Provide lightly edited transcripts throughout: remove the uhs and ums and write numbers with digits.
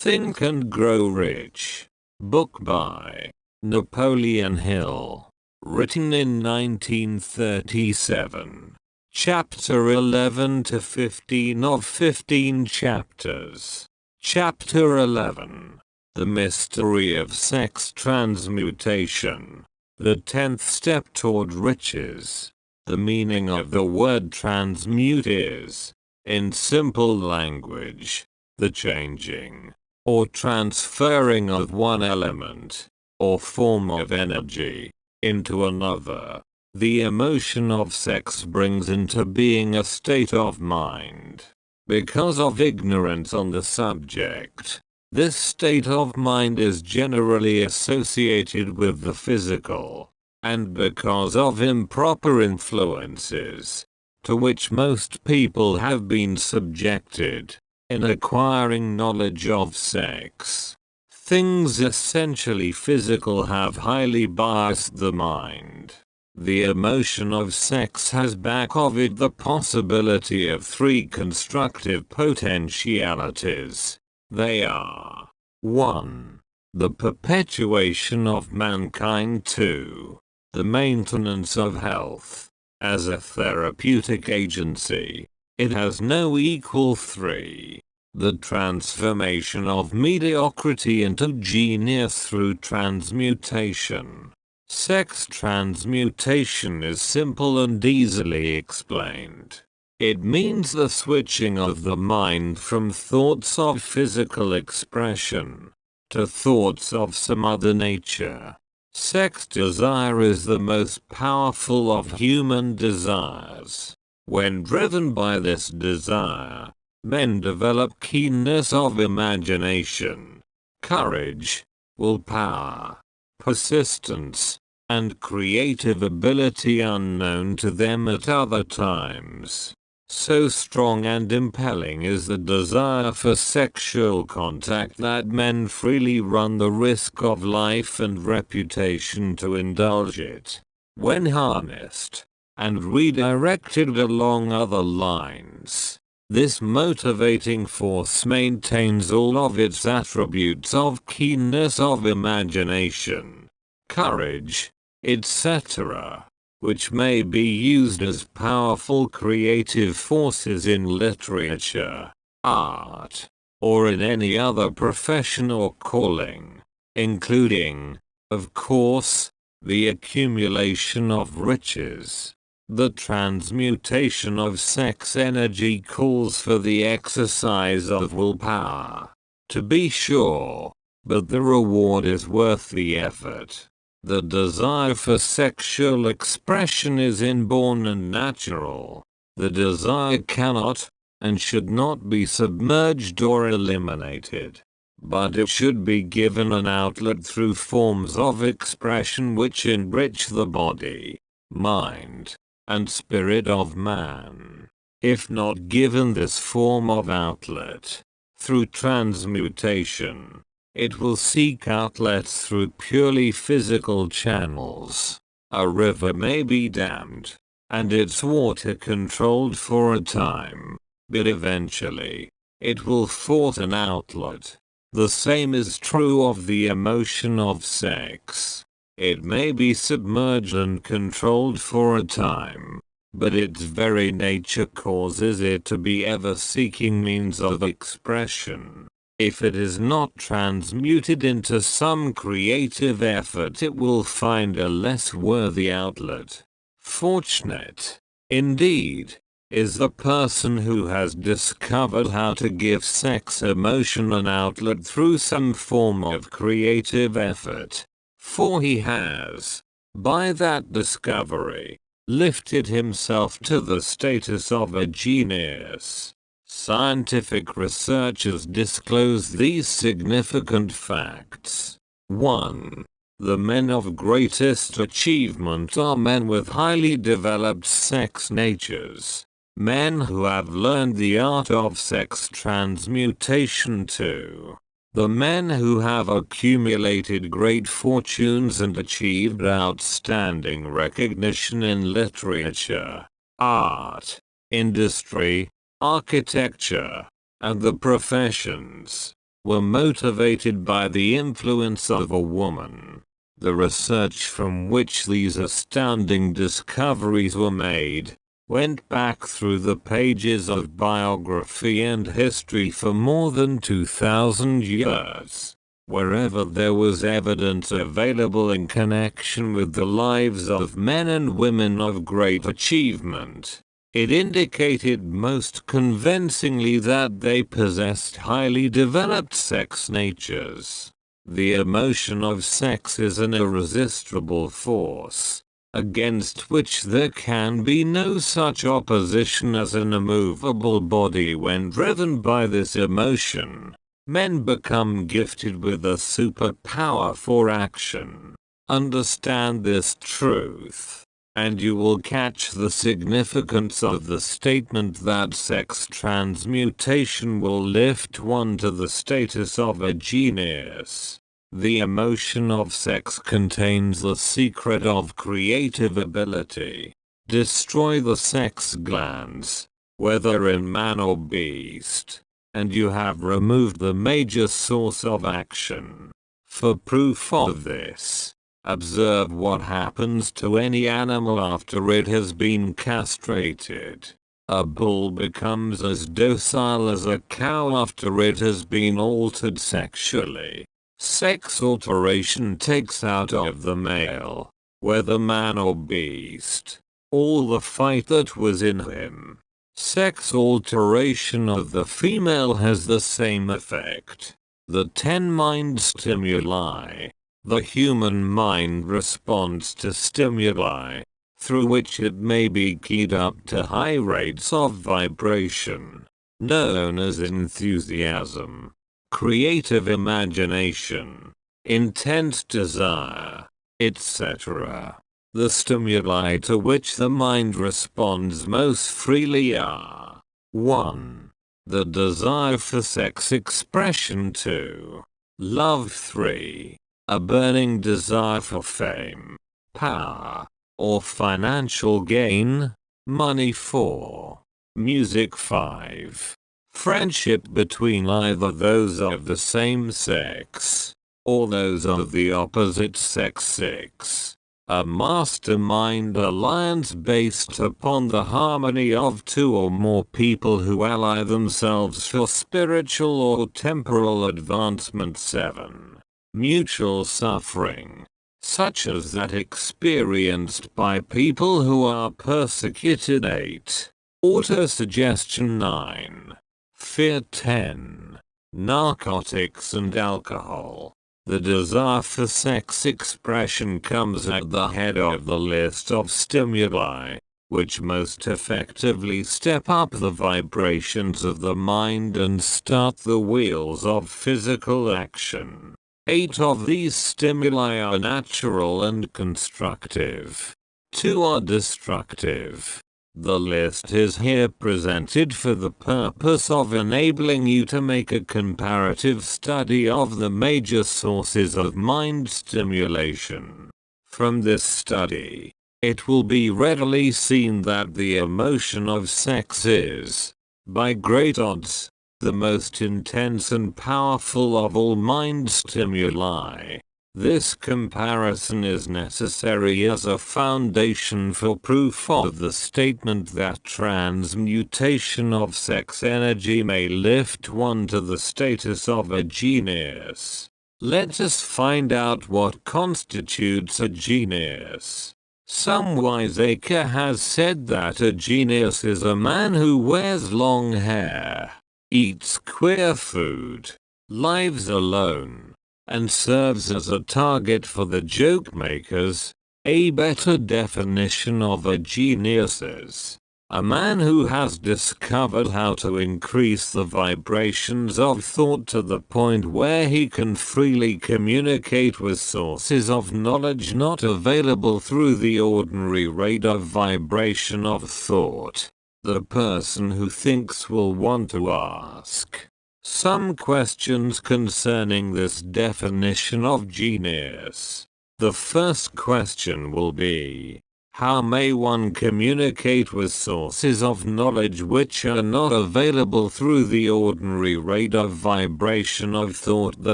Think and Grow Rich. Book by Napoleon Hill. Written in 1937. Chapter 11 to 15 of 15 chapters. Chapter 11. The Mystery of Sex Transmutation. The 10th Step Toward Riches. The meaning of the word transmute is, in simple language, the changing, or transferring of one element, or form of energy, into another. The emotion of sex brings into being a state of mind. Because of ignorance on the subject, this state of mind is generally associated with the physical, and because of improper influences, to which most people have been subjected, in acquiring knowledge of sex, things essentially physical have highly biased the mind. The emotion of sex has back of it the possibility of 3 constructive potentialities. They are: 1. The perpetuation of mankind. 2. The maintenance of health. As a therapeutic agency, it has no equal. 3. The transformation of mediocrity into genius through transmutation. Sex transmutation is simple and easily explained. It means the switching of the mind from thoughts of physical expression to thoughts of some other nature. Sex desire is the most powerful of human desires. When driven by this desire, men develop keenness of imagination, courage, willpower, persistence, and creative ability unknown to them at other times. So strong and impelling is the desire for sexual contact that men freely run the risk of life and reputation to indulge it. When harnessed and redirected along other lines, this motivating force maintains all of its attributes of keenness of imagination, courage, etc., which may be used as powerful creative forces in literature, art, or in any other profession or calling, including, of course, the accumulation of riches. The transmutation of sex energy calls for the exercise of willpower, to be sure, but the reward is worth the effort. The desire for sexual expression is inborn and natural. The desire cannot, and should not be submerged or eliminated, but it should be given an outlet through forms of expression which enrich the body, mind, and spirit of man. If not given this form of outlet, through transmutation, it will seek outlets through purely physical channels. A river may be dammed, and its water controlled for a time, but eventually, it will force an outlet. The same is true of the emotion of sex. It may be submerged and controlled for a time, but its very nature causes it to be ever seeking means of expression. If it is not transmuted into some creative effort, it will find a less worthy outlet. Fortunate, indeed, is the person who has discovered how to give sex emotion an outlet through some form of creative effort, for he has, by that discovery, lifted himself to the status of a genius. Scientific researchers disclose these significant facts. 1. The men of greatest achievement are men with highly developed sex natures. Men who have learned the art of sex transmutation. 2. The men who have accumulated great fortunes and achieved outstanding recognition in literature, art, industry, architecture, and the professions. were motivated by the influence of a woman. The research from which these astounding discoveries were made went back through the pages of biography and history for more than 2,000 years. Wherever there was evidence available in connection with the lives of men and women of great achievement, it indicated most convincingly that they possessed highly developed sex natures. The emotion of sex is an irresistible force, against which there can be no such opposition as an immovable body. When driven by this emotion, men become gifted with a superpower for action. Understand this truth, and you will catch the significance of the statement that sex transmutation will lift one to the status of a genius. The emotion of sex contains the secret of creative ability. Destroy the sex glands, whether in man or beast, and you have removed the major source of action. For proof of this, observe what happens to any animal after it has been castrated. A bull becomes as docile as a cow after it has been altered sexually. Sex alteration takes out of the male, whether man or beast, all the fight that was in him. Sex alteration of the female has the same effect. The 10 mind stimuli. The human mind responds to stimuli, through which it may be keyed up to high rates of vibration, known as enthusiasm, creative imagination, intense desire, etc. The stimuli to which the mind responds most freely are 1. The desire for sex expression. 2. Love. 3. A burning desire for fame, power, or financial gain, money. 4. Music. 5. Friendship between either those of the same sex, or those of the opposite sex. 6. A mastermind alliance based upon the harmony of 2 or more people who ally themselves for spiritual or temporal advancement. 7. Mutual suffering, such as that experienced by people who are persecuted. 8. Autosuggestion. 9. Fear. 10. Narcotics and alcohol. The desire for sex expression comes at the head of the list of stimuli, which most effectively step up the vibrations of the mind and start the wheels of physical action. 8 of these stimuli are natural and constructive. 2 are destructive. The list is here presented for the purpose of enabling you to make a comparative study of the major sources of mind stimulation. From this study, it will be readily seen that the emotion of sex is, by great odds, the most intense and powerful of all mind stimuli. This comparison is necessary as a foundation for proof of the statement that transmutation of sex energy may lift one to the status of a genius. Let us find out what constitutes a genius. Some wiseacre has said that a genius is a man who wears long hair, eats queer food, lives alone, and serves as a target for the joke makers. A better definition of a genius is a man who has discovered how to increase the vibrations of thought to the point where he can freely communicate with sources of knowledge not available through the ordinary rate of vibration of thought. The person who thinks will want to ask some questions concerning this definition of genius. The first question will be, How may one communicate with sources of knowledge which are not available through the ordinary rate of vibration of thought? The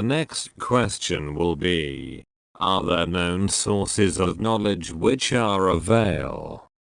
next question will be, are there known sources of knowledge which are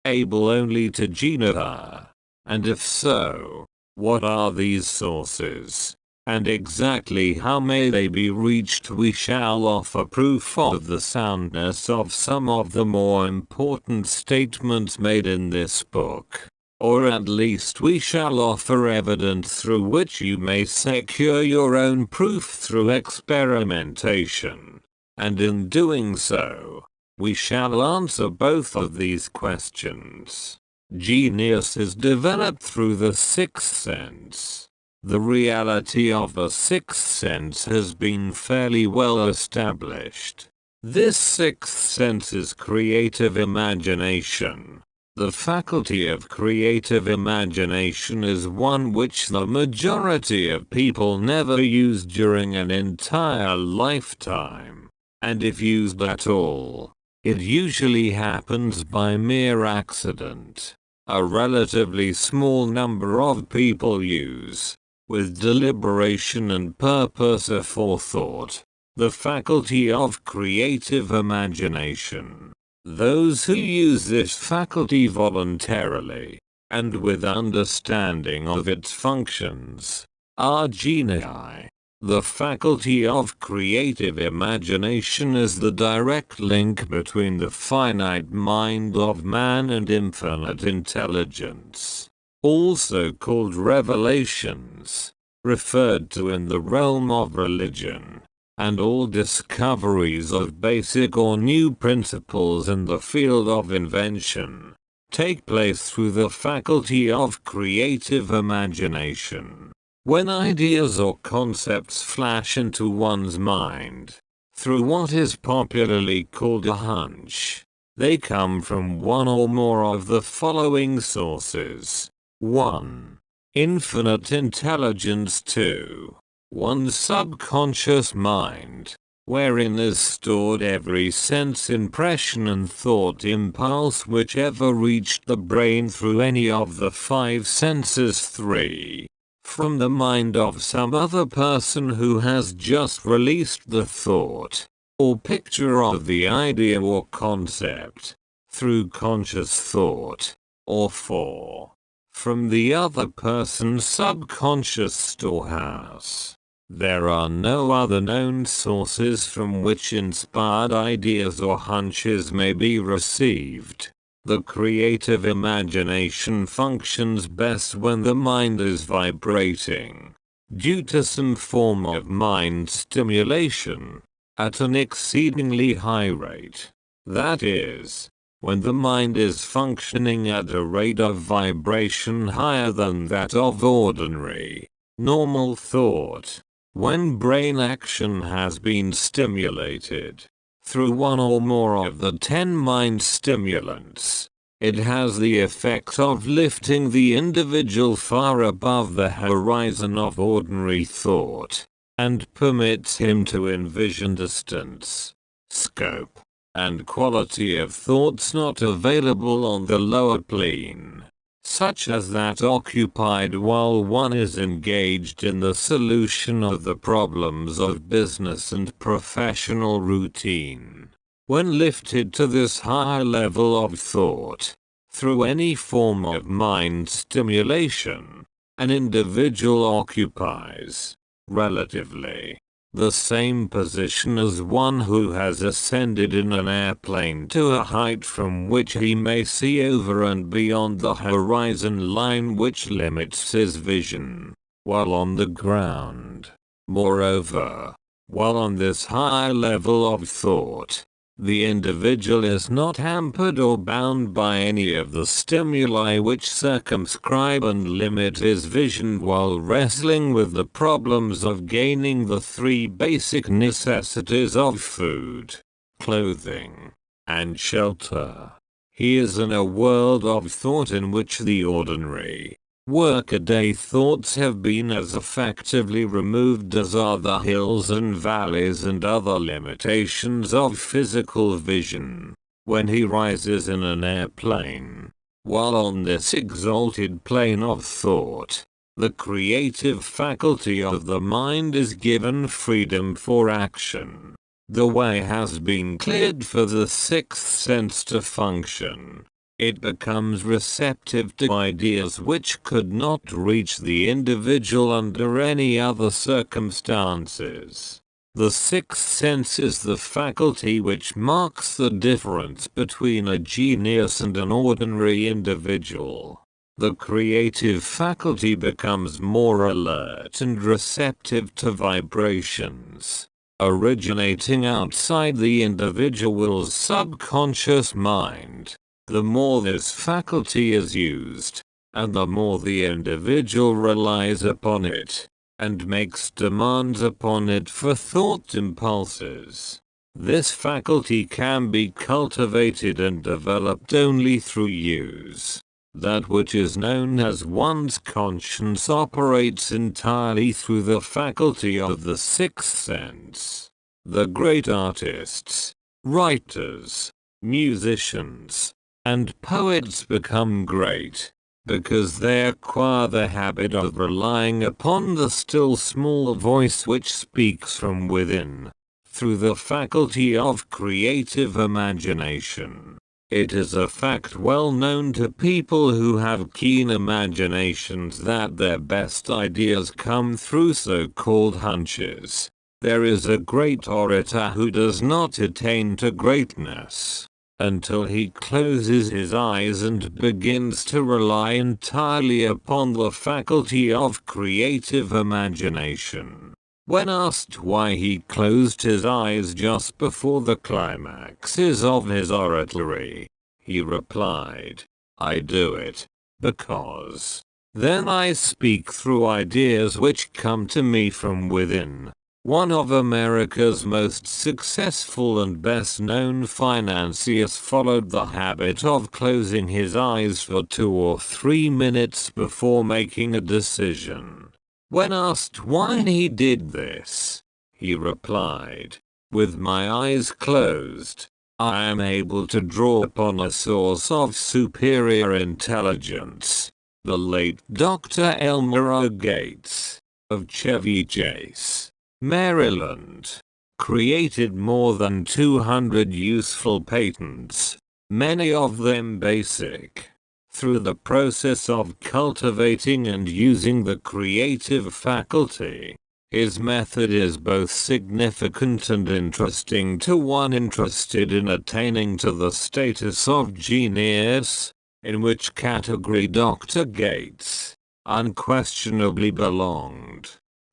able only to Jnana? And if so, what are these sources? And exactly how may they be reached? We shall offer proof of the soundness of some of the more important statements made in this book. Or at least we shall offer evidence through which you may secure your own proof through experimentation. And in doing so, we shall answer both of these questions. Genius is developed through the sixth sense. The reality of the sixth sense has been fairly well established. This sixth sense is creative imagination. The faculty of creative imagination is one which the majority of people never use during an entire lifetime, and if used at all, it usually happens by mere accident. A relatively small number of people use, with deliberation and purpose aforethought, the faculty of creative imagination. Those who use this faculty voluntarily, and with understanding of its functions, are genii. The faculty of creative imagination is the direct link between the finite mind of man and infinite intelligence, also called revelations, referred to in the realm of religion, and all discoveries of basic or new principles in the field of invention take place through the faculty of creative imagination. When ideas or concepts flash into one's mind, through what is popularly called a hunch, they come from one or more of the following sources. 1. Infinite intelligence. 2. One's subconscious mind, wherein is stored every sense impression and thought impulse which ever reached the brain through any of the 5 senses. 3. From the mind of some other person who has just released the thought, or picture of the idea or concept, through conscious thought. Or 4. From the other person's subconscious storehouse. There are no other known sources from which inspired ideas or hunches may be received. The creative imagination functions best when the mind is vibrating, due to some form of mind stimulation, at an exceedingly high rate. That is, when the mind is functioning at a rate of vibration higher than that of ordinary, normal thought. When brain action has been stimulated through one or more of the 10 mind stimulants, it has the effect of lifting the individual far above the horizon of ordinary thought, and permits him to envision distance, scope, and quality of thoughts not available on the lower plane, such as that occupied while one is engaged in the solution of the problems of business and professional routine. When lifted to this higher level of thought, through any form of mind stimulation, an individual occupies, relatively, the same position as one who has ascended in an airplane to a height from which he may see over and beyond the horizon line which limits his vision, while on the ground. Moreover, while on this higher level of thought, the individual is not hampered or bound by any of the stimuli which circumscribe and limit his vision while wrestling with the problems of gaining the 3 basic necessities of food, clothing, and shelter. He is in a world of thought in which the ordinary, workaday thoughts have been as effectively removed as are the hills and valleys and other limitations of physical vision. when he rises in an airplane. While on this exalted plane of thought, the creative faculty of the mind is given freedom for action. The way has been cleared for the sixth sense to function. It becomes receptive to ideas which could not reach the individual under any other circumstances. The sixth sense is the faculty which marks the difference between a genius and an ordinary individual. The creative faculty becomes more alert and receptive to vibrations originating outside the individual's subconscious mind. The more this faculty is used, and the more the individual relies upon it, and makes demands upon it for thought impulses, this faculty can be cultivated and developed only through use. That which is known as one's conscience operates entirely through the faculty of the sixth sense. The great artists, writers, musicians, and poets become great because they acquire the habit of relying upon the still small voice which speaks from within, through the faculty of creative imagination. It is a fact well known to people who have keen imaginations that their best ideas come through so-called hunches. There is a great orator who does not attain to greatness until he closes his eyes and begins to rely entirely upon the faculty of creative imagination. When asked why he closed his eyes just before the climaxes of his oratory, he replied, "I do it because then I speak through ideas which come to me from within." One of America's most successful and best-known financiers followed the habit of closing his eyes for 2 or 3 minutes before making a decision. When asked why he did this, he replied, "With my eyes closed, I am able to draw upon a source of superior intelligence." The late Dr. Elmer O. Gates, of Chevy Chase, Maryland, created more than 200 useful patents, many of them basic, through the process of cultivating and using the creative faculty. His method is both significant and interesting to one interested in attaining to the status of genius, in which category Dr. Gates unquestionably belonged.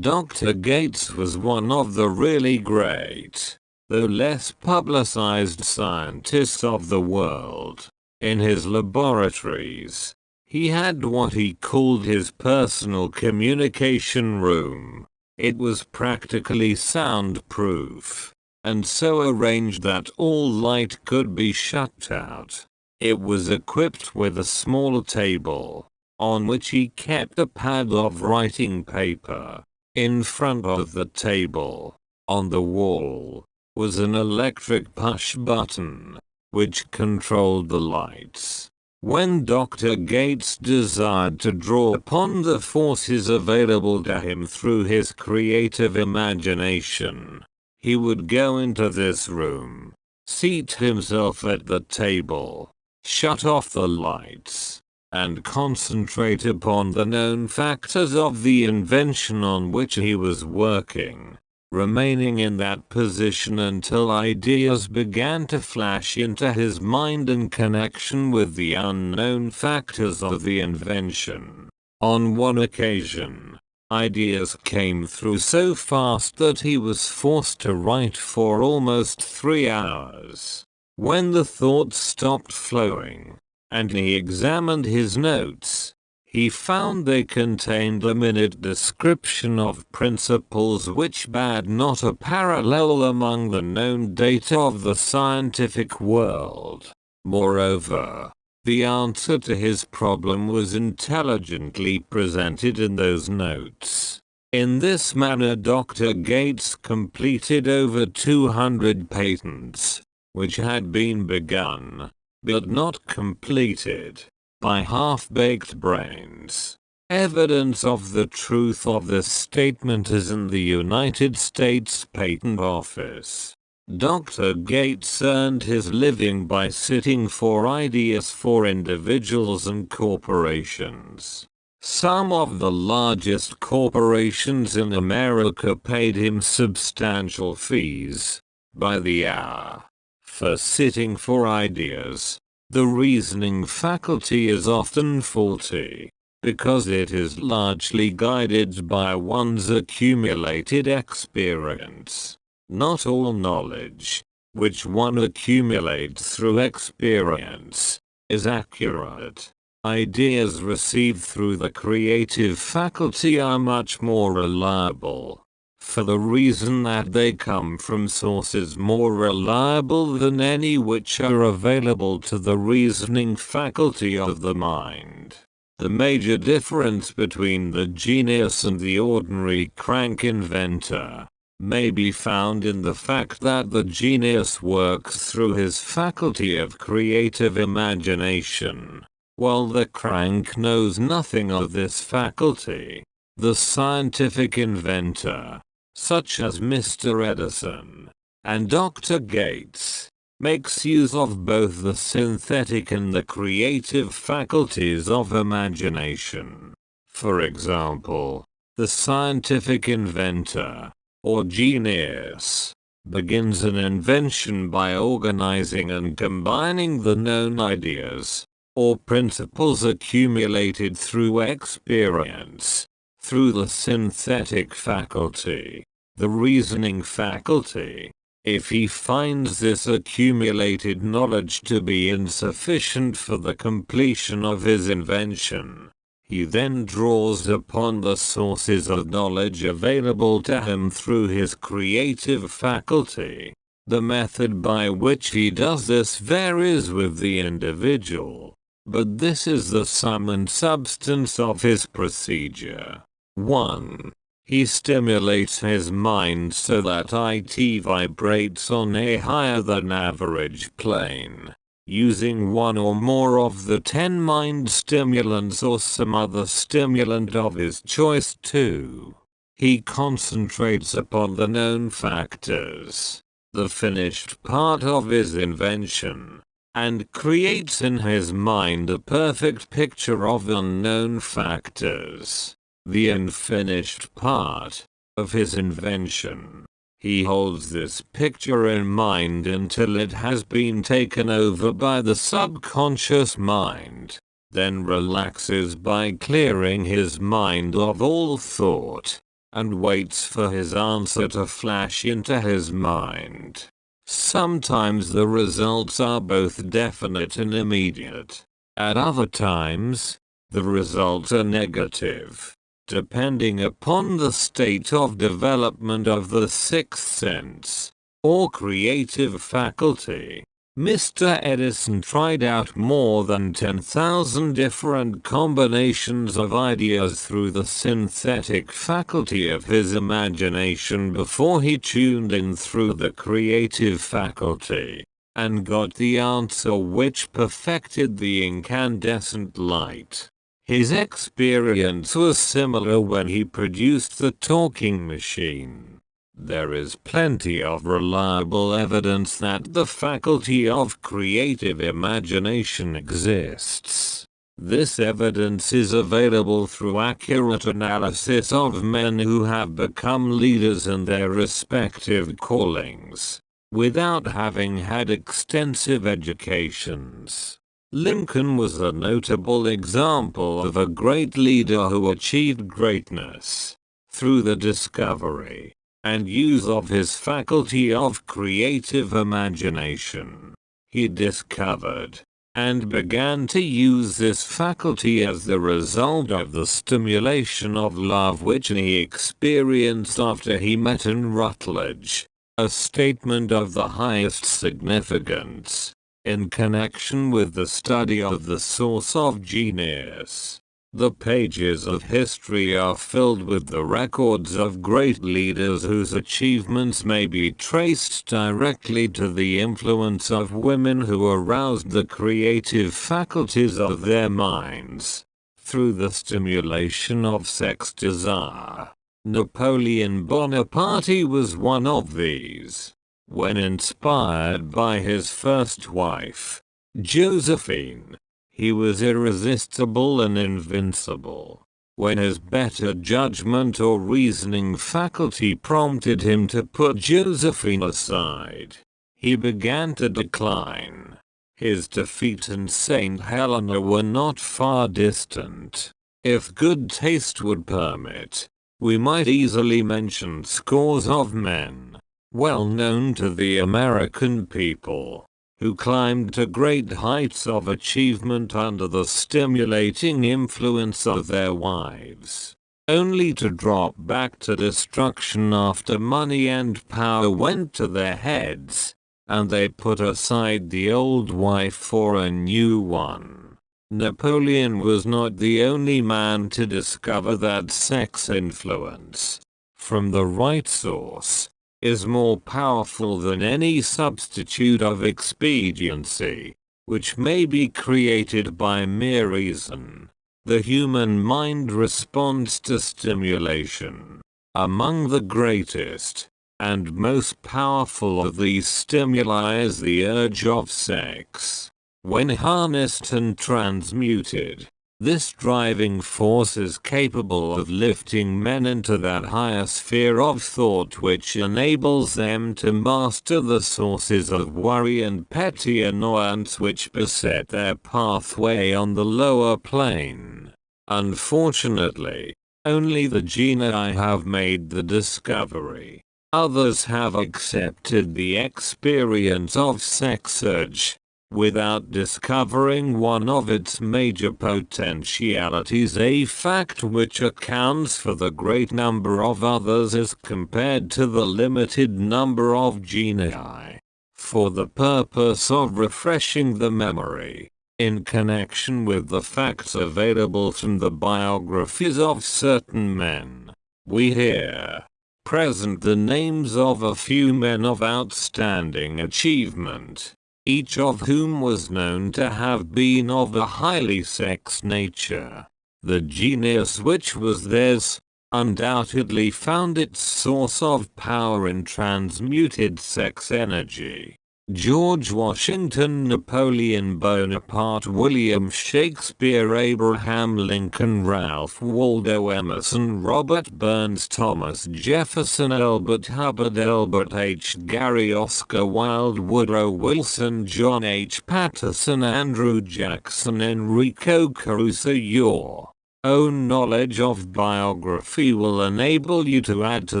Dr. Gates was one of the really great, though less publicized scientists of the world. In his laboratories, he had what he called his personal communication room. It was practically soundproof, and so arranged that all light could be shut out. It was equipped with a small table, on which he kept a pad of writing paper. In front of the table, on the wall, was an electric push button, which controlled the lights. When Dr. Gates desired to draw upon the forces available to him through his creative imagination, he would go into this room, seat himself at the table, shut off the lights, and concentrate upon the known factors of the invention on which he was working, remaining in that position until ideas began to flash into his mind in connection with the unknown factors of the invention. On one occasion, ideas came through so fast that he was forced to write for almost 3 hours. When the thoughts stopped flowing, and he examined his notes, he found they contained a minute description of principles which had not a parallel among the known data of the scientific world. Moreover, the answer to his problem was intelligently presented in those notes. In this manner Dr. Gates completed over 200 patents, which had been begun, but not completed, by half-baked brains. Evidence of the truth of this statement is in the United States Patent Office. Dr. Gates earned his living by sitting for ideas for individuals and corporations. Some of the largest corporations in America paid him substantial fees, by the hour, for sitting for ideas. The reasoning faculty is often faulty, because it is largely guided by one's accumulated experience. Not all knowledge, which one accumulates through experience, is accurate. Ideas received through the creative faculty are much more reliable, for the reason that they come from sources more reliable than any which are available to the reasoning faculty of the mind. The major difference between the genius and the ordinary crank inventor may be found in the fact that the genius works through his faculty of creative imagination, while the crank knows nothing of this faculty. The scientific inventor, such as Mr. Edison and Dr. Gates, makes use of both the synthetic and the creative faculties of imagination. For example, the scientific inventor, or genius, begins an invention by organizing and combining the known ideas, or principles accumulated through experience, through the synthetic faculty. The reasoning faculty, if he finds this accumulated knowledge to be insufficient for the completion of his invention, he then draws upon the sources of knowledge available to him through his creative faculty. The method by which he does this varies with the individual, but this is the sum and substance of his procedure. 1. He stimulates his mind so that it vibrates on a higher than average plane, using one or more of the 10 mind stimulants or some other stimulant of his choice. 2. He concentrates upon the known factors, the finished part of his invention, and creates in his mind a perfect picture of unknown factors, the unfinished part of his invention. He holds this picture in mind until it has been taken over by the subconscious mind, then relaxes by clearing his mind of all thought, and waits for his answer to flash into his mind. Sometimes the results are both definite and immediate. At other times, the results are negative, depending upon the state of development of the sixth sense, or creative faculty. Mr. Edison tried out more than 10,000 different combinations of ideas through the synthetic faculty of his imagination before he tuned in through the creative faculty, and got the answer which perfected the incandescent light. His experience was similar when he produced the talking machine. There is plenty of reliable evidence that the faculty of creative imagination exists. This evidence is available through accurate analysis of men who have become leaders in their respective callings, without having had extensive educations. Lincoln was a notable example of a great leader who achieved greatness through the discovery and use of his faculty of creative imagination. He discovered and began to use this faculty as the result of the stimulation of love which he experienced after he met in Rutledge, a statement of the highest significance in connection with the study of the source of genius. The pages of history are filled with the records of great leaders whose achievements may be traced directly to the influence of women who aroused the creative faculties of their minds through the stimulation of sex desire. Napoleon Bonaparte was one of these. When inspired by his first wife, Josephine, he was irresistible and invincible. When his better judgment or reasoning faculty prompted him to put Josephine aside, he began to decline. His defeat and Saint Helena were not far distant. If good taste would permit, we might easily mention scores of men, well known to the American people, who climbed to great heights of achievement under the stimulating influence of their wives, only to drop back to destruction after money and power went to their heads, and they put aside the old wife for a new one. Napoleon was not the only man to discover that sex influence, from the right source, is more powerful than any substitute of expediency, which may be created by mere reason. The human mind responds to stimulation. Among the greatest and most powerful of these stimuli is the urge of sex. When harnessed and transmuted, this driving force is capable of lifting men into that higher sphere of thought which enables them to master the sources of worry and petty annoyance which beset their pathway on the lower plane. Unfortunately, only the genii have made the discovery. Others have accepted the experience of sex urge, without discovering one of its major potentialities, a fact which accounts for the great number of others as compared to the limited number of genii. For the purpose of refreshing the memory, in connection with the facts available from the biographies of certain men, we here present the names of a few men of outstanding achievement, each of whom was known to have been of a highly sex nature. The genius which was theirs undoubtedly found its source of power in transmuted sex energy. George Washington, Napoleon Bonaparte, William Shakespeare, Abraham Lincoln, Ralph Waldo Emerson, Robert Burns, Thomas Jefferson, Elbert Hubbard, Albert H. Gary, Oscar Wilde, Woodrow Wilson, John H. Patterson, Andrew Jackson, Enrico Caruso. Your own knowledge of biography will enable you to add to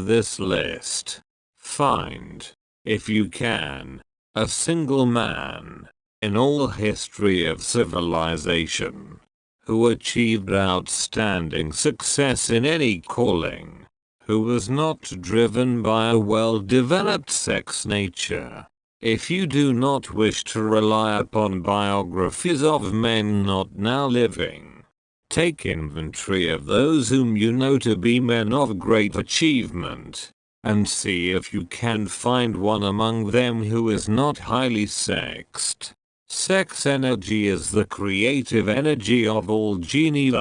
this list. Find, if you can, a single man, in all history of civilization, who achieved outstanding success in any calling, who was not driven by a well-developed sex nature. If you do not wish to rely upon biographies of men not now living, take inventory of those whom you know to be men of great achievement, and see if you can find one among them who is not highly sexed. Sex energy is the creative energy of all genii.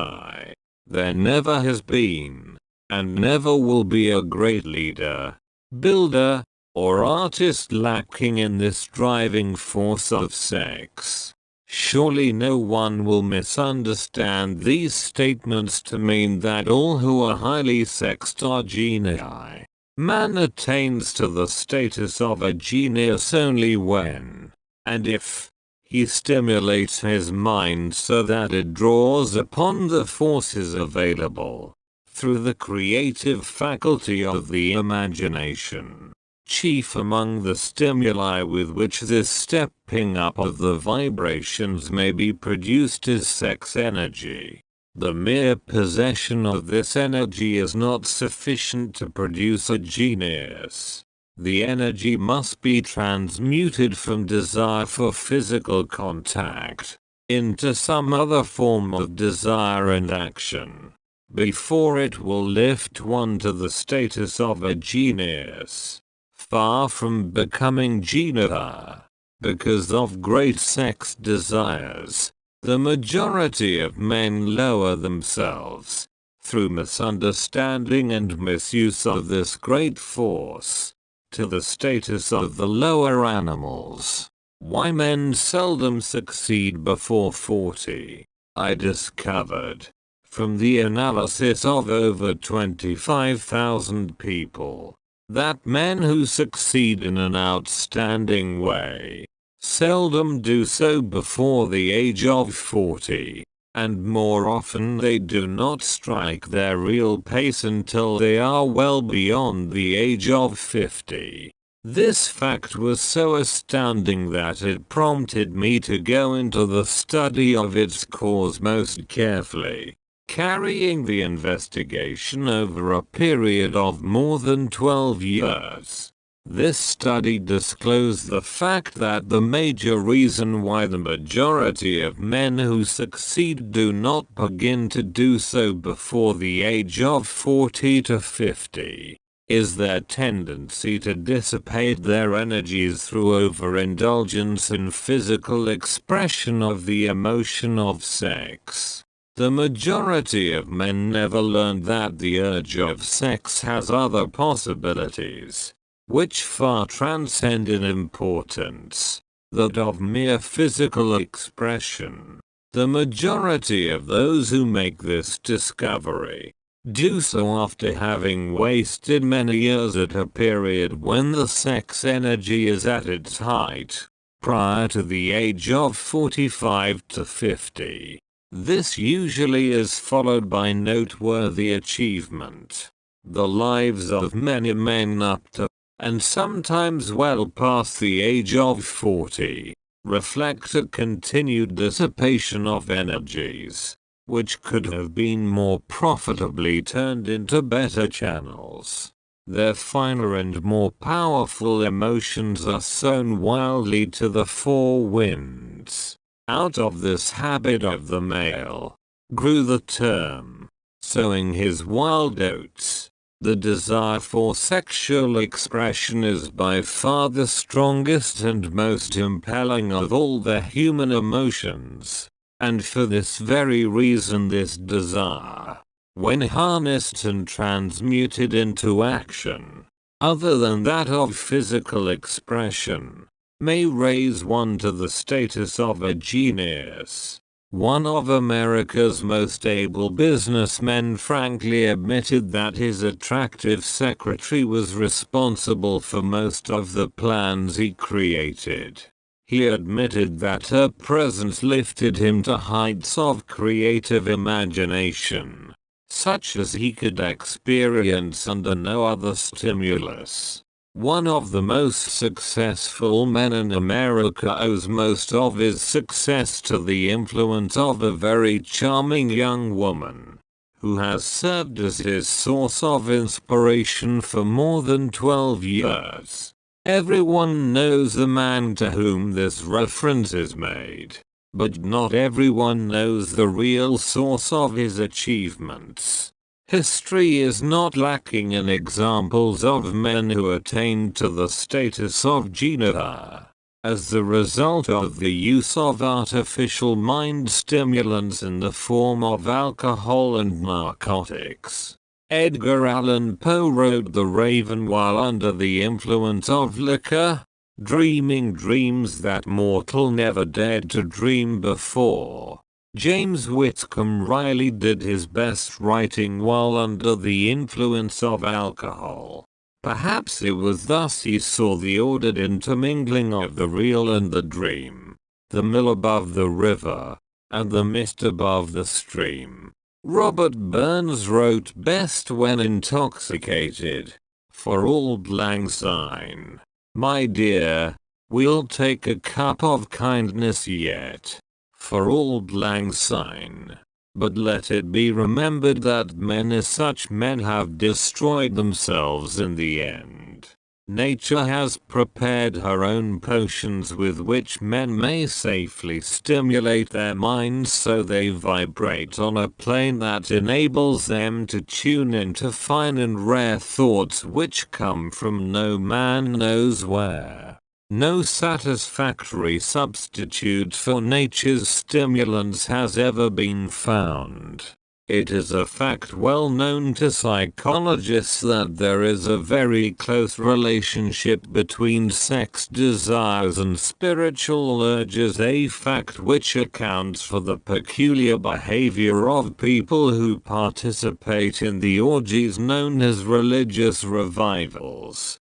There never has been, and never will be, a great leader, builder, or artist lacking in this driving force of sex. Surely no one will misunderstand these statements to mean that all who are highly sexed are genii. Man attains to the status of a genius only when, and if, he stimulates his mind so that it draws upon the forces available, through the creative faculty of the imagination. Chief among the stimuli with which this stepping up of the vibrations may be produced is sex energy. The mere possession of this energy is not sufficient to produce a genius. The energy must be transmuted from desire for physical contact, into some other form of desire and action, before it will lift one to the status of a genius. Far from becoming genius, because of great sex desires, the majority of men lower themselves, through misunderstanding and misuse of this great force, to the status of the lower animals. Why men seldom succeed before 40, I discovered, from the analysis of over 25,000 people, that men who succeed in an outstanding way seldom do so before the age of 40, and more often they do not strike their real pace until they are well beyond the age of 50. This fact was so astounding that it prompted me to go into the study of its cause most carefully, carrying the investigation over a period of more than 12 years. This study disclosed the fact that the major reason why the majority of men who succeed do not begin to do so before the age of 40 to 50 is their tendency to dissipate their energies through overindulgence in physical expression of the emotion of sex. The majority of men never learn that the urge of sex has other possibilities, which far transcend in importance that of mere physical expression. The majority of those who make this discovery do so after having wasted many years at a period when the sex energy is at its height, prior to the age of 45 to 50. This usually is followed by noteworthy achievement. The lives of many men up to, and sometimes well past the age of 40, reflect a continued dissipation of energies, which could have been more profitably turned into better channels. Their finer and more powerful emotions are sown wildly to the four winds. Out of this habit of the male grew the term, sowing his wild oats. The desire for sexual expression is by far the strongest and most impelling of all the human emotions. And for this very reason this desire, when harnessed and transmuted into action, other than that of physical expression, may raise one to the status of a genius. One of America's most able businessmen frankly admitted that his attractive secretary was responsible for most of the plans he created. He admitted that her presence lifted him to heights of creative imagination, such as he could experience under no other stimulus. One of the most successful men in America owes most of his success to the influence of a very charming young woman, who has served as his source of inspiration for more than 12 years. Everyone knows the man to whom this reference is made, but not everyone knows the real source of his achievements. History is not lacking in examples of men who attained to the status of genius as the result of the use of artificial mind stimulants in the form of alcohol and narcotics. Edgar Allan Poe wrote The Raven while under the influence of liquor, dreaming dreams that mortal never dared to dream before. James Whitcomb Riley did his best writing while under the influence of alcohol. Perhaps it was thus he saw the ordered intermingling of the real and the dream, the mill above the river, and the mist above the stream. Robert Burns wrote best when intoxicated. For auld lang syne, my dear, we'll take a cup of kindness yet. For auld lang syne. But let it be remembered that men as such men have destroyed themselves in the end. Nature has prepared her own potions with which men may safely stimulate their minds so they vibrate on a plane that enables them to tune into fine and rare thoughts which come from no man knows where. No satisfactory substitute for nature's stimulants has ever been found. It is a fact well known to psychologists that there is a very close relationship between sex desires and spiritual urges, a fact which accounts for the peculiar behavior of people who participate in the orgies known as religious revivals.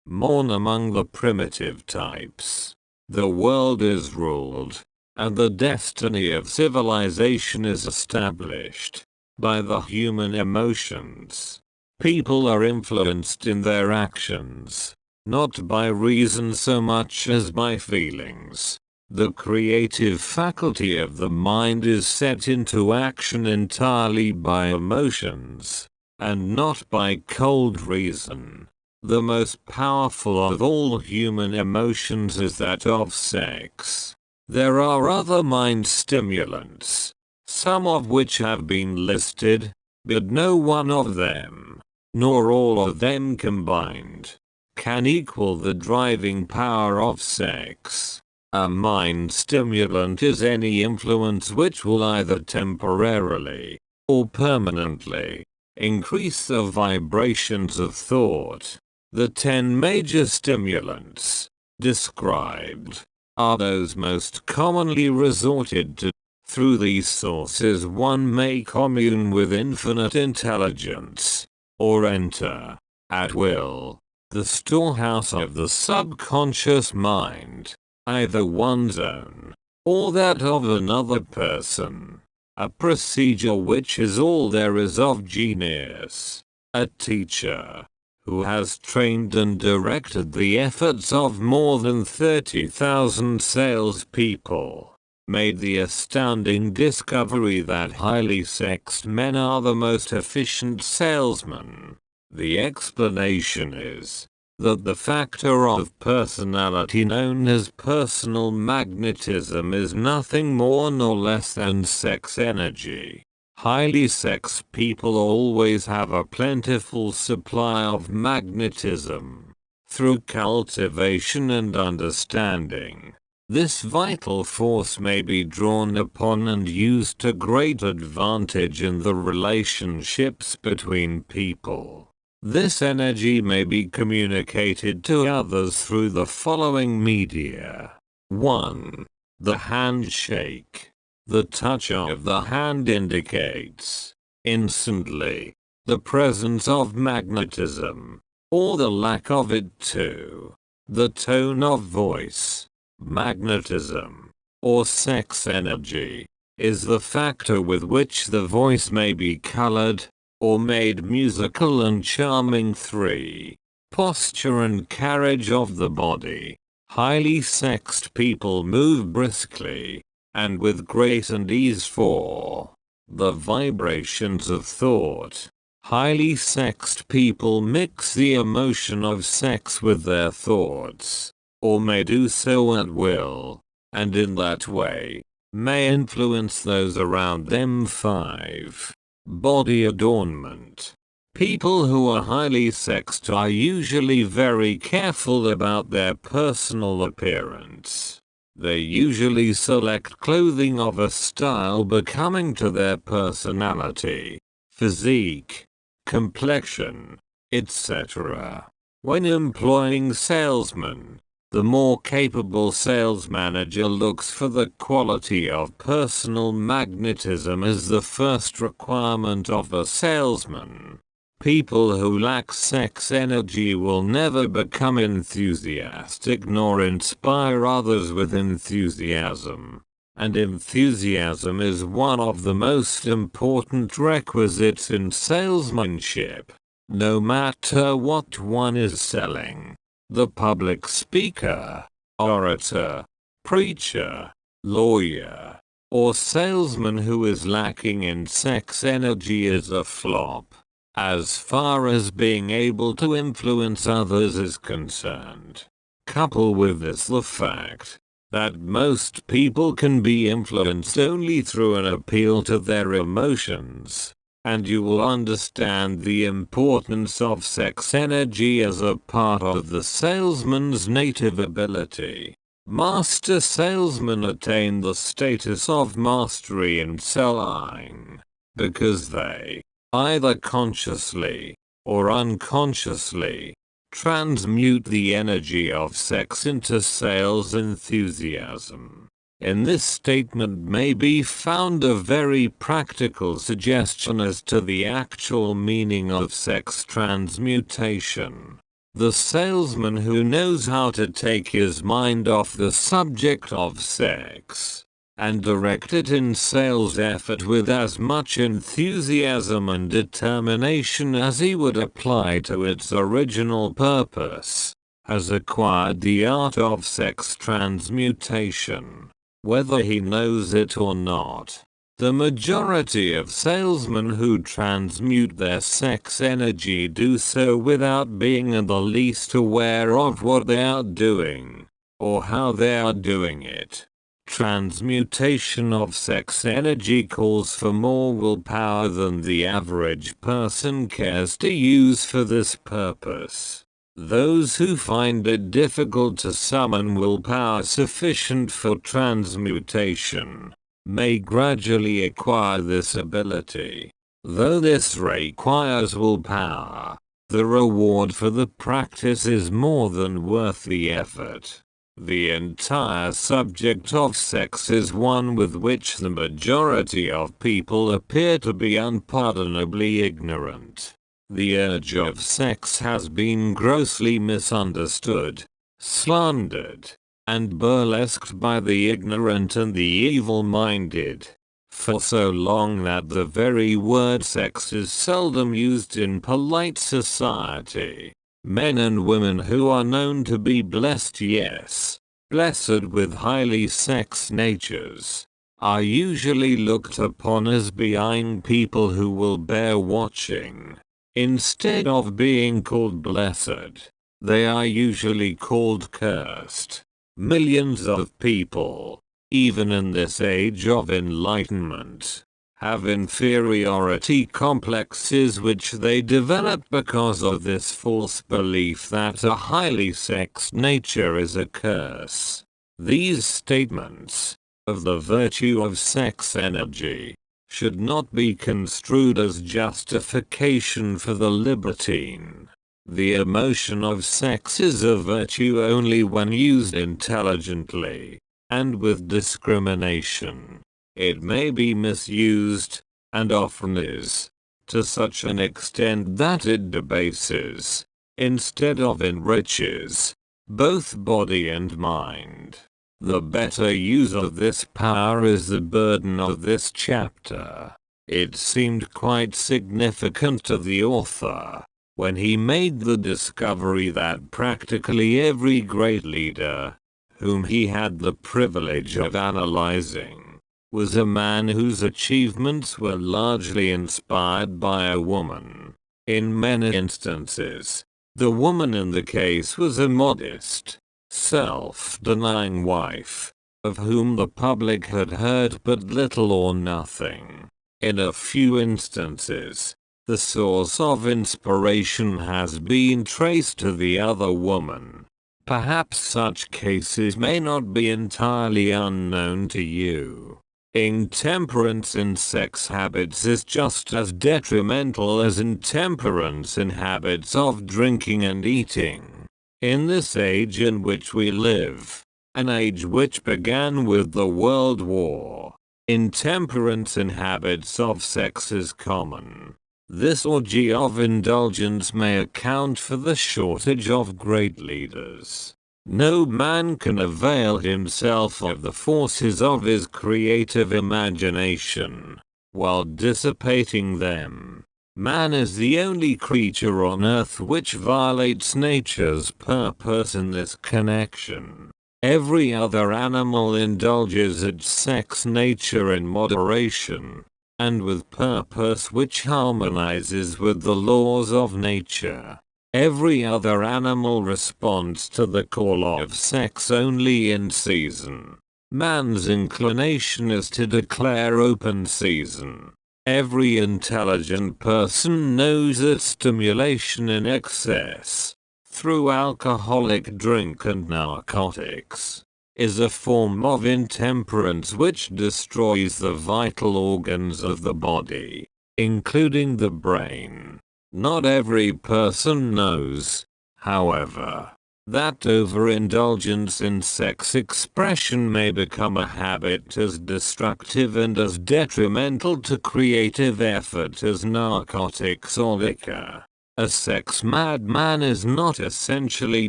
Mourn among the primitive types. The world is ruled, and the destiny of civilization is established by the human emotions. People are influenced in their actions, not by reason so much as by feelings. The creative faculty of the mind is set into action entirely by emotions, and not by cold reason. The most powerful of all human emotions is that of sex. There are other mind stimulants, some of which have been listed, but no one of them, nor all of them combined, can equal the driving power of sex. A mind stimulant is any influence which will either temporarily or permanently increase the vibrations of thought. The 10 major stimulants described are those most commonly resorted to. Through these sources one may commune with infinite intelligence, or enter, at will, the storehouse of the subconscious mind, either one's own, or that of another person. A procedure which is all there is of genius. A teacher who has trained and directed the efforts of more than 30,000 salespeople, made the astounding discovery that highly sexed men are the most efficient salesmen. The explanation is that the factor of personality known as personal magnetism is nothing more nor less than sex energy. Highly sexed people always have a plentiful supply of magnetism. Through cultivation and understanding, this vital force may be drawn upon and used to great advantage in the relationships between people. This energy may be communicated to others through the following media. 1. The handshake. The touch of the hand indicates, instantly, the presence of magnetism, or the lack of it. 2. The tone of voice. Magnetism, or sex energy, is the factor with which the voice may be colored, or made musical and charming. 3. Posture and carriage of the body. Highly sexed people move briskly and with grace and ease. 4. The vibrations of thought. Highly sexed people mix the emotion of sex with their thoughts, or may do so at will, and in that way, may influence those around them. 5. Body adornment. People who are highly sexed are usually very careful about their personal appearance. They usually select clothing of a style becoming to their personality, physique, complexion, etc. When employing salesmen, the more capable sales manager looks for the quality of personal magnetism as the first requirement of a salesman. People who lack sex energy will never become enthusiastic nor inspire others with enthusiasm. And enthusiasm is one of the most important requisites in salesmanship, no matter what one is selling. The public speaker, orator, preacher, lawyer, or salesman who is lacking in sex energy is a flop. as far as being able to influence others is concerned. Couple with this the fact that most people can be influenced only through an appeal to their emotions, and you will understand the importance of sex energy as a part of the salesman's native ability. Master salesmen attain the status of mastery in selling because they, either consciously or unconsciously, transmute the energy of sex into sales enthusiasm. In this statement may be found a very practical suggestion as to the actual meaning of sex transmutation. The salesman who knows how to take his mind off the subject of sex and direct it in sales effort with as much enthusiasm and determination as he would apply to its original purpose, has acquired the art of sex transmutation, whether he knows it or not. The majority of salesmen who transmute their sex energy do so without being in the least aware of what they are doing, or how they are doing it. Transmutation of sex energy calls for more willpower than the average person cares to use for this purpose. Those who find it difficult to summon willpower sufficient for transmutation may gradually acquire this ability. Though this requires willpower, the reward for the practice is more than worth the effort. The entire subject of sex is one with which the majority of people appear to be unpardonably ignorant. The urge of sex has been grossly misunderstood, slandered, and burlesqued by the ignorant and the evil-minded for so long that the very word sex is seldom used in polite society. Men and women who are known to be blessed, yes, blessed with highly sex natures, are usually looked upon as benign people who will bear watching. Instead of being called blessed, they are usually called cursed. Millions of people, even in this age of enlightenment, have inferiority complexes which they develop because of this false belief that a highly sexed nature is a curse. These statements of the virtue of sex energy should not be construed as justification for the libertine. The emotion of sex is a virtue only when used intelligently and with discrimination. It may be misused, and often is, to such an extent that it debases, instead of enriches, both body and mind. The better use of this power is the burden of this chapter. It seemed quite significant to the author when he made the discovery that practically every great leader, whom he had the privilege of analyzing, was a man whose achievements were largely inspired by a woman. In many instances, the woman in the case was a modest, self-denying wife, of whom the public had heard but little or nothing. In a few instances, the source of inspiration has been traced to the other woman. Perhaps such cases may not be entirely unknown to you. Intemperance in sex habits is just as detrimental as intemperance in habits of drinking and eating. In this age in which we live, an age which began with the World War, intemperance in habits of sex is common. This orgy of indulgence may account for the shortage of great leaders. No man can avail himself of the forces of his creative imagination while dissipating them. Man is the only creature on earth which violates nature's purpose in this connection. Every other animal indulges its sex nature in moderation, and with purpose which harmonizes with the laws of nature. Every other animal responds to the call of sex only in season. Man's inclination is to declare open season. Every intelligent person knows that stimulation in excess, through alcoholic drink and narcotics, is a form of intemperance which destroys the vital organs of the body, including the brain. Not every person knows, however, that overindulgence in sex expression may become a habit as destructive and as detrimental to creative effort as narcotics or liquor. A sex madman is not essentially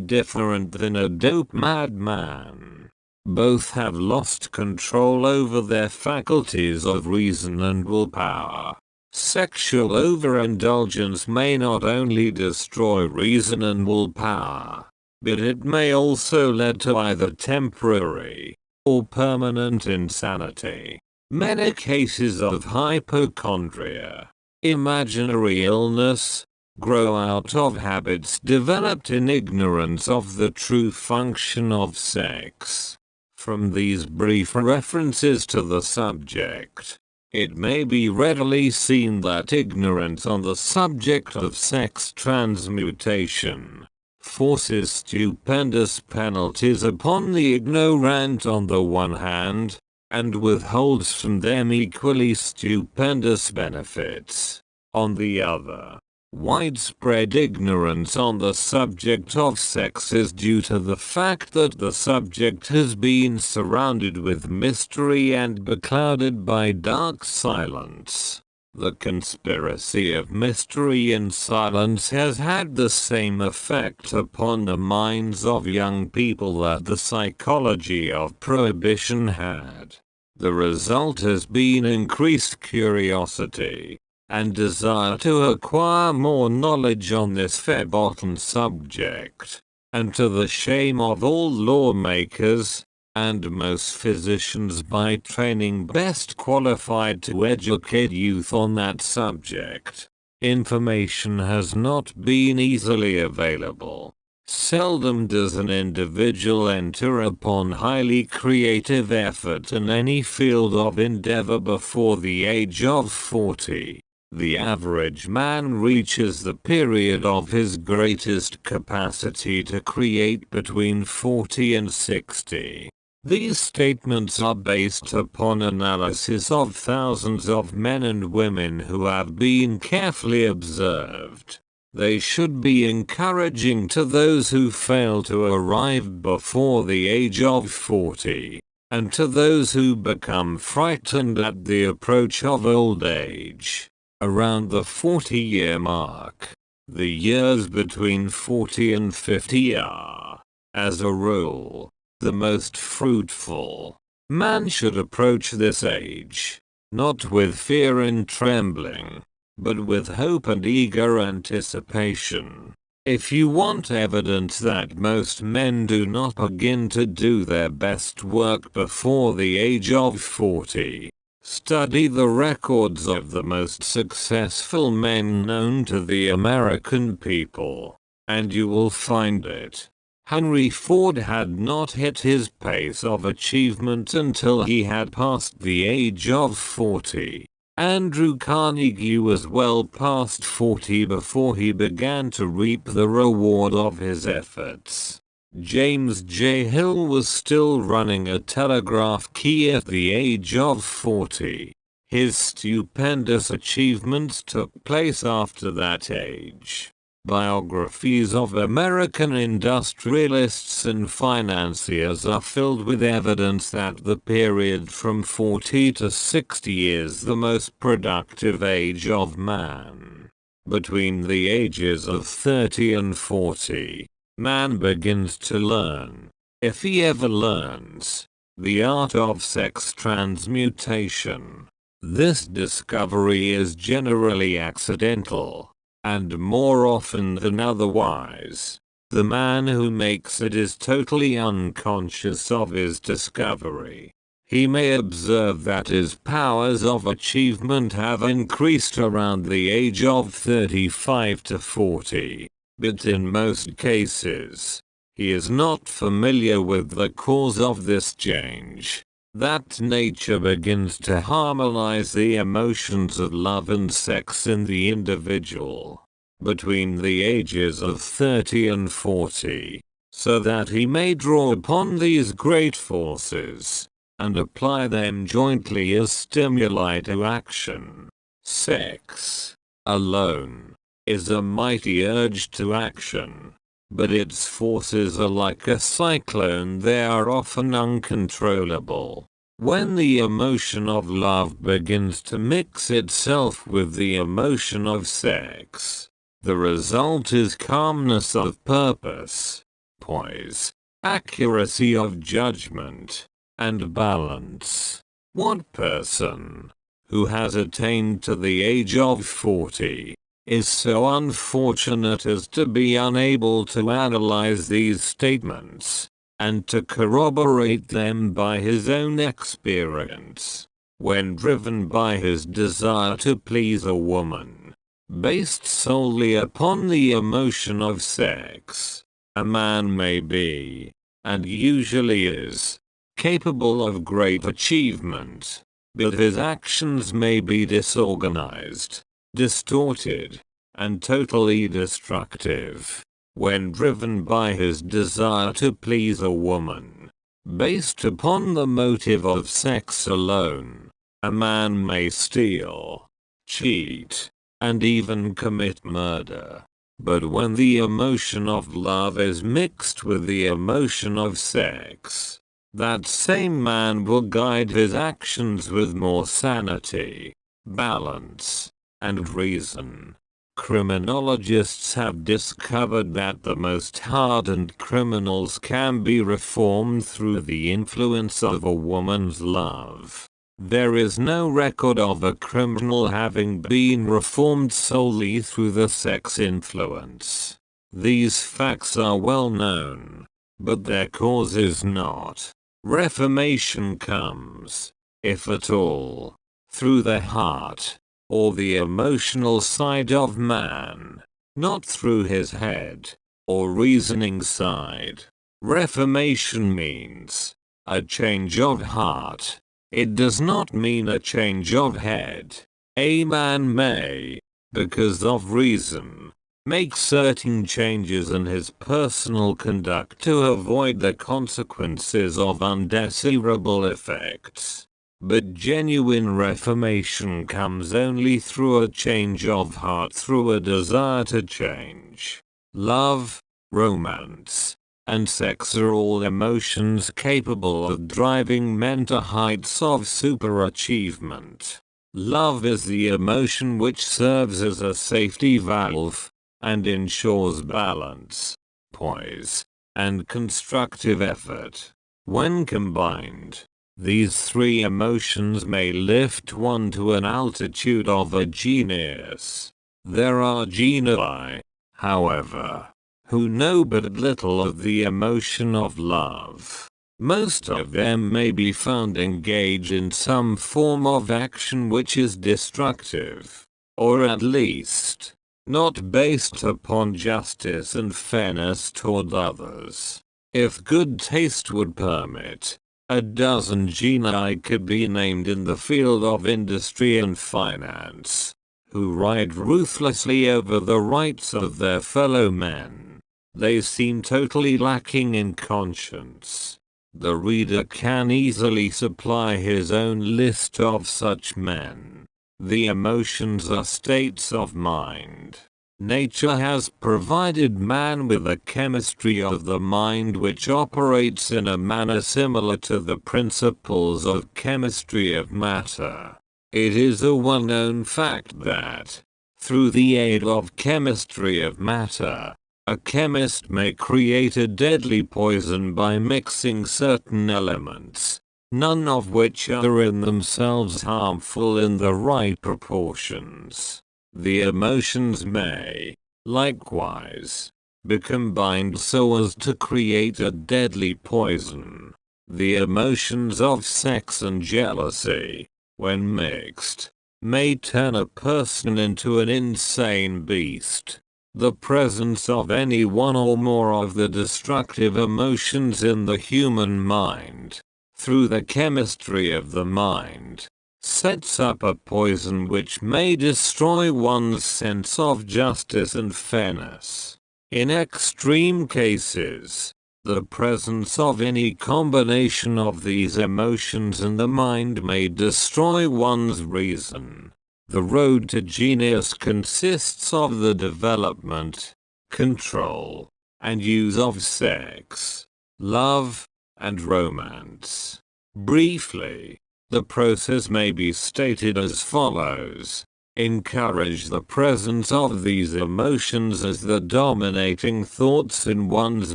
different than a dope madman. Both have lost control over their faculties of reason and willpower. Sexual overindulgence may not only destroy reason and willpower, but it may also lead to either temporary or permanent insanity. Many cases of hypochondria, imaginary illness, grow out of habits developed in ignorance of the true function of sex. From these brief references to the subject, it may be readily seen that ignorance on the subject of sex transmutation forces stupendous penalties upon the ignorant on the one hand, and withholds from them equally stupendous benefits on the other. Widespread ignorance on the subject of sex is due to the fact that the subject has been surrounded with mystery and beclouded by dark silence. The conspiracy of mystery and silence has had the same effect upon the minds of young people that the psychology of prohibition had. The result has been increased curiosity and desire to acquire more knowledge on this forgotten subject, and to the shame of all lawmakers and most physicians by training best qualified to educate youth on that subject, information has not been easily available. Seldom does an individual enter upon highly creative effort in any field of endeavor before the age of 40. The average man reaches the period of his greatest capacity to create between 40 and 60. These statements are based upon analysis of thousands of men and women who have been carefully observed. They should be encouraging to those who fail to arrive before the age of 40, and to those who become frightened at the approach of old age. Around the 40-year mark, the years between 40 and 50 are, as a rule, the most fruitful. Man should approach this age, not with fear and trembling, but with hope and eager anticipation. If you want evidence that most men do not begin to do their best work before the age of 40, study the records of the most successful men known to the American people, and you will find it. Henry Ford had not hit his pace of achievement until he had passed the age of 40. Andrew Carnegie was well past 40 before he began to reap the reward of his efforts. James J. Hill was still running a telegraph key at the age of 40. His stupendous achievements took place after that age. Biographies of American industrialists and financiers are filled with evidence that the period from 40 to 60 is the most productive age of man. Between the ages of 30 and 40, man begins to learn, if he ever learns, the art of sex transmutation. This discovery is generally accidental, and more often than otherwise, the man who makes it is totally unconscious of his discovery. he may observe that his powers of achievement have increased around the age of 35 to 40, but in most cases, he is not familiar with the cause of this change. That nature begins to harmonize the emotions of love and sex in the individual between the ages of 30 and 40, so that he may draw upon these great forces and apply them jointly as stimuli to action. Sex, alone, is a mighty urge to action, but its forces are like a cyclone. They are often uncontrollable. When the emotion of love begins to mix itself with the emotion of sex, the result is calmness of purpose, poise, accuracy of judgment, and balance. What person who has attained to the age of 40 is so unfortunate as to be unable to analyze these statements and to corroborate them by his own experience, when driven by his desire to please a woman, based solely upon the emotion of sex? A man may be, and usually is, capable of great achievement, but his actions may be disorganized, distorted, and totally destructive, when driven by his desire to please a woman, based upon the motive of sex alone. A man may steal, cheat, and even commit murder, but when the emotion of love is mixed with the emotion of sex, that same man will guide his actions with more sanity, balance, and reason. Criminologists have discovered that the most hardened criminals can be reformed through the influence of a woman's love. There is no record of a criminal having been reformed solely through the sex influence. These facts are well known, but their cause is not. Reformation comes, if at all, through the heart, or the emotional side of man, not through his head, or reasoning side. Reformation means a change of heart. It does not mean a change of head. A man may, because of reason, make certain changes in his personal conduct to avoid the consequences of undesirable effects. But genuine reformation comes only through a change of heart, through a desire to change. Love, romance, and sex are all emotions capable of driving men to heights of superachievement. Love is the emotion which serves as a safety valve and ensures balance, poise, and constructive effort. When combined, these three emotions may lift one to an altitude of a genius. There are genii, however, who know but little of the emotion of love. Most of them may be found engaged in some form of action which is destructive, or at least, not based upon justice and fairness toward others. If good taste would permit, a dozen genii could be named in the field of industry and finance, who ride ruthlessly over the rights of their fellow men. They seem totally lacking in conscience. The reader can easily supply his own list of such men. The emotions are states of mind. Nature has provided man with a chemistry of the mind which operates in a manner similar to the principles of chemistry of matter. It is a well-known fact that, through the aid of chemistry of matter, a chemist may create a deadly poison by mixing certain elements, none of which are in themselves harmful in the right proportions. The emotions may, likewise, be combined so as to create a deadly poison. The emotions of sex and jealousy, when mixed, may turn a person into an insane beast. The presence of any one or more of the destructive emotions in the human mind, through the chemistry of the mind, sets up a poison which may destroy one's sense of justice and fairness. In extreme cases, the presence of any combination of these emotions in the mind may destroy one's reason. The road to genius consists of the development, control, and use of sex, love, and romance. Briefly, the process may be stated as follows. Encourage the presence of these emotions as the dominating thoughts in one's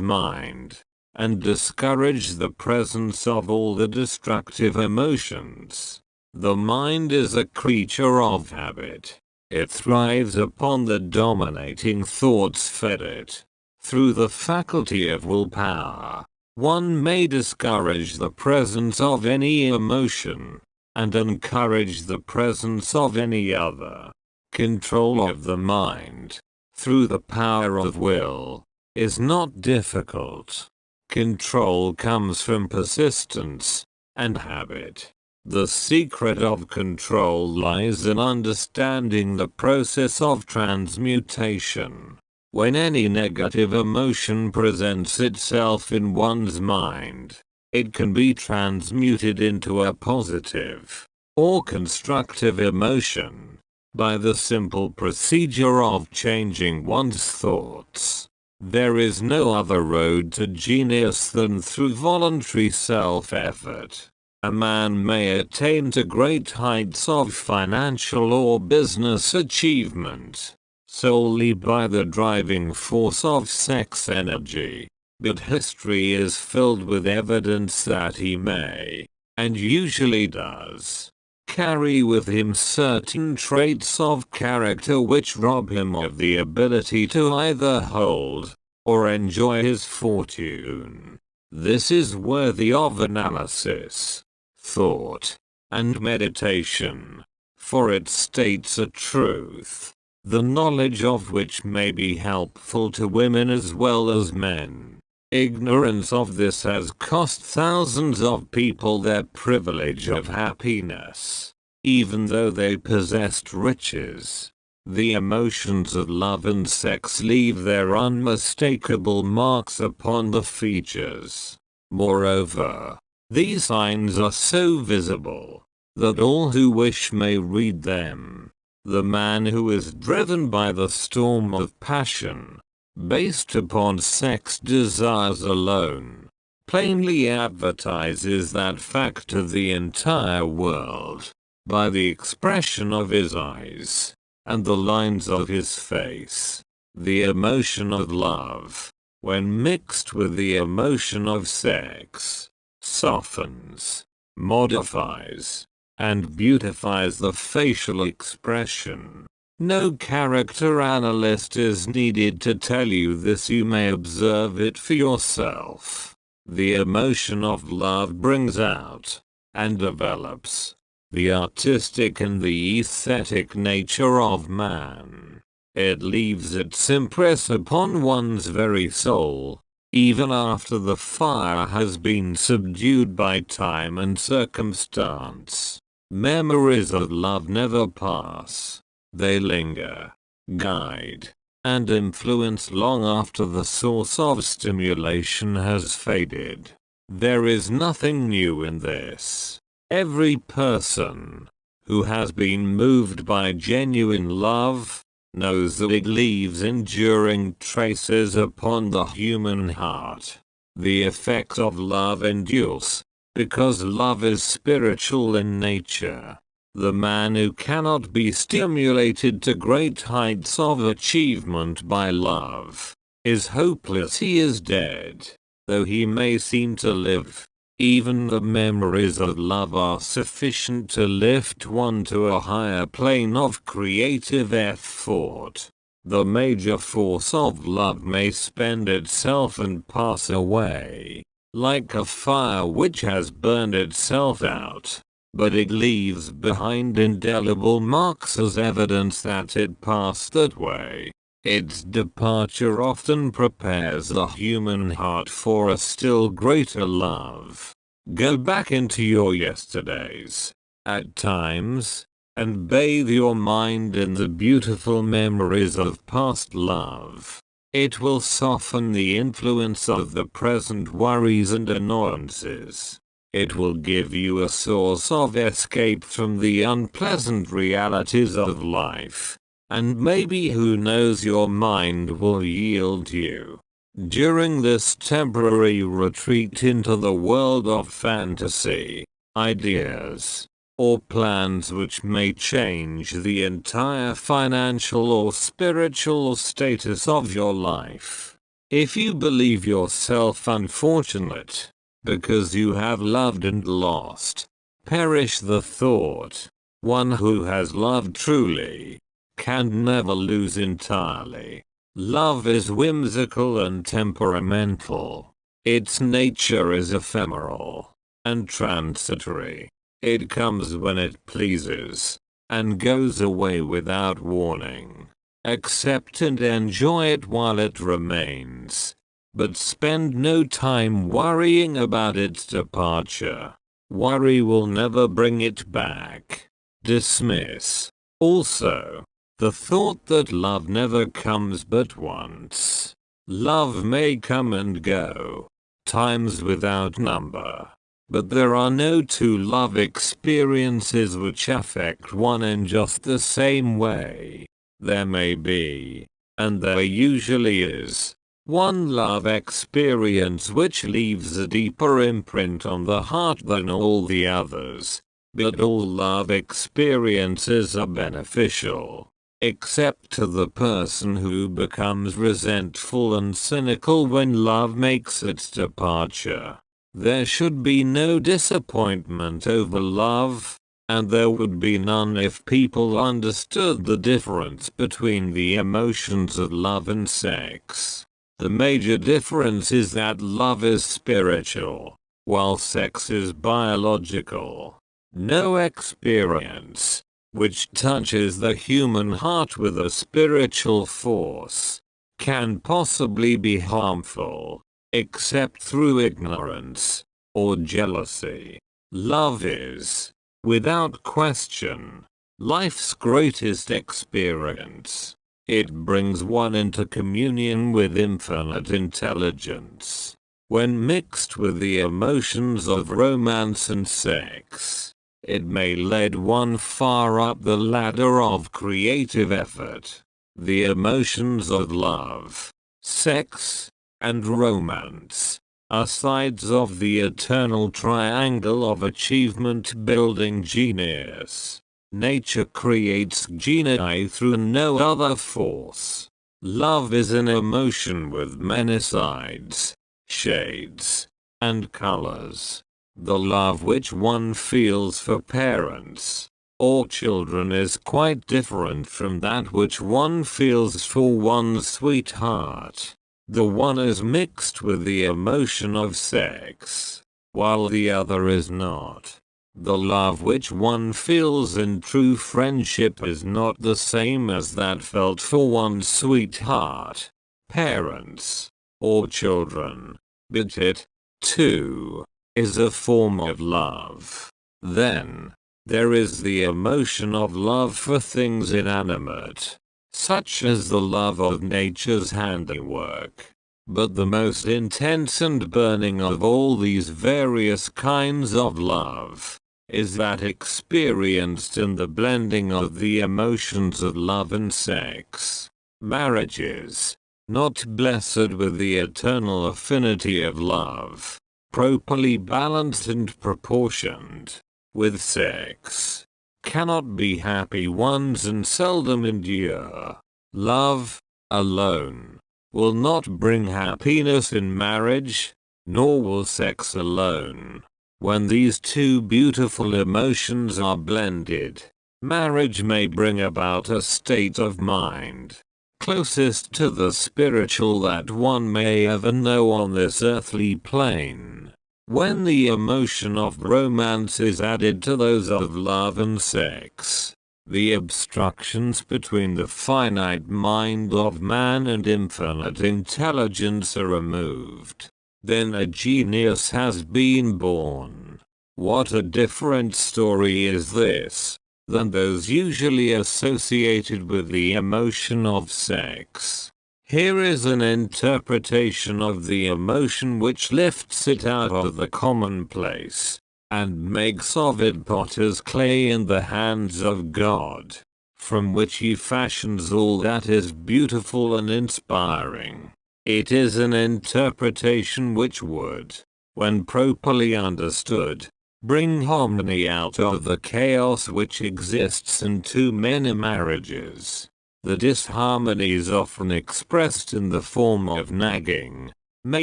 mind, and discourage the presence of all the destructive emotions. The mind is a creature of habit. It thrives upon the dominating thoughts fed it. Through the faculty of willpower, one may discourage the presence of any emotion, and encourage the presence of any other. Control of the mind, through the power of will, is not difficult. Control comes from persistence and habit. The secret of control lies in understanding the process of transmutation. When any negative emotion presents itself in one's mind, it can be transmuted into a positive or constructive emotion by the simple procedure of changing one's thoughts. There is no other road to genius than through voluntary self-effort. A man may attain to great heights of financial or business achievement solely by the driving force of sex energy. But history is filled with evidence that he may, and usually does, carry with him certain traits of character which rob him of the ability to either hold or enjoy his fortune. This is worthy of analysis, thought, and meditation, for it states a truth, the knowledge of which may be helpful to women as well as men. Ignorance of this has cost thousands of people their privilege of happiness, even though they possessed riches. The emotions of love and sex leave their unmistakable marks upon the features. Moreover, these signs are so visible that all who wish may read them. The man who is driven by the storm of passion, based upon sex desires alone, plainly advertises that fact to the entire world, by the expression of his eyes, and the lines of his face. The emotion of love, when mixed with the emotion of sex, softens, modifies, and beautifies the facial expression. No character analyst is needed to tell you this, you may observe it for yourself. The emotion of love brings out, and develops, the artistic and the aesthetic nature of man. It leaves its impress upon one's very soul, even after the fire has been subdued by time and circumstance. Memories of love never pass. They linger, guide, and influence long after the source of stimulation has faded. There is nothing new in this. Every person who has been moved by genuine love knows that it leaves enduring traces upon the human heart. The effect of love endures, because love is spiritual in nature. The man who cannot be stimulated to great heights of achievement by love is hopeless. He is dead. Though he may seem to live, even the memories of love are sufficient to lift one to a higher plane of creative effort. The major force of love may spend itself and pass away, like a fire which has burned itself out, but it leaves behind indelible marks as evidence that it passed that way. Its departure often prepares the human heart for a still greater love. Go back into your yesterdays, at times, and bathe your mind in the beautiful memories of past love. It will soften the influence of the present worries and annoyances. It will give you a source of escape from the unpleasant realities of life. And maybe, who knows, your mind will yield you. During this temporary retreat into the world of fantasy, ideas, or plans which may change the entire financial or spiritual status of your life. If you believe yourself unfortunate, because you have loved and lost, perish the thought. One who has loved truly can never lose entirely. Love is whimsical and temperamental. Its nature is ephemeral and transitory. It comes when it pleases, and goes away without warning. Accept and enjoy it while it remains, but spend no time worrying about its departure. Worry will never bring it back. Dismiss, also, the thought that love never comes but once. Love may come and go, times without number. But there are no two love experiences which affect one in just the same way. There may be, and there usually is, one love experience which leaves a deeper imprint on the heart than all the others. But all love experiences are beneficial, except to the person who becomes resentful and cynical when love makes its departure. There should be no disappointment over love, and there would be none if people understood the difference between the emotions of love and sex. The major difference is that love is spiritual, while sex is biological. No experience, which touches the human heart with a spiritual force, can possibly be harmful, except through ignorance or jealousy. Love is, without question, life's greatest experience. It brings one into communion with infinite intelligence. When mixed with the emotions of romance and sex, it may lead one far up the ladder of creative effort. The emotions of love, sex, and romance are sides of the eternal triangle of achievement-building genius. Nature creates genii through no other force. Love is an emotion with many sides, shades, and colors. The love which one feels for parents or children is quite different from that which one feels for one's sweetheart. The one is mixed with the emotion of sex, while the other is not. The love which one feels in true friendship is not the same as that felt for one's sweetheart, parents, or children, but it, too, is a form of love. Then, there is the emotion of love for things inanimate, such as the love of nature's handiwork. But the most intense and burning of all these various kinds of love is that experienced in the blending of the emotions of love and sex. Marriage is not blessed with the eternal affinity of love, properly balanced and proportioned with sex, cannot be happy ones and seldom endure. Love alone will not bring happiness in marriage, nor will sex alone. When these two beautiful emotions are blended, marriage may bring about a state of mind closest to the spiritual that one may ever know on this earthly plane. When the emotion of romance is added to those of love and sex, the obstructions between the finite mind of man and infinite intelligence are removed. Then a genius has been born. What a different story is this than those usually associated with the emotion of sex. Here is an interpretation of the emotion which lifts it out of the commonplace and makes of it potter's clay in the hands of God, from which he fashions all that is beautiful and inspiring. It is an interpretation which would, when properly understood, bring harmony out of the chaos which exists in too many marriages. The disharmonies often expressed in the form of nagging may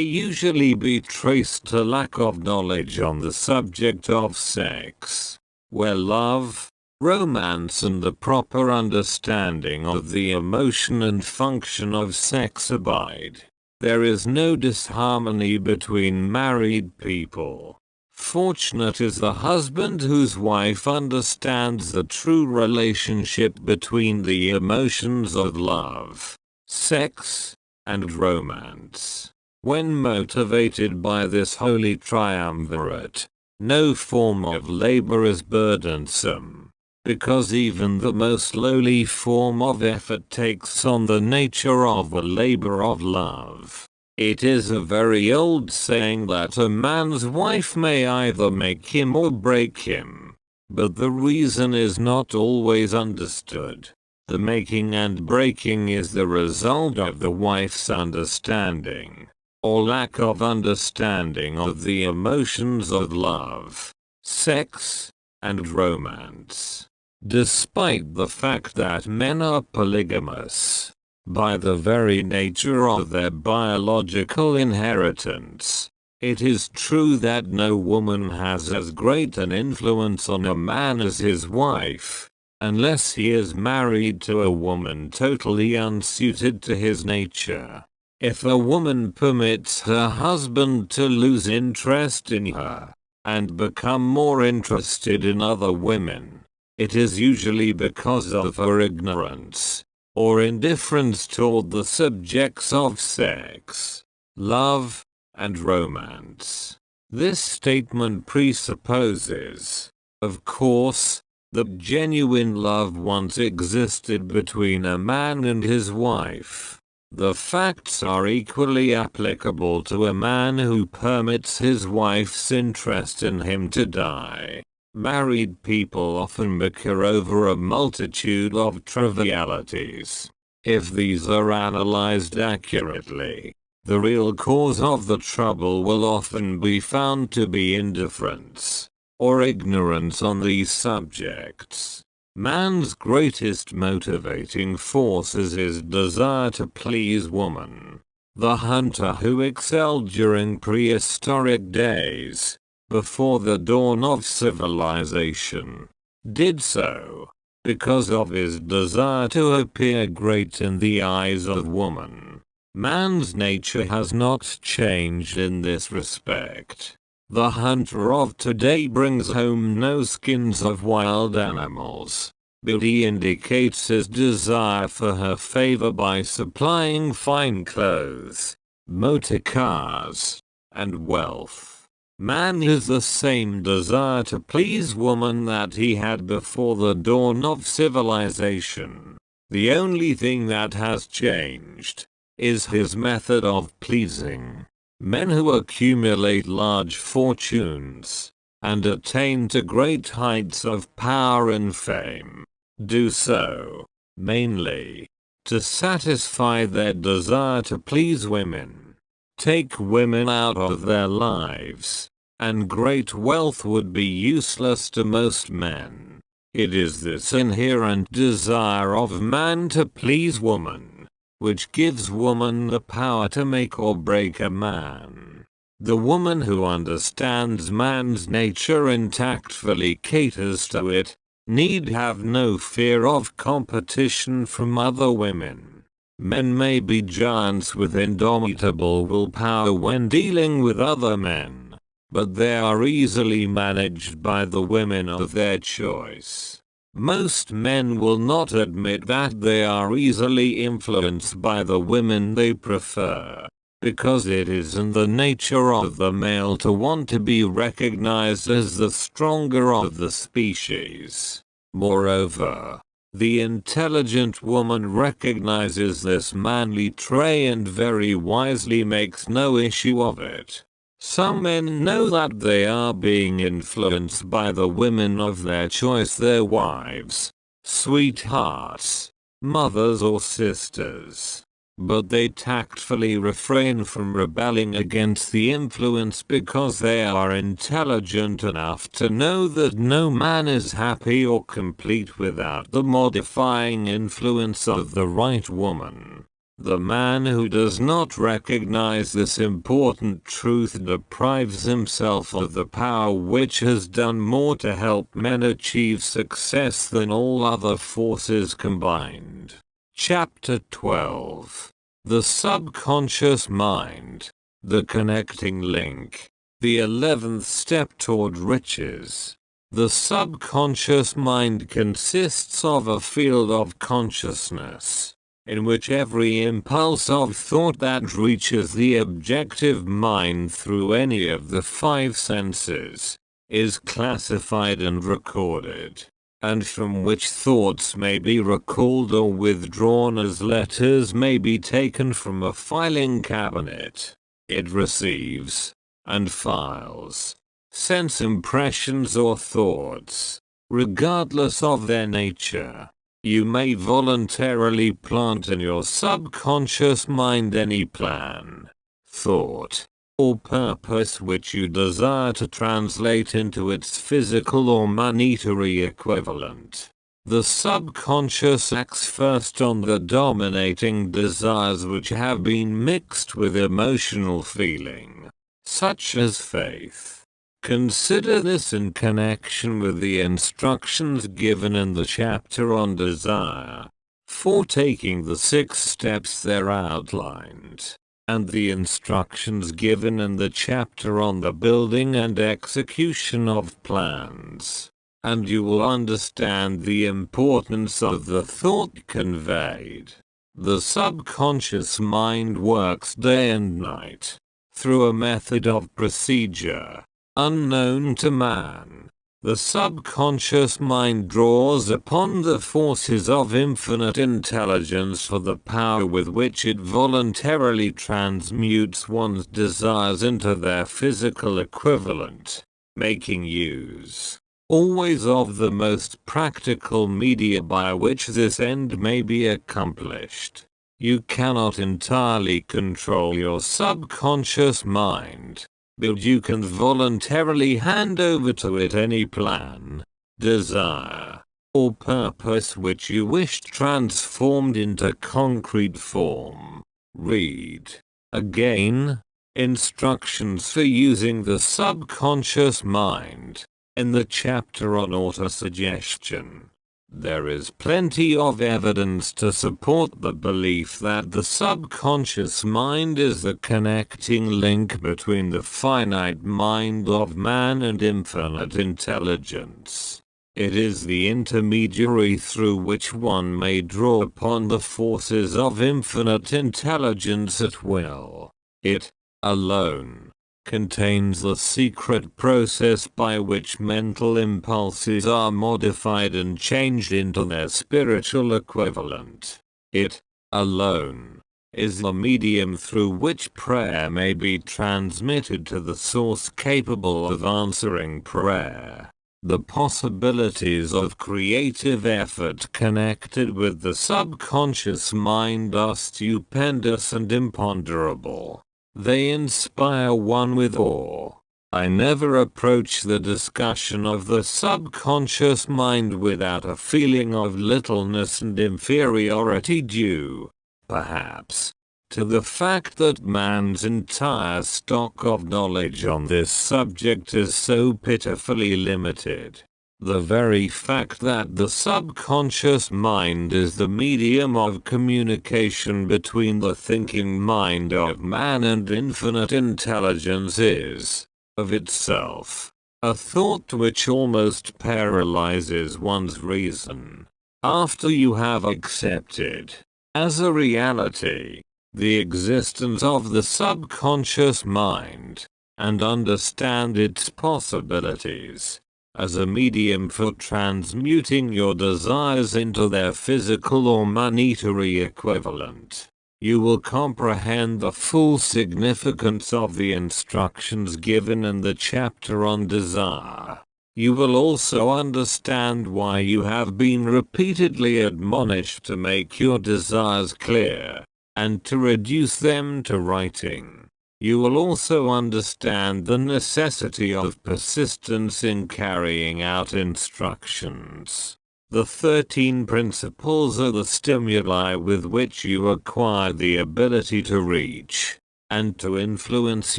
usually be traced to lack of knowledge on the subject of sex. Where love, romance and the proper understanding of the emotion and function of sex abide, there is no disharmony between married people. Fortunate is the husband whose wife understands the true relationship between the emotions of love, sex, and romance. When motivated by this holy triumvirate, no form of labor is burdensome, because even the most lowly form of effort takes on the nature of a labor of love. It is a very old saying that a man's wife may either make him or break him, but the reason is not always understood. The making and breaking is the result of the wife's understanding, or lack of understanding of the emotions of love, sex, and romance. Despite the fact that men are polygamous, by the very nature of their biological inheritance, it is true that no woman has as great an influence on a man as his wife, unless he is married to a woman totally unsuited to his nature. If a woman permits her husband to lose interest in her, and become more interested in other women, it is usually because of her ignorance or indifference toward the subjects of sex, love, and romance. This statement presupposes, of course, that genuine love once existed between a man and his wife. The facts are equally applicable to a man who permits his wife's interest in him to die. Married people often bicker over a multitude of trivialities. If these are analyzed accurately, the real cause of the trouble will often be found to be indifference or ignorance on these subjects. Man's greatest motivating force is his desire to please woman. The hunter who excelled during prehistoric days, before the dawn of civilization, did so because of his desire to appear great in the eyes of woman. Man's nature has not changed in this respect. The hunter of today brings home no skins of wild animals, but he indicates his desire for her favor by supplying fine clothes, motor cars, and wealth. Man has the same desire to please woman that he had before the dawn of civilization. The only thing that has changed is his method of pleasing. Men who accumulate large fortunes and attain to great heights of power and fame do so, mainly, to satisfy their desire to please women. Take women out of their lives, and great wealth would be useless to most men. It is this inherent desire of man to please woman, which gives woman the power to make or break a man. The woman who understands man's nature and tactfully caters to it, need have no fear of competition from other women. Men may be giants with indomitable willpower when dealing with other men, but they are easily managed by the women of their choice. Most men will not admit that they are easily influenced by the women they prefer, because it is in the nature of the male to want to be recognized as the stronger of the species. Moreover, the intelligent woman recognizes this manly trait and very wisely makes no issue of it. Some men know that they are being influenced by the women of their choice, their wives, sweethearts, mothers or sisters, but they tactfully refrain from rebelling against the influence because they are intelligent enough to know that no man is happy or complete without the modifying influence of the right woman. The man who does not recognize this important truth deprives himself of the power which has done more to help men achieve success than all other forces combined. Chapter 12. The Subconscious Mind. The Connecting Link. The 11th Step Toward Riches. The subconscious mind consists of a field of consciousness, in which every impulse of thought that reaches the objective mind through any of the 5 senses is classified and recorded, and from which thoughts may be recalled or withdrawn as letters may be taken from a filing cabinet. It receives and files sense impressions or thoughts, regardless of their nature. You may voluntarily plant in your subconscious mind any plan, thought, or purpose which you desire to translate into its physical or monetary equivalent. The subconscious acts first on the dominating desires which have been mixed with emotional feeling, such as faith. Consider this in connection with the instructions given in the chapter on desire, for taking the 6 steps there outlined, and the instructions given in the chapter on the building and execution of plans, and you will understand the importance of the thought conveyed. The subconscious mind works day and night, through a method of procedure unknown to man. The subconscious mind draws upon the forces of infinite intelligence for the power with which it voluntarily transmutes one's desires into their physical equivalent, making use always of the most practical media by which this end may be accomplished. You cannot entirely control your subconscious mind, but you can voluntarily hand over to it any plan, desire, or purpose which you wish transformed into concrete form. Read again instructions for using the subconscious mind in the chapter on autosuggestion. There is plenty of evidence to support the belief that the subconscious mind is the connecting link between the finite mind of man and infinite intelligence. It is the intermediary through which one may draw upon the forces of infinite intelligence at will. It, alone, contains the secret process by which mental impulses are modified and changed into their spiritual equivalent. It, alone, is the medium through which prayer may be transmitted to the source capable of answering prayer. The possibilities of creative effort connected with the subconscious mind are stupendous and imponderable. They inspire one with awe. I never approach the discussion of the subconscious mind without a feeling of littleness and inferiority due, perhaps, to the fact that man's entire stock of knowledge on this subject is so pitifully limited. The very fact that the subconscious mind is the medium of communication between the thinking mind of man and infinite intelligence is, of itself, a thought which almost paralyzes one's reason. After you have accepted, as a reality, the existence of the subconscious mind, and understand its possibilities, as a medium for transmuting your desires into their physical or monetary equivalent, you will comprehend the full significance of the instructions given in the chapter on desire. You will also understand why you have been repeatedly admonished to make your desires clear, and to reduce them to writing. You will also understand the necessity of persistence in carrying out instructions. The 13 principles are the stimuli with which you acquire the ability to reach and to influence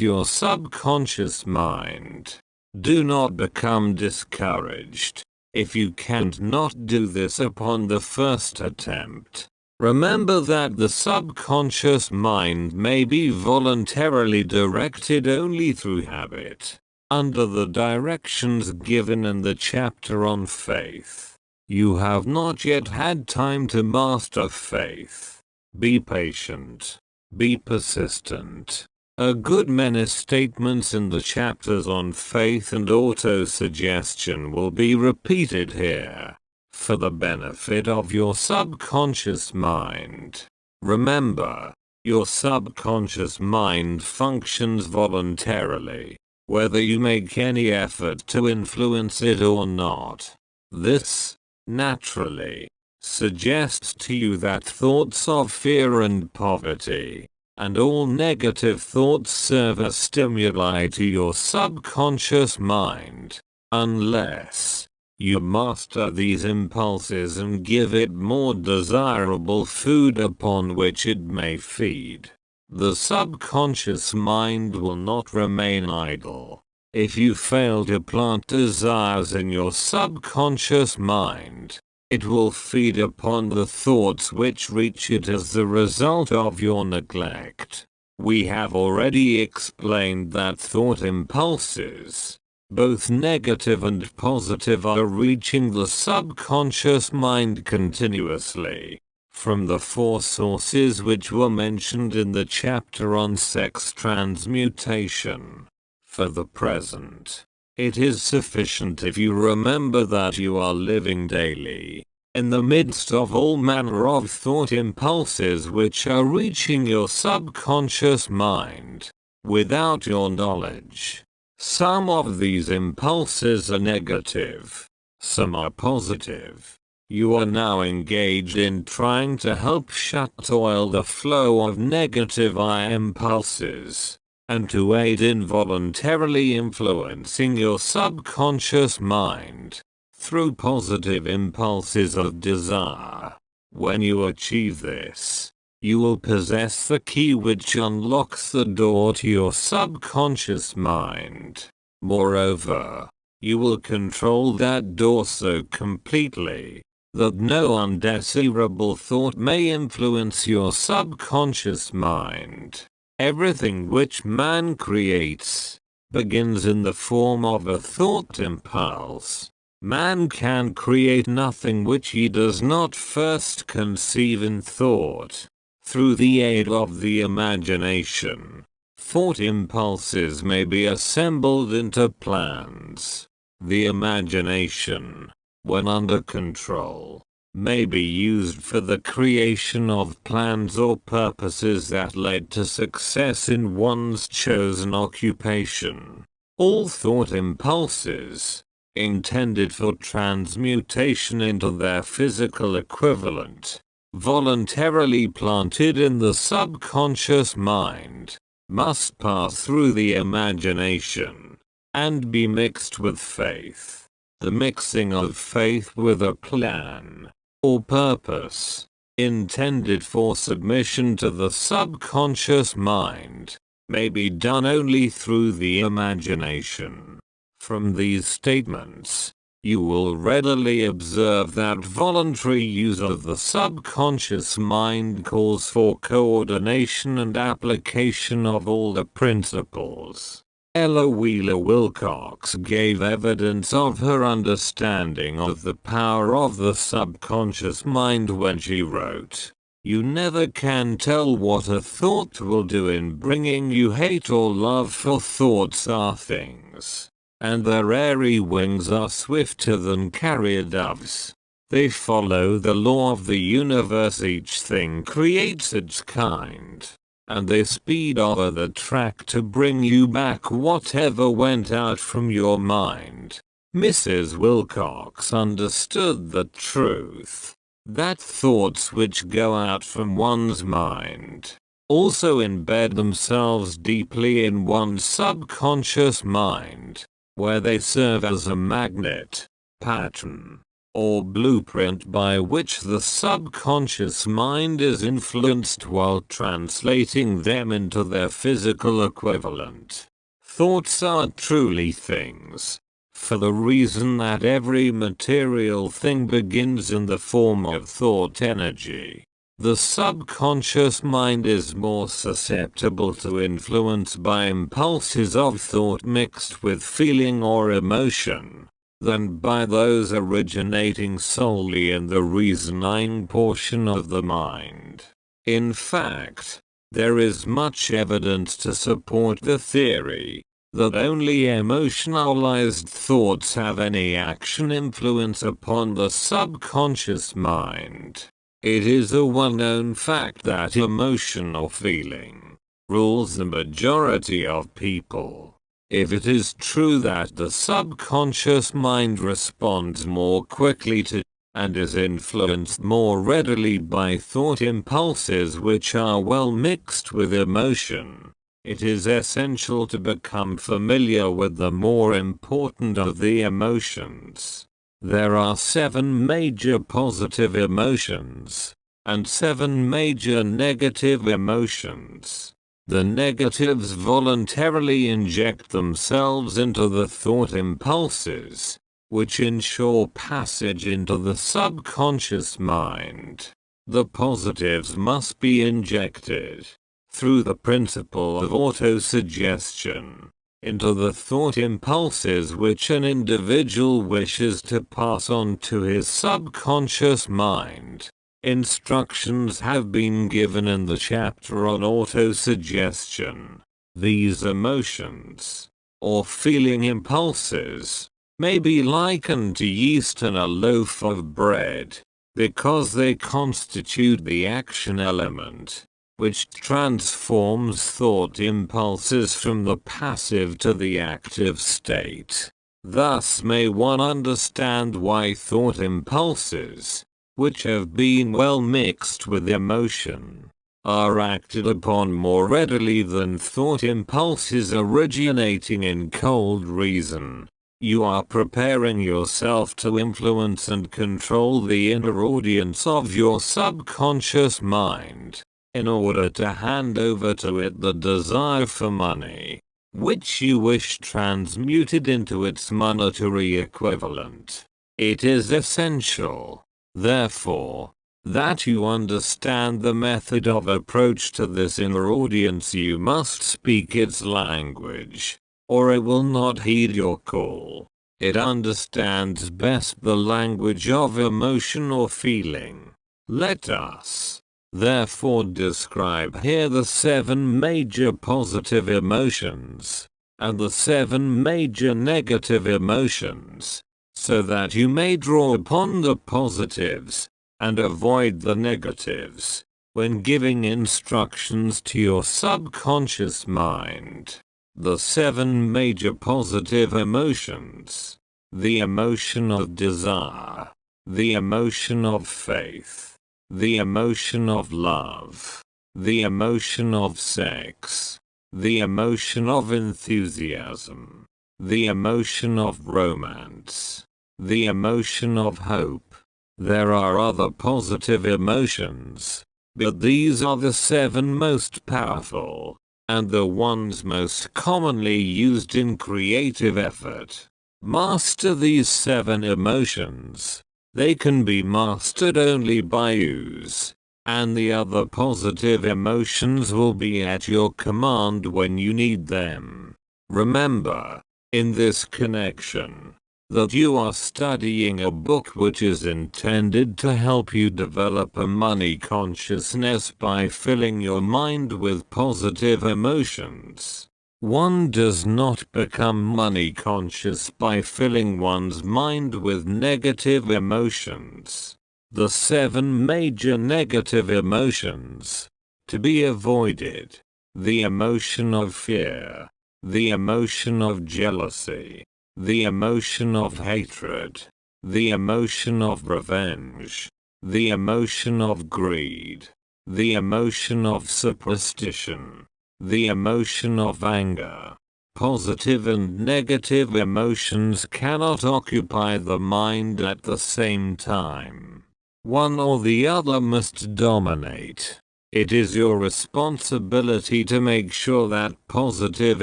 your subconscious mind. Do not become discouraged if you can't not do this upon the first attempt. Remember that the subconscious mind may be voluntarily directed only through habit, under the directions given in the chapter on faith. You have not yet had time to master faith. Be patient. Be persistent. A good many statements in the chapters on faith and autosuggestion will be repeated here, for the benefit of your subconscious mind. Remember, your subconscious mind functions voluntarily, whether you make any effort to influence it or not. This, naturally, suggests to you that thoughts of fear and poverty, and all negative thoughts serve as stimuli to your subconscious mind, unless you master these impulses and give it more desirable food upon which it may feed. The subconscious mind will not remain idle. If you fail to plant desires in your subconscious mind, it will feed upon the thoughts which reach it as the result of your neglect. We have already explained that thought impulses, both negative and positive, are reaching the subconscious mind continuously, from the 4 sources which were mentioned in the chapter on sex transmutation. For the present, it is sufficient if you remember that you are living daily, in the midst of all manner of thought impulses which are reaching your subconscious mind, without your knowledge. Some of these impulses are negative, some are positive. You are now engaged in trying to help shut oil the flow of negative impulses, and to aid in voluntarily influencing your subconscious mind through positive impulses of desire. When you achieve this, you will possess the key which unlocks the door to your subconscious mind. Moreover, you will control that door so completely that no undesirable thought may influence your subconscious mind. Everything which man creates begins in the form of a thought impulse. Man can create nothing which he does not first conceive in thought. Through the aid of the imagination, thought impulses may be assembled into plans. The imagination, when under control, may be used for the creation of plans or purposes that lead to success in one's chosen occupation. All thought impulses, intended for transmutation into their physical equivalent, voluntarily planted in the subconscious mind, must pass through the imagination, and be mixed with faith. The mixing of faith with a plan, or purpose, intended for submission to the subconscious mind, may be done only through the imagination. From these statements, you will readily observe that voluntary use of the subconscious mind calls for coordination and application of all the principles. Ella Wheeler Wilcox gave evidence of her understanding of the power of the subconscious mind when she wrote, "You never can tell what a thought will do in bringing you hate or love, for thoughts are things, and their airy wings are swifter than carrier doves. They follow the law of the universe, each thing creates its kind, and they speed over the track to bring you back whatever went out from your mind." Mrs. Wilcox understood the truth that thoughts which go out from one's mind also embed themselves deeply in one's subconscious mind, where they serve as a magnet, pattern, or blueprint by which the subconscious mind is influenced while translating them into their physical equivalent. Thoughts are truly things, for the reason that every material thing begins in the form of thought energy. The subconscious mind is more susceptible to influence by impulses of thought mixed with feeling or emotion than by those originating solely in the reasoning portion of the mind. In fact, there is much evidence to support the theory that only emotionalized thoughts have any action influence upon the subconscious mind. It is a well-known fact that emotion or feeling rules the majority of people. If it is true that the subconscious mind responds more quickly to, and is influenced more readily by thought impulses which are well mixed with emotion, it is essential to become familiar with the more important of the emotions. There are 7 major positive emotions, and 7 major negative emotions. The negatives voluntarily inject themselves into the thought impulses, which ensure passage into the subconscious mind. The positives must be injected, through the principle of autosuggestion, into the thought impulses which an individual wishes to pass on to his subconscious mind. Instructions have been given in the chapter on autosuggestion. These emotions, or feeling impulses, may be likened to yeast in a loaf of bread, because they constitute the action element, which transforms thought impulses from the passive to the active state. Thus may one understand why thought impulses, which have been well mixed with emotion, are acted upon more readily than thought impulses originating in cold reason. You are preparing yourself to influence and control the inner audience of your subconscious mind, in order to hand over to it the desire for money, which you wish transmuted into its monetary equivalent. It is essential, therefore, that you understand the method of approach to this inner audience. You must speak its language, or it will not heed your call. It understands best the language of emotion or feeling. Let us, therefore, describe here the 7 major positive emotions, and the 7 major negative emotions, so that you may draw upon the positives, and avoid the negatives, when giving instructions to your subconscious mind. The 7 major positive emotions: the emotion of desire, the emotion of faith, the emotion of love, the emotion of sex, the emotion of enthusiasm, the emotion of romance, the emotion of hope. There are other positive emotions, but these are the 7 most powerful, and the ones most commonly used in creative effort. Master these 7 emotions. They can be mastered only by use, and the other positive emotions will be at your command when you need them. Remember, in this connection, that you are studying a book which is intended to help you develop a money consciousness by filling your mind with positive emotions. One does not become money conscious by filling one's mind with negative emotions. The 7 major negative emotions to be avoided: the emotion of fear, the emotion of jealousy, the emotion of hatred, the emotion of revenge, the emotion of greed, the emotion of superstition, the emotion of anger. Positive and negative emotions cannot occupy the mind at the same time. One or the other must dominate. It is your responsibility to make sure that positive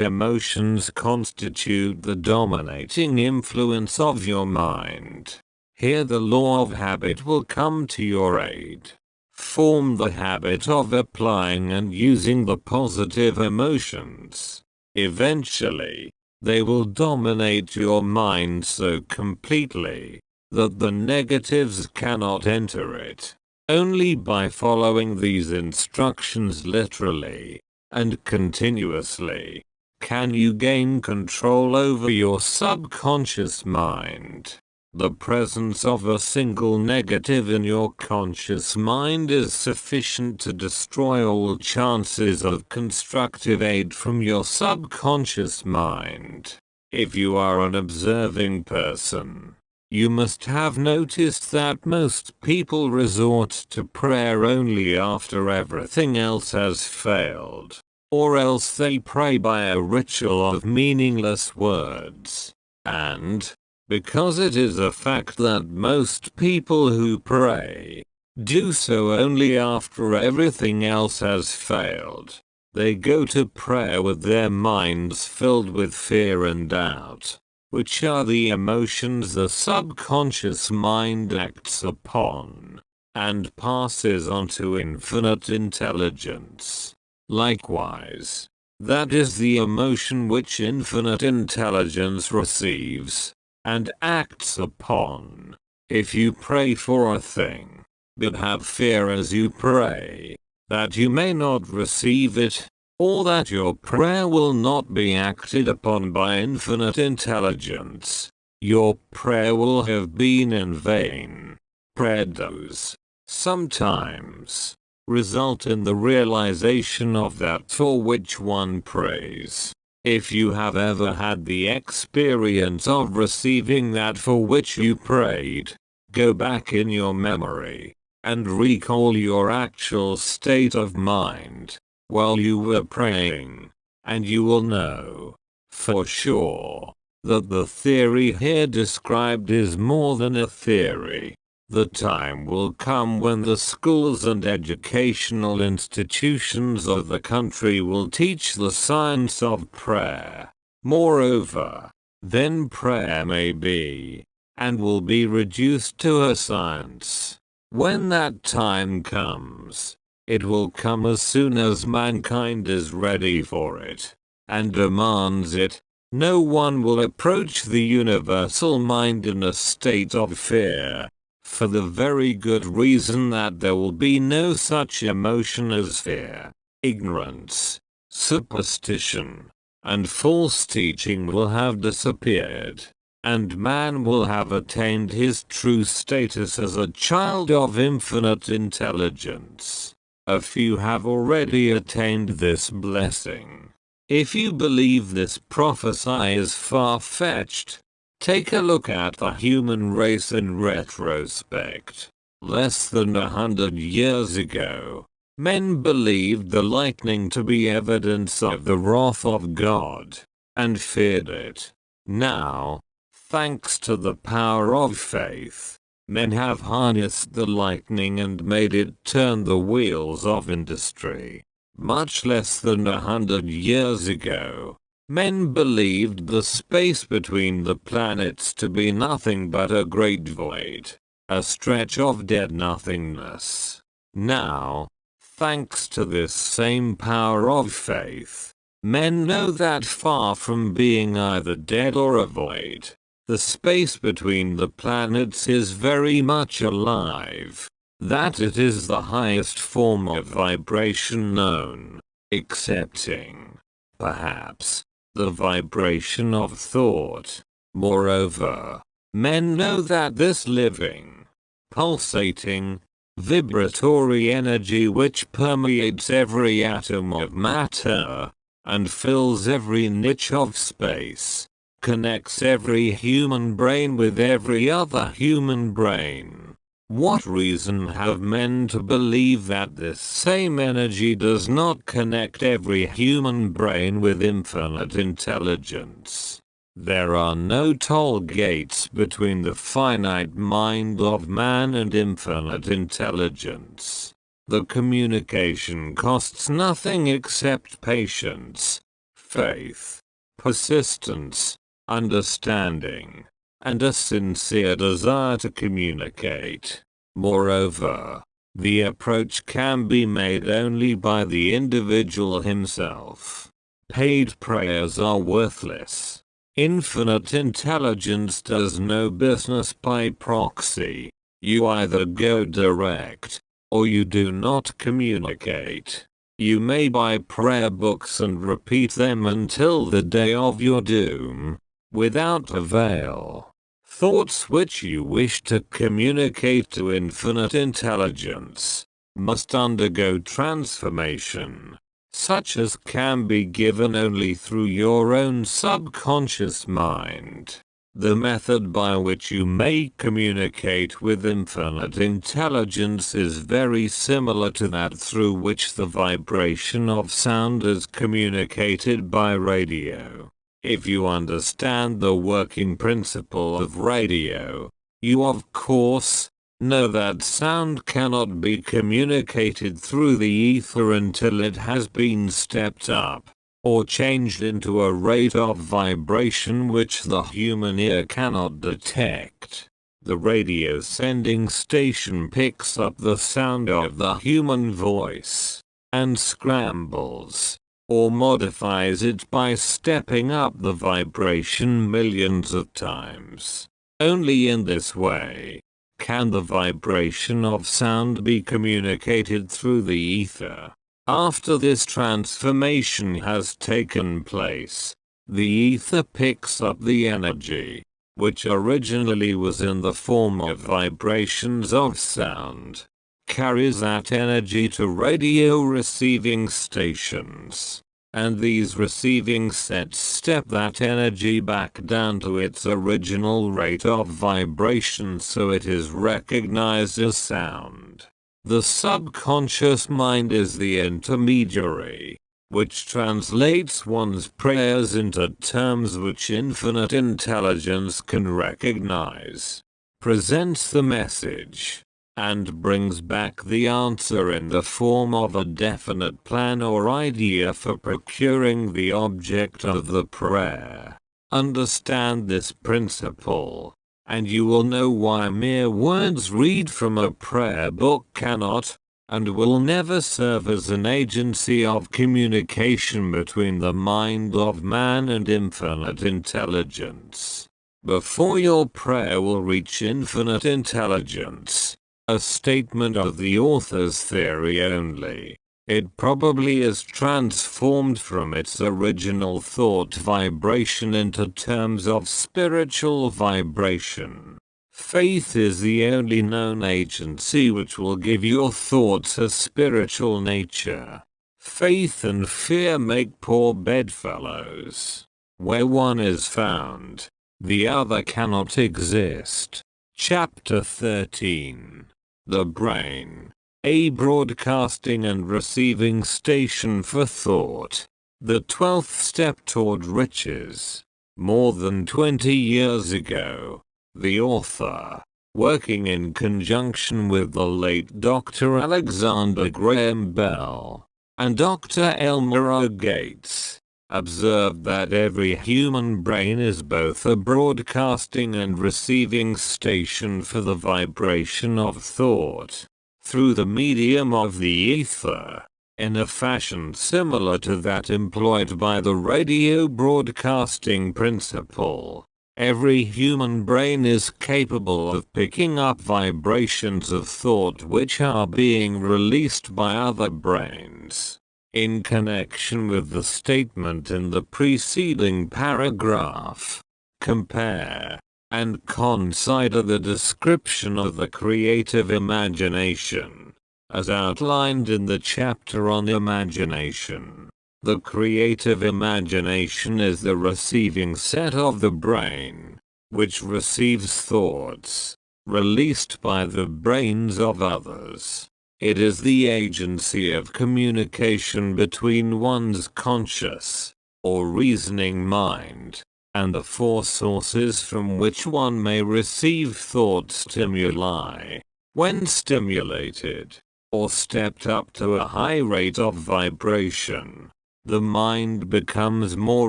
emotions constitute the dominating influence of your mind. Here the law of habit will come to your aid. Form the habit of applying and using the positive emotions. Eventually, they will dominate your mind so completely that the negatives cannot enter it. Only by following these instructions literally and continuously can you gain control over your subconscious mind. The presence of a single negative in your conscious mind is sufficient to destroy all chances of constructive aid from your subconscious mind. If you are an observing person, you must have noticed that most people resort to prayer only after everything else has failed, or else they pray by a ritual of meaningless words. And, because it is a fact that most people who pray do so only after everything else has failed, they go to prayer with their minds filled with fear and doubt, which are the emotions the subconscious mind acts upon and passes on to infinite intelligence. Likewise, that is the emotion which infinite intelligence receives and acts upon. If you pray for a thing, but have fear as you pray, that you may not receive it, or that your prayer will not be acted upon by infinite intelligence, your prayer will have been in vain. Prayer does sometimes result in the realization of that for which one prays. If you have ever had the experience of receiving that for which you prayed, go back in your memory and recall your actual state of mind while you were praying, and you will know for sure that the theory here described is more than a theory. The time will come when the schools and educational institutions of the country will teach the science of prayer. Moreover, then prayer may be, and will be reduced to a science. When that time comes, it will come as soon as mankind is ready for it, and demands it. No one will approach the universal mind in a state of fear, for the very good reason that there will be no such emotion as fear. Ignorance, superstition, and false teaching will have disappeared, and man will have attained his true status as a child of infinite intelligence. A few have already attained this blessing. If you believe this prophecy is far-fetched, take a look at the human race in retrospect. Less than 100 years ago, men believed the lightning to be evidence of the wrath of God, and feared it. Now, thanks to the power of faith, men have harnessed the lightning and made it turn the wheels of industry. Much less than 100 years ago, men believed the space between the planets to be nothing but a great void, a stretch of dead nothingness. Now, thanks to this same power of faith, Men know that far from being either dead or a void, the space between the planets is very much alive, that it is the highest form of vibration known, excepting, perhaps, the vibration of thought. Moreover, men know that this living, pulsating, vibratory energy which permeates every atom of matter, and fills every niche of space, connects every human brain with every other human brain. What reason have men to believe that this same energy does not connect every human brain with infinite intelligence? There are no toll gates between the finite mind of man and infinite intelligence. The communication costs nothing except patience, faith, persistence, understanding, and a sincere desire to communicate. Moreover, the approach can be made only by the individual himself. Paid prayers are worthless. Infinite intelligence does no business by proxy. You either go direct, or you do not communicate. You may buy prayer books and repeat them until the day of your doom, without avail. Thoughts which you wish to communicate to infinite intelligence must undergo transformation, such as can be given only through your own subconscious mind. The method by which you may communicate with infinite intelligence is very similar to that through which the vibration of sound is communicated by radio. If you understand the working principle of radio, you of course know that sound cannot be communicated through the ether until it has been stepped up, or changed into a rate of vibration which the human ear cannot detect. The radio sending station picks up the sound of the human voice, and scrambles, or modifies it by stepping up the vibration millions of times. Only in this way can the vibration of sound be communicated through the ether. After this transformation has taken place, the ether picks up the energy, which originally was in the form of vibrations of sound, carries that energy to radio receiving stations, and these receiving sets step that energy back down to its original rate of vibration so it is recognized as sound. The subconscious mind is the intermediary, which translates one's prayers into terms which infinite intelligence can recognize, presents the message, and brings back the answer in the form of a definite plan or idea for procuring the object of the prayer. Understand this principle, and you will know why mere words read from a prayer book cannot, and will never serve as an agency of communication between the mind of man and infinite intelligence. Before your prayer will reach infinite intelligence, a statement of the author's theory only, it probably is transformed from its original thought vibration into terms of spiritual vibration. Faith is the only known agency which will give your thoughts a spiritual nature. Faith and fear make poor bedfellows. Where one is found, the other cannot exist. Chapter 13. The Brain, a broadcasting and receiving station for thought. The 12th step toward riches. More than 20 years ago, the author, working in conjunction with the late Dr. Alexander Graham Bell and Dr. Elmer O. Gates, observed that every human brain is both a broadcasting and receiving station for the vibration of thought. Through the medium of the ether, in a fashion similar to that employed by the radio broadcasting principle. Every human brain is capable of picking up vibrations of thought which are being released by other brains. In connection with the statement in the preceding paragraph, compare and consider the description of the creative imagination, as outlined in the chapter on imagination. The creative imagination is the receiving set of the brain, which receives thoughts, released by the brains of others. It is the agency of communication between one's conscious, or reasoning mind, and the four sources from which one may receive thought stimuli. When stimulated, or stepped up to a high rate of vibration, the mind becomes more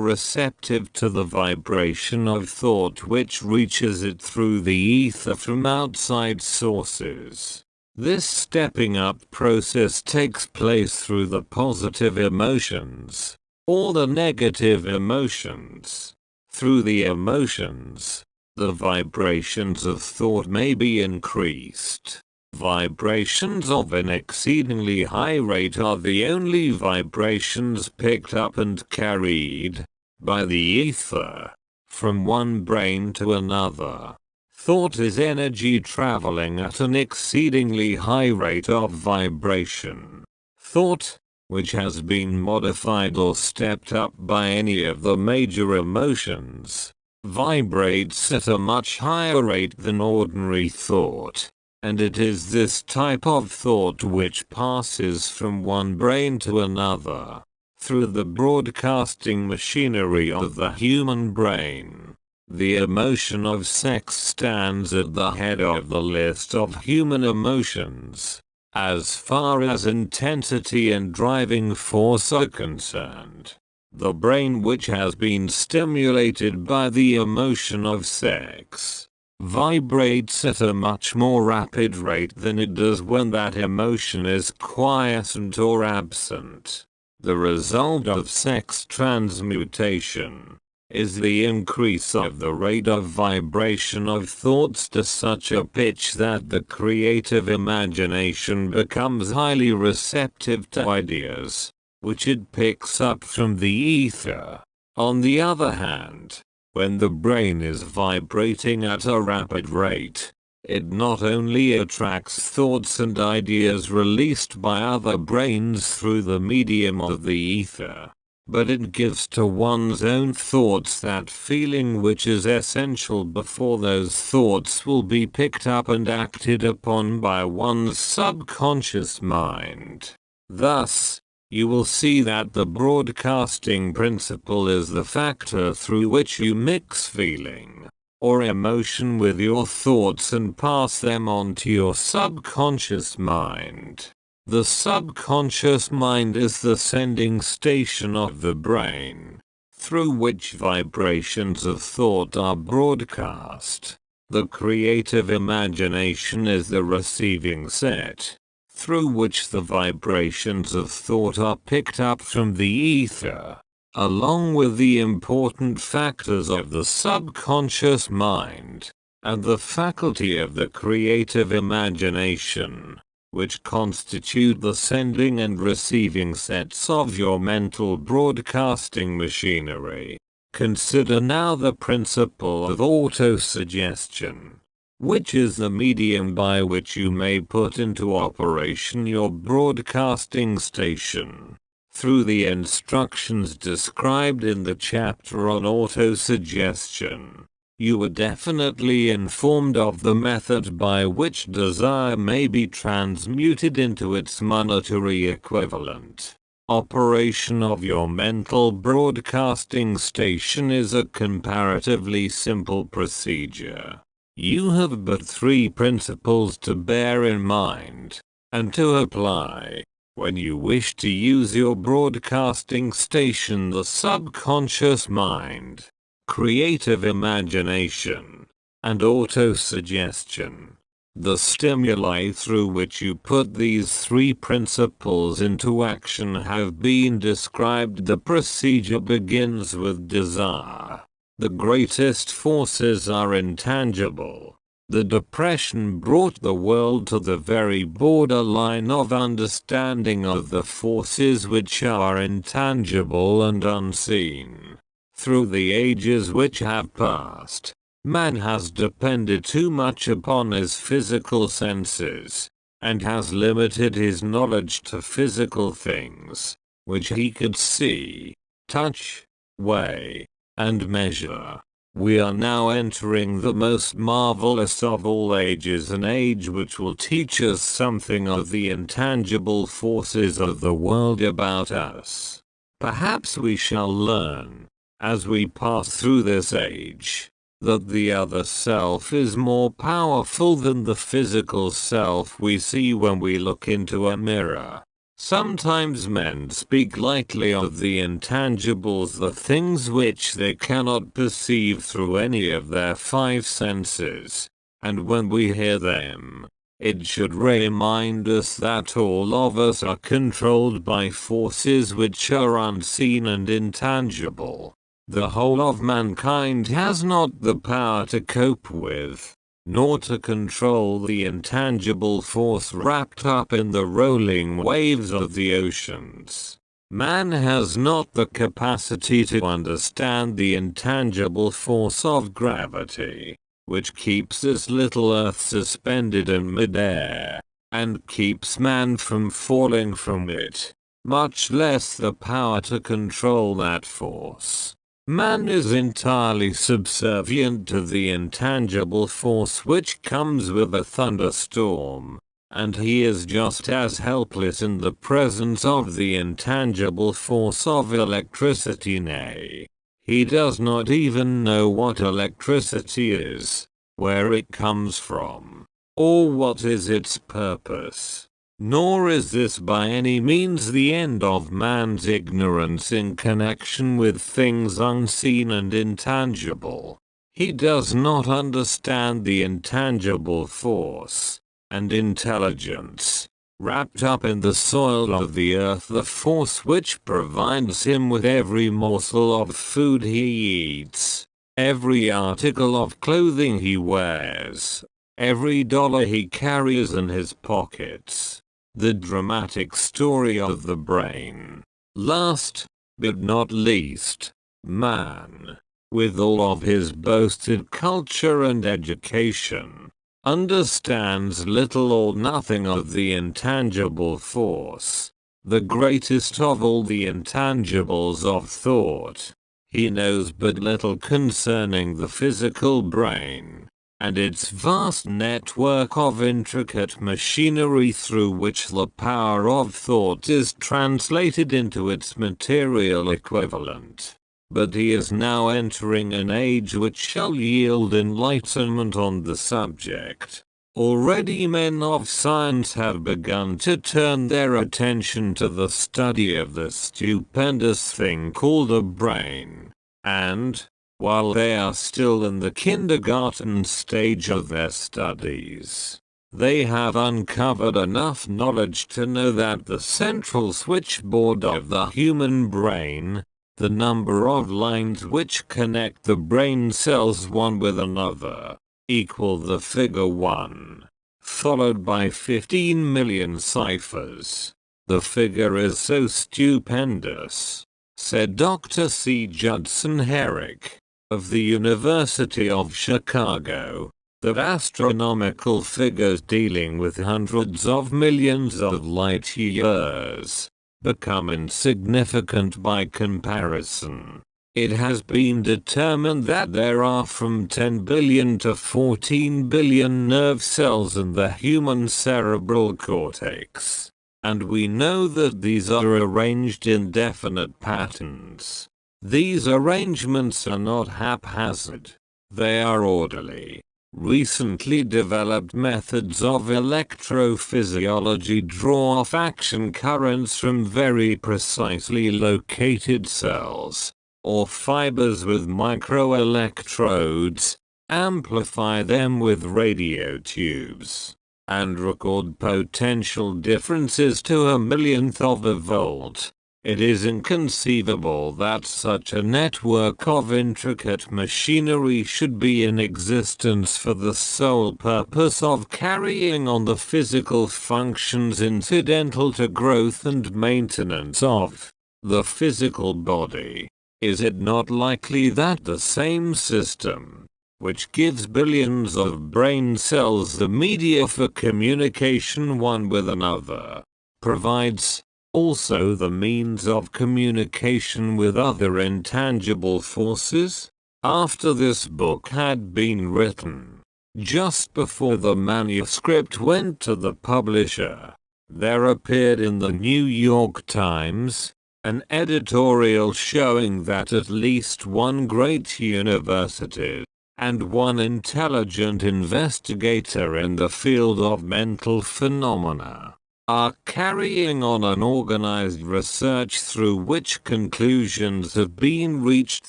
receptive to the vibration of thought which reaches it through the ether from outside sources. This stepping up process takes place through the positive emotions, or the negative emotions. Through the emotions, the vibrations of thought may be increased. Vibrations of an exceedingly high rate are the only vibrations picked up and carried by the ether from one brain to another. Thought is energy traveling at an exceedingly high rate of vibration. Thought, which has been modified or stepped up by any of the major emotions, vibrates at a much higher rate than ordinary thought. And it is this type of thought which passes from one brain to another, through the broadcasting machinery of the human brain. The emotion of sex stands at the head of the list of human emotions, as far as intensity and driving force are concerned. The brain which has been stimulated by the emotion of sex vibrates at a much more rapid rate than it does when that emotion is quiescent or absent. The result of sex transmutation is the increase of the rate of vibration of thoughts to such a pitch that the creative imagination becomes highly receptive to ideas, which it picks up from the ether. On the other hand, when the brain is vibrating at a rapid rate, it not only attracts thoughts and ideas released by other brains through the medium of the ether, but it gives to one's own thoughts that feeling which is essential before those thoughts will be picked up and acted upon by one's subconscious mind. Thus, you will see that the broadcasting principle is the factor through which you mix feeling, or emotion with your thoughts and pass them on to your subconscious mind. The subconscious mind is the sending station of the brain, through which vibrations of thought are broadcast. The creative imagination is the receiving set, through which the vibrations of thought are picked up from the ether, along with the important factors of the subconscious mind, and the faculty of the creative imagination, which constitute the sending and receiving sets of your mental broadcasting machinery. Consider now the principle of autosuggestion, which is the medium by which you may put into operation your broadcasting station. Through the instructions described in the chapter on autosuggestion, you are definitely informed of the method by which desire may be transmuted into its monetary equivalent. Operation of your mental broadcasting station is a comparatively simple procedure. You have but three principles to bear in mind, and to apply, when you wish to use your broadcasting station: the subconscious mind, creative imagination, and autosuggestion. The stimuli through which you put these three principles into action have been described. The procedure begins with desire. The greatest forces are intangible. The Depression brought the world to the very borderline of understanding of the forces which are intangible and unseen. Through the ages which have passed, man has depended too much upon his physical senses, and has limited his knowledge to physical things, which he could see, touch, weigh, and measure. We are now entering the most marvelous of all ages, an age which will teach us something of the intangible forces of the world about us. Perhaps we shall learn, as we pass through this age, that the other self is more powerful than the physical self we see when we look into a mirror. Sometimes men speak lightly of the intangibles, the things which they cannot perceive through any of their five senses, and when we hear them, it should remind us that all of us are controlled by forces which are unseen and intangible. The whole of mankind has not the power to cope with, nor to control the intangible force wrapped up in the rolling waves of the oceans. Man has not the capacity to understand the intangible force of gravity, which keeps this little earth suspended in midair, and keeps man from falling from it, much less the power to control that force. Man is entirely subservient to the intangible force which comes with a thunderstorm, and he is just as helpless in the presence of the intangible force of electricity. Nay, he does not even know what electricity is, where it comes from, or what is its purpose. Nor is this by any means the end of man's ignorance in connection with things unseen and intangible. He does not understand the intangible force and intelligence wrapped up in the soil of the earth, the force which provides him with every morsel of food he eats, every article of clothing he wears, every dollar he carries in his pockets. The dramatic story of the brain. Last, but not least, man, with all of his boasted culture and education, understands little or nothing of the intangible force, the greatest of all the intangibles of thought. He knows but little concerning the physical brain, and its vast network of intricate machinery through which the power of thought is translated into its material equivalent. But he is now entering an age which shall yield enlightenment on the subject. Already men of science have begun to turn their attention to the study of the stupendous thing called a brain, and, while they are still in the kindergarten stage of their studies, they have uncovered enough knowledge to know that the central switchboard of the human brain, the number of lines which connect the brain cells one with another, equal the figure 1, followed by 15 million ciphers. The figure is so stupendous, said Dr. C. Judson Herrick, of the University of Chicago, that astronomical figures dealing with hundreds of millions of light years become insignificant by comparison. It has been determined that there are from 10 billion to 14 billion nerve cells in the human cerebral cortex, and we know that these are arranged in definite patterns. These arrangements are not haphazard, they are orderly. Recently developed methods of electrophysiology draw off action currents from very precisely located cells, or fibers with microelectrodes, amplify them with radio tubes, and record potential differences to a millionth of a volt. It is inconceivable that such a network of intricate machinery should be in existence for the sole purpose of carrying on the physical functions incidental to growth and maintenance of the physical body. Is it not likely that the same system, which gives billions of brain cells the media for communication one with another, provides also the means of communication with other intangible forces? After this book had been written, just before the manuscript went to the publisher, there appeared in the New York Times an editorial showing that at least one great university and one intelligent investigator in the field of mental phenomena are carrying on an organized research through which conclusions have been reached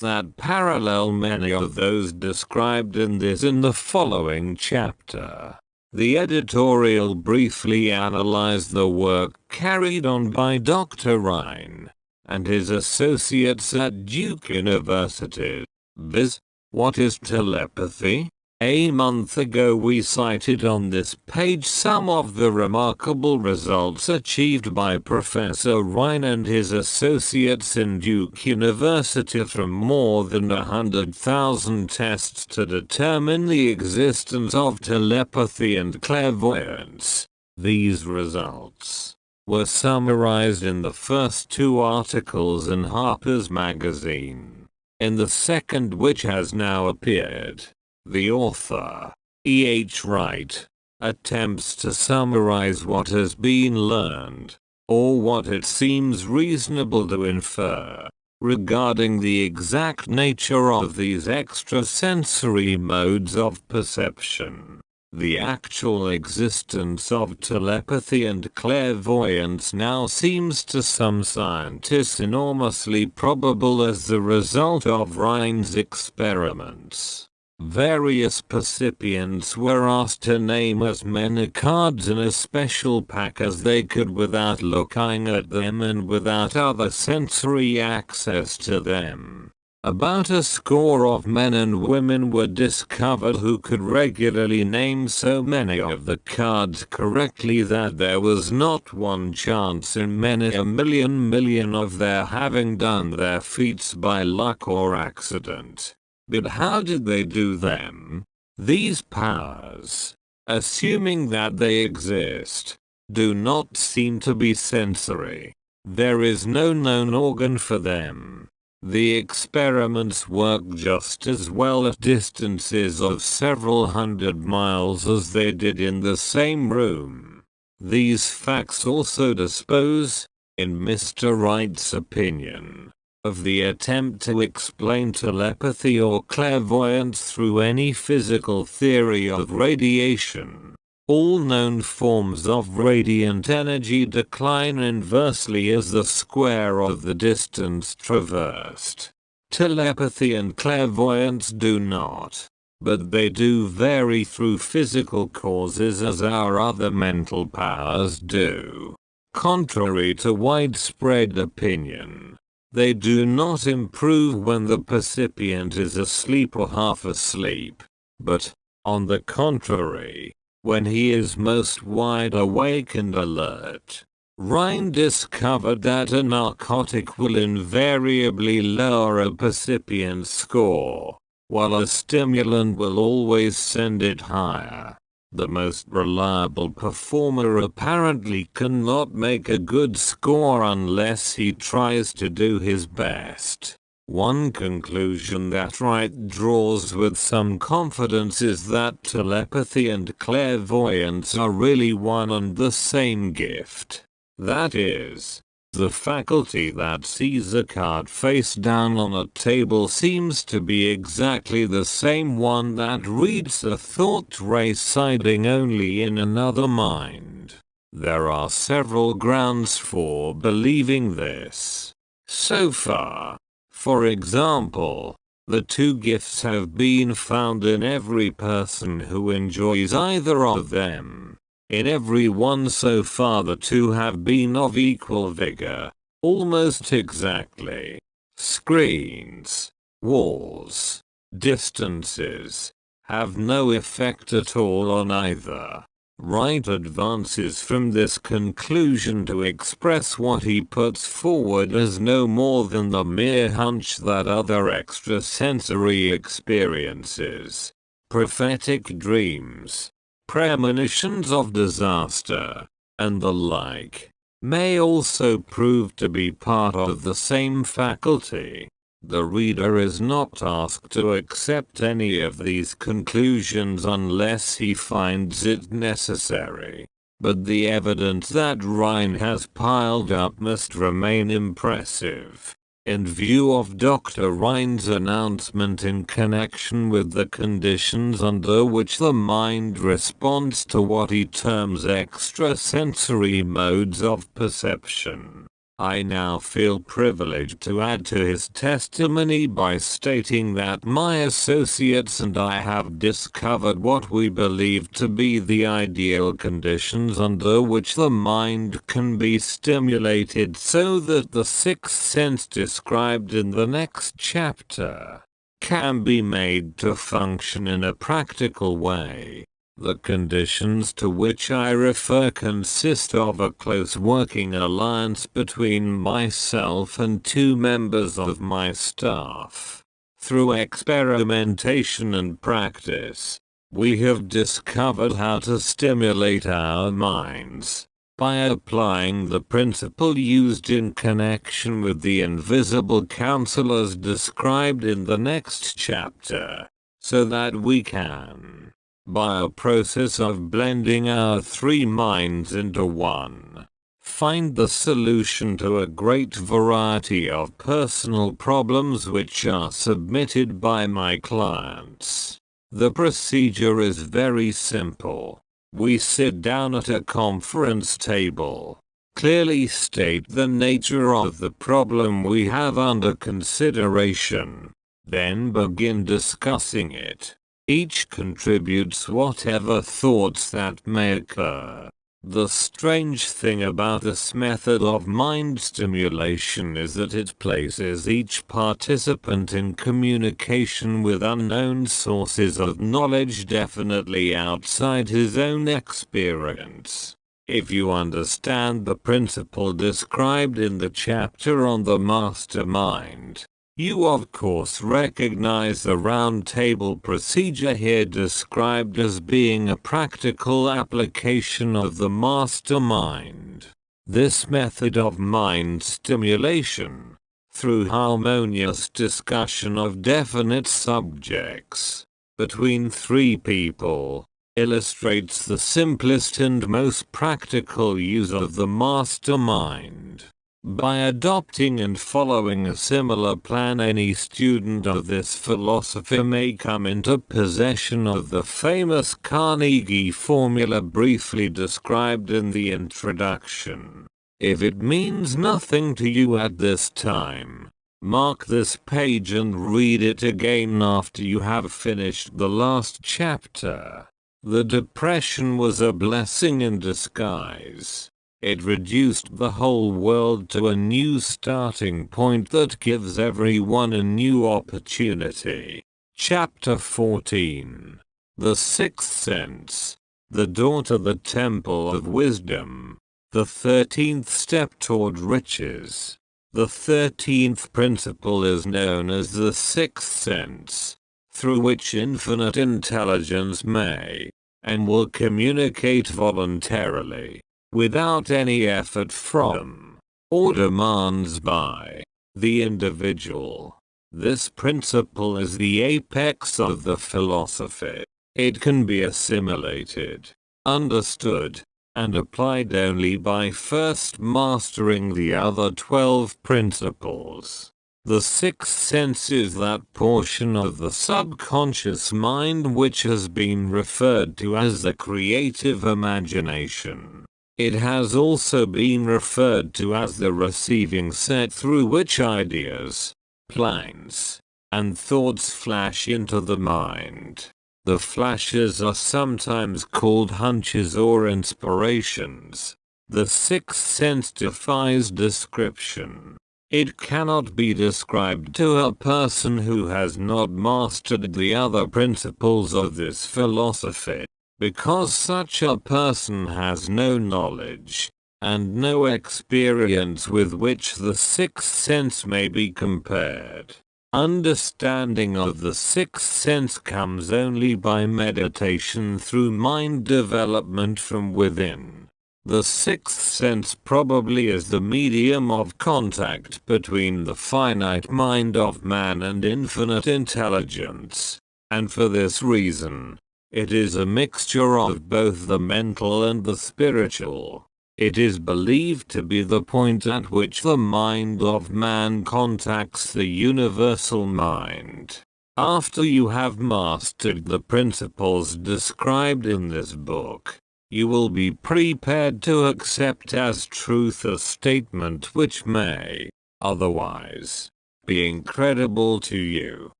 that parallel many of those described in the following chapter. The editorial briefly analyzed the work carried on by Dr. Rhine and his associates at Duke University, viz. What is telepathy? A month ago we cited on this page some of the remarkable results achieved by Professor Rhine and his associates in Duke University from more than 100,000 tests to determine the existence of telepathy and clairvoyance. These results were summarized in the first two articles in Harper's Magazine. In the second, which has now appeared, the author, E.H. Wright, attempts to summarize what has been learned, or what it seems reasonable to infer, regarding the exact nature of these extrasensory modes of perception. The actual existence of telepathy and clairvoyance now seems to some scientists enormously probable as the result of Rhine's experiments. Various percipients were asked to name as many cards in a special pack as they could without looking at them and without other sensory access to them. About a score of men and women were discovered who could regularly name so many of the cards correctly that there was not one chance in many a million of their having done their feats by luck or accident. But how did they do them? These powers, assuming that they exist, do not seem to be sensory. There is no known organ for them. The experiments work just as well at distances of several hundred miles as they did in the same room. These facts also dispose, in Mr. Wright's opinion, of the attempt to explain telepathy or clairvoyance through any physical theory of radiation. All known forms of radiant energy decline inversely as the square of the distance traversed. Telepathy and clairvoyance do not, but they do vary through physical causes as our other mental powers do. Contrary to widespread opinion, they do not improve when the percipient is asleep or half asleep, but, on the contrary, when he is most wide awake and alert. Rhine discovered that a narcotic will invariably lower a percipient's score, while a stimulant will always send it higher. The most reliable performer apparently cannot make a good score unless he tries to do his best. One conclusion that Wright draws with some confidence is that telepathy and clairvoyance are really one and the same gift. That is, the faculty that sees a card face down on a table seems to be exactly the same one that reads a thought residing only in another mind. There are several grounds for believing this. So far, for example, The two gifts have been found in every person who enjoys either of them. In everyone so far the two have been of equal vigor. Almost exactly. Screens, walls, distances have no effect at all on either. Wright advances from this conclusion to express what he puts forward as no more than the mere hunch that other extrasensory experiences, prophetic dreams, premonitions of disaster, and the like, may also prove to be part of the same faculty. The reader is not asked to accept any of these conclusions unless he finds it necessary, but the evidence that Rhine has piled up must remain impressive. In view of Dr. Rhine's announcement in connection with the conditions under which the mind responds to what he terms extrasensory modes of perception, I now feel privileged to add to his testimony by stating that my associates and I have discovered what we believe to be the ideal conditions under which the mind can be stimulated so that the sixth sense described in the next chapter can be made to function in a practical way. The conditions to which I refer consist of a close working alliance between myself and two members of my staff. Through experimentation and practice, we have discovered how to stimulate our minds by applying the principle used in connection with the invisible counselors described in the next chapter, so that we can, by a process of blending our three minds into one, find the solution to a great variety of personal problems which are submitted by my clients. The procedure is very simple. We sit down at a conference table, clearly state the nature of the problem we have under consideration, then begin discussing it. Each contributes whatever thoughts that may occur. The strange thing about this method of mind stimulation is that it places each participant in communication with unknown sources of knowledge definitely outside his own experience. If you understand the principle described in the chapter on the mastermind, you of course recognize the round table procedure here described as being a practical application of the mastermind. This method of mind stimulation, through harmonious discussion of definite subjects, between three people, illustrates the simplest and most practical use of the mastermind. By adopting and following a similar plan, any student of this philosophy may come into possession of the famous Carnegie formula briefly described in the introduction. If it means nothing to you at this time, mark this page and read it again after you have finished the last chapter. The depression was a blessing in disguise. It reduced the whole world to a new starting point that gives everyone a new opportunity. Chapter 14. The Sixth Sense. The Door to the Temple of Wisdom. The 13th Step Toward Riches. The 13th principle is known as the Sixth Sense, through which infinite intelligence may, and will communicate voluntarily, without any effort from, or demands by, the individual. This principle is the apex of the philosophy. It can be assimilated, understood, and applied only by first mastering the other 12 principles. The sixth sense is that portion of the subconscious mind which has been referred to as the creative imagination. It has also been referred to as the receiving set through which ideas, plans, and thoughts flash into the mind. The flashes are sometimes called hunches or inspirations. The sixth sense defies description. It cannot be described to a person who has not mastered the other principles of this philosophy, because such a person has no knowledge and no experience with which the sixth sense may be compared. Understanding of the sixth sense comes only by meditation through mind development from within. The sixth sense probably is the medium of contact between the finite mind of man and infinite intelligence, and for this reason, it is a mixture of both the mental and the spiritual. It is believed to be the point at which the mind of man contacts the universal mind. After you have mastered the principles described in this book, you will be prepared to accept as truth a statement which may, otherwise, be incredible to you,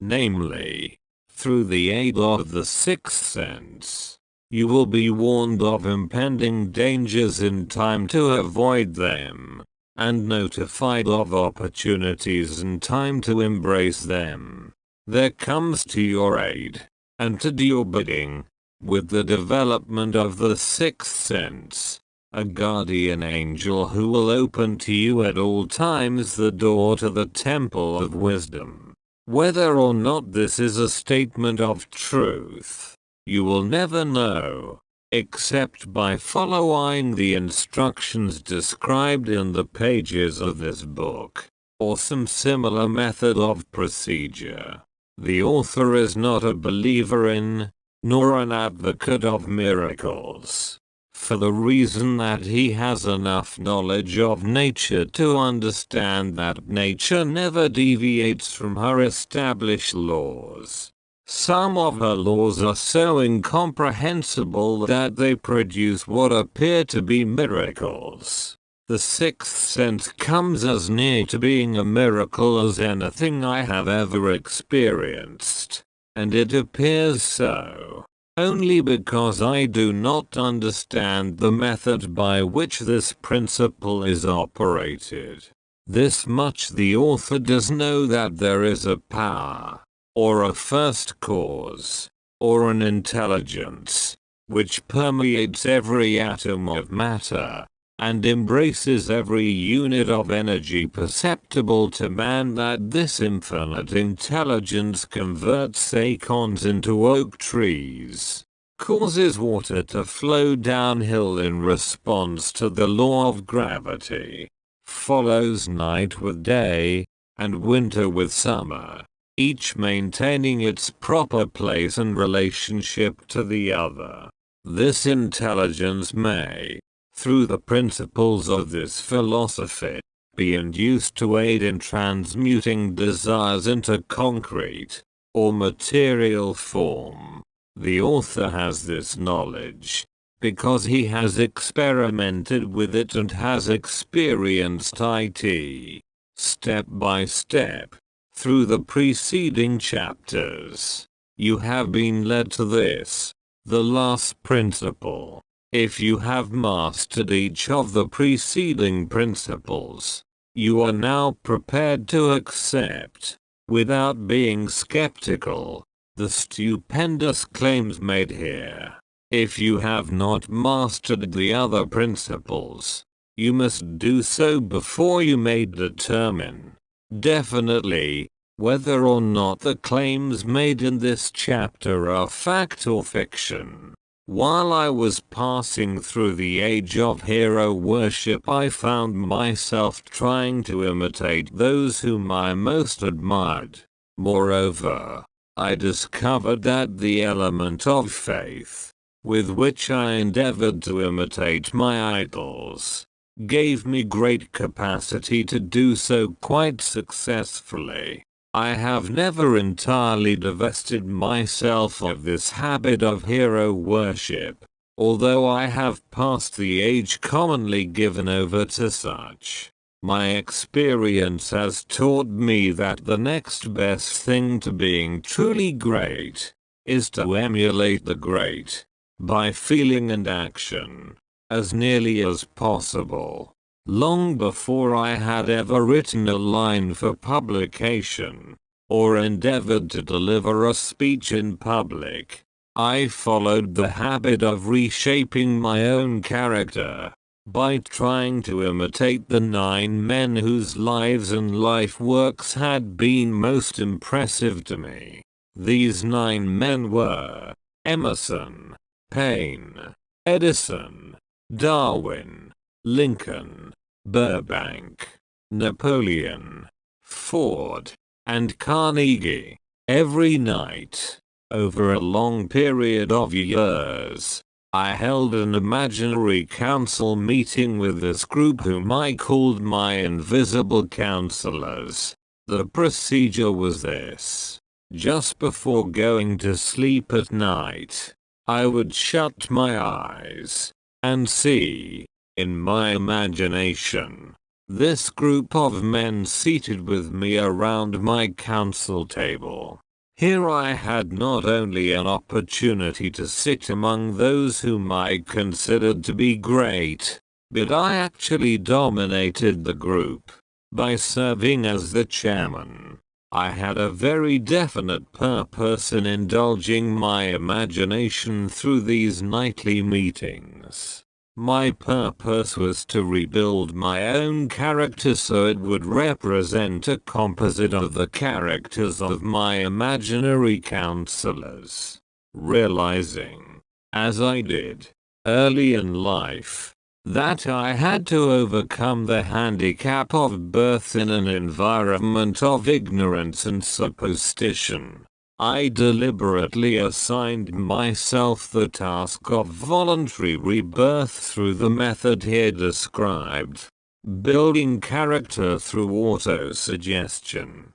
namely, through the aid of the sixth sense. You will be warned of impending dangers in time to avoid them, and notified of opportunities in time to embrace them. There comes to your aid, and to do your bidding, with the development of the sixth sense, a guardian angel who will open to you at all times the door to the temple of wisdom. Whether or not this is a statement of truth, you will never know, except by following the instructions described in the pages of this book, or some similar method of procedure. The author is not a believer in, nor an advocate of miracles, for the reason that he has enough knowledge of nature to understand that nature never deviates from her established laws. Some of her laws are so incomprehensible that they produce what appear to be miracles. The sixth sense comes as near to being a miracle as anything I have ever experienced, and it appears so only because I do not understand the method by which this principle is operated. This much the author does know, that there is a power, or a first cause, or an intelligence, which permeates every atom of matter, and embraces every unit of energy perceptible to man, that this infinite intelligence converts acorns into oak trees, causes water to flow downhill in response to the law of gravity, follows night with day, and winter with summer, each maintaining its proper place and relationship to the other. This intelligence may, through the principles of this philosophy, be induced to aid in transmuting desires into concrete, or material form. The author has this knowledge, because he has experimented with it and has experienced it, step by step, through the preceding chapters. You have been led to this, the last principle. If you have mastered each of the preceding principles, you are now prepared to accept, without being skeptical, the stupendous claims made here. If you have not mastered the other principles, you must do so before you may determine, definitely, whether or not the claims made in this chapter are fact or fiction. While I was passing through the age of hero worship, I found myself trying to imitate those whom I most admired. Moreover, I discovered that the element of faith, with which I endeavored to imitate my idols, gave me great capacity to do so quite successfully. I have never entirely divested myself of this habit of hero worship, although I have passed the age commonly given over to such. My experience has taught me that the next best thing to being truly great is to emulate the great by feeling and action as nearly as possible. Long before I had ever written a line for publication or endeavored to deliver a speech in public, I followed the habit of reshaping my own character by trying to imitate the 9 men whose lives and life works had been most impressive to me. These 9 men were Emerson, Paine, Edison, Darwin, Lincoln, Burbank, Napoleon, Ford, and Carnegie. Every night, over a long period of years, I held an imaginary council meeting with this group whom I called my invisible counselors. The procedure was this. Just before going to sleep at night, I would shut my eyes and see, in my imagination, this group of men seated with me around my council table. Here I had not only an opportunity to sit among those whom I considered to be great, but I actually dominated the group by serving as the chairman. I had a very definite purpose in indulging my imagination through these nightly meetings. My purpose was to rebuild my own character so it would represent a composite of the characters of my imaginary counselors. Realizing, as I did, early in life, that I had to overcome the handicap of birth in an environment of ignorance and superstition, I deliberately assigned myself the task of voluntary rebirth through the method here described. Building character through autosuggestion.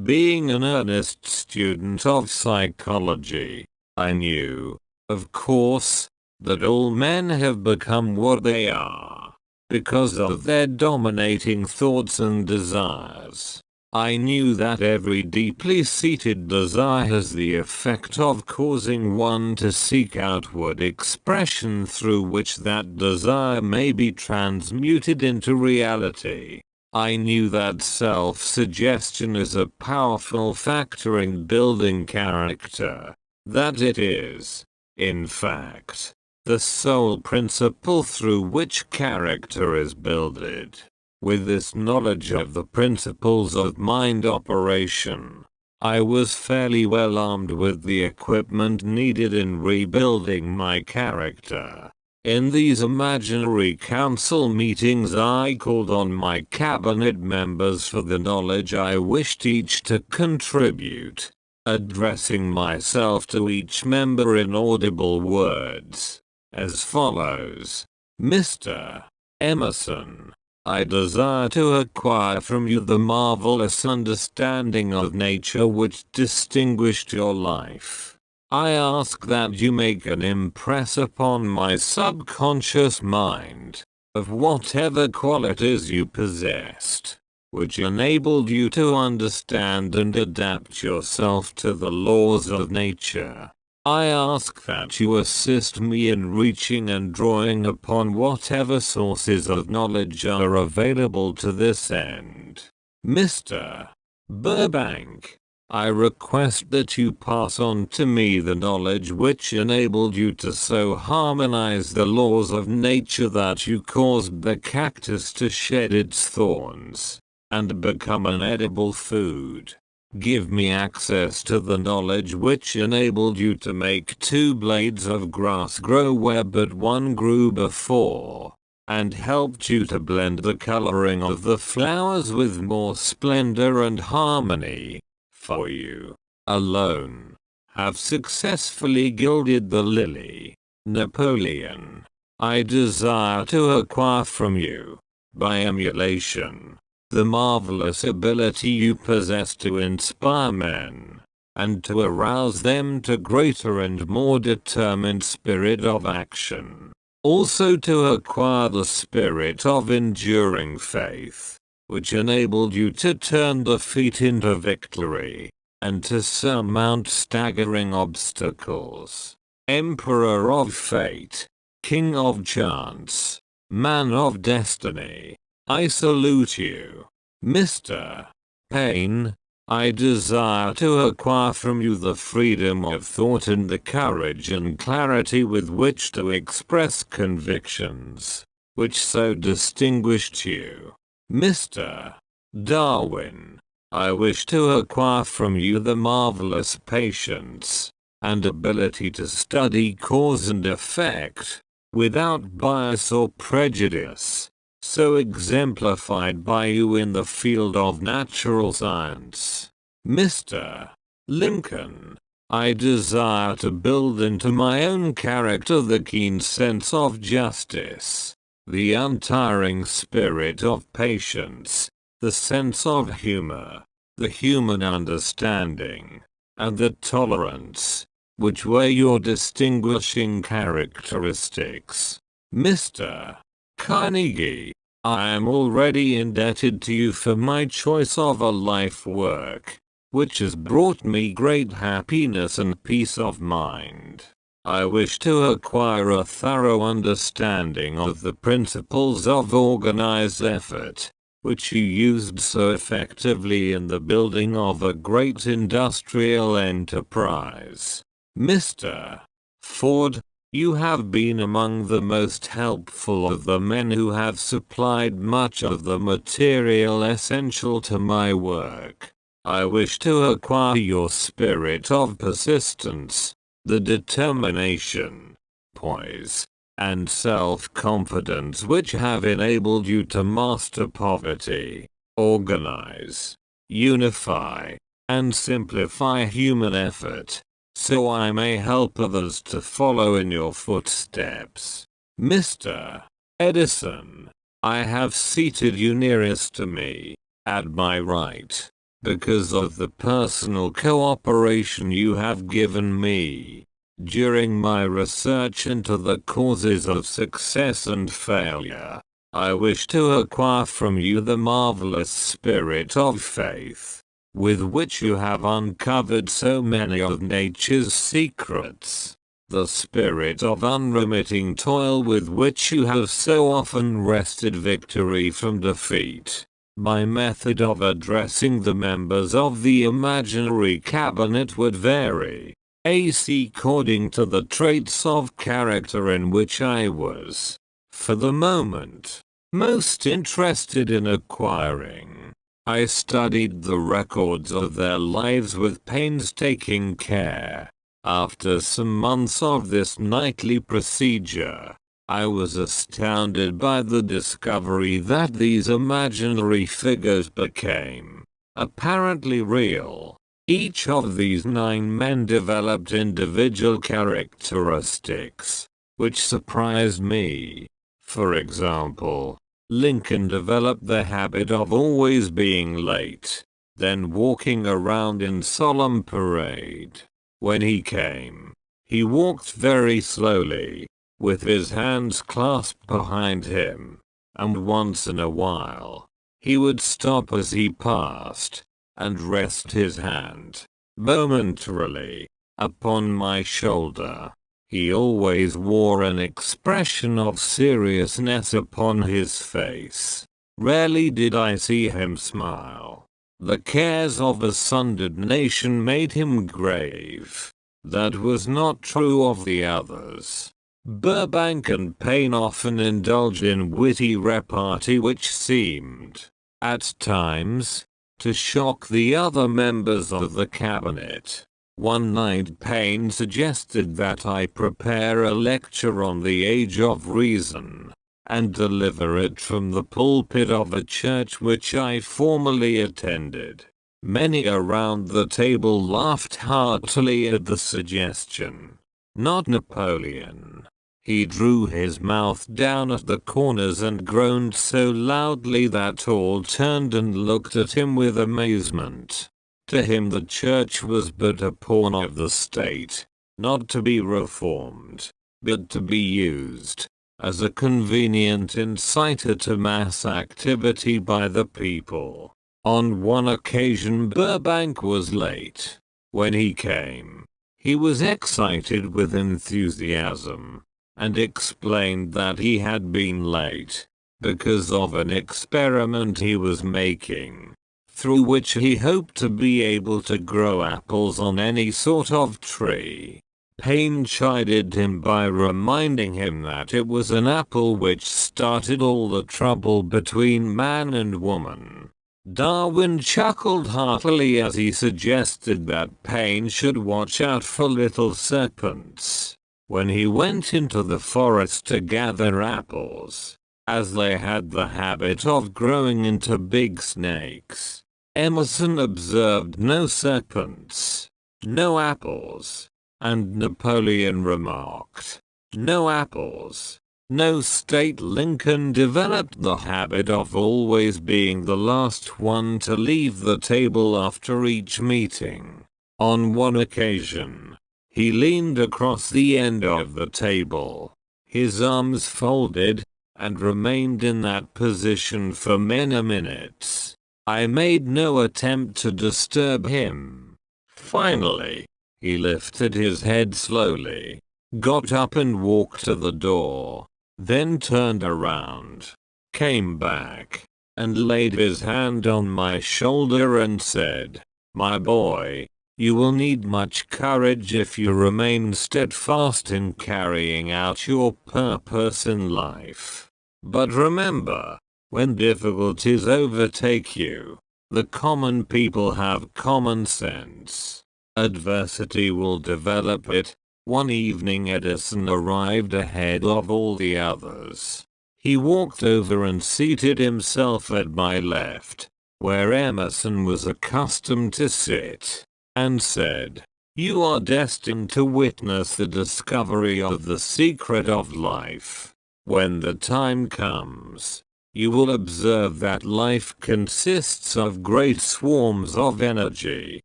Being an earnest student of psychology, I knew, of course, that all men have become what they are because of their dominating thoughts and desires. I knew that every deeply seated desire has the effect of causing one to seek outward expression through which that desire may be transmuted into reality. I knew that self-suggestion is a powerful factor in building character, that it is, in fact, the sole principle through which character is builded. With this knowledge of the principles of mind operation, I was fairly well armed with the equipment needed in rebuilding my character. In these imaginary council meetings I called on my cabinet members for the knowledge I wished each to contribute, addressing myself to each member in audible words, as follows. Mr. Emerson, I desire to acquire from you the marvelous understanding of nature which distinguished your life. I ask that you make an impress upon my subconscious mind of whatever qualities you possessed, which enabled you to understand and adapt yourself to the laws of nature. I ask that you assist me in reaching and drawing upon whatever sources of knowledge are available to this end. Mr. Burbank, I request that you pass on to me the knowledge which enabled you to so harmonize the laws of nature that you caused the cactus to shed its thorns and become an edible food. Give me access to the knowledge which enabled you to make 2 blades of grass grow where but 1 grew before, and helped you to blend the coloring of the flowers with more splendor and harmony. For you, alone, have successfully gilded the lily. Napoleon, I desire to acquire from you, by emulation, the marvelous ability you possess to inspire men, and to arouse them to greater and more determined spirit of action. Also to acquire the spirit of enduring faith, which enabled you to turn defeat into victory, and to surmount staggering obstacles. Emperor of Fate, King of Chance, Man of Destiny, I salute you. Mr. Pain, I desire to acquire from you the freedom of thought and the courage and clarity with which to express convictions, which so distinguished you. Mr. Darwin, I wish to acquire from you the marvelous patience and ability to study cause and effect, without bias or prejudice, so exemplified by you in the field of natural science. Mr. Lincoln, I desire to build into my own character the keen sense of justice, the untiring spirit of patience, the sense of humor, the human understanding, and the tolerance, which were your distinguishing characteristics. Mr. Carnegie, I am already indebted to you for my choice of a life work, which has brought me great happiness and peace of mind. I wish to acquire a thorough understanding of the principles of organized effort, which you used so effectively in the building of a great industrial enterprise. Mr. Ford, you have been among the most helpful of the men who have supplied much of the material essential to my work. I wish to acquire your spirit of persistence, the determination, poise, and self-confidence which have enabled you to master poverty, organize, unify, and simplify human effort, so I may help others to follow in your footsteps. Mr. Edison, I have seated you nearest to me, at my right, because of the personal cooperation you have given me during my research into the causes of success and failure. I wish to acquire from you the marvelous spirit of faith, with which you have uncovered so many of nature's secrets, the spirit of unremitting toil with which you have so often wrested victory from defeat. My method of addressing the members of the imaginary cabinet would vary, according to the traits of character in which I was, for the moment, most interested in acquiring. I studied the records of their lives with painstaking care. After some months of this nightly procedure, I was astounded by the discovery that these imaginary figures became apparently real. Each of these 9 men developed individual characteristics, which surprised me. For example, Lincoln developed the habit of always being late, then walking around in solemn parade. When he came, he walked very slowly, with his hands clasped behind him, and once in a while, he would stop as he passed, and rest his hand, momentarily, upon my shoulder. He always wore an expression of seriousness upon his face. Rarely did I see him smile. The cares of a sundered nation made him grave. That was not true of the others. Burbank and Payne often indulged in witty repartee which seemed, at times, to shock the other members of the cabinet. One night Payne suggested that I prepare a lecture on the age of reason, and deliver it from the pulpit of a church which I formerly attended. Many around the table laughed heartily at the suggestion. Not Napoleon. He drew his mouth down at the corners and groaned so loudly that all turned and looked at him with amazement. To him the church was but a pawn of the state, not to be reformed, but to be used, as a convenient inciter to mass activity by the people. On one occasion Burbank was late. When he came, he was excited with enthusiasm, and explained that he had been late because of an experiment he was making, through which he hoped to be able to grow apples on any sort of tree. Paine chided him by reminding him that it was an apple which started all the trouble between man and woman. Darwin chuckled heartily as he suggested that Paine should watch out for little serpents when he went into the forest to gather apples, as they had the habit of growing into big snakes. Emerson observed no serpents, no apples, and Napoleon remarked, "No apples, no state." Lincoln developed the habit of always being the last one to leave the table after each meeting. On one occasion, he leaned across the end of the table, his arms folded, and remained in that position for many minutes. I made no attempt to disturb him. Finally, he lifted his head slowly, got up and walked to the door, then turned around, came back, and laid his hand on my shoulder and said, "My boy, you will need much courage if you remain steadfast in carrying out your purpose in life. But remember, when difficulties overtake you, the common people have common sense. Adversity will develop it." One evening Edison arrived ahead of all the others. He walked over and seated himself at my left, where Emerson was accustomed to sit, and said, "You are destined to witness the discovery of the secret of life. When the time comes, you will observe that life consists of great swarms of energy,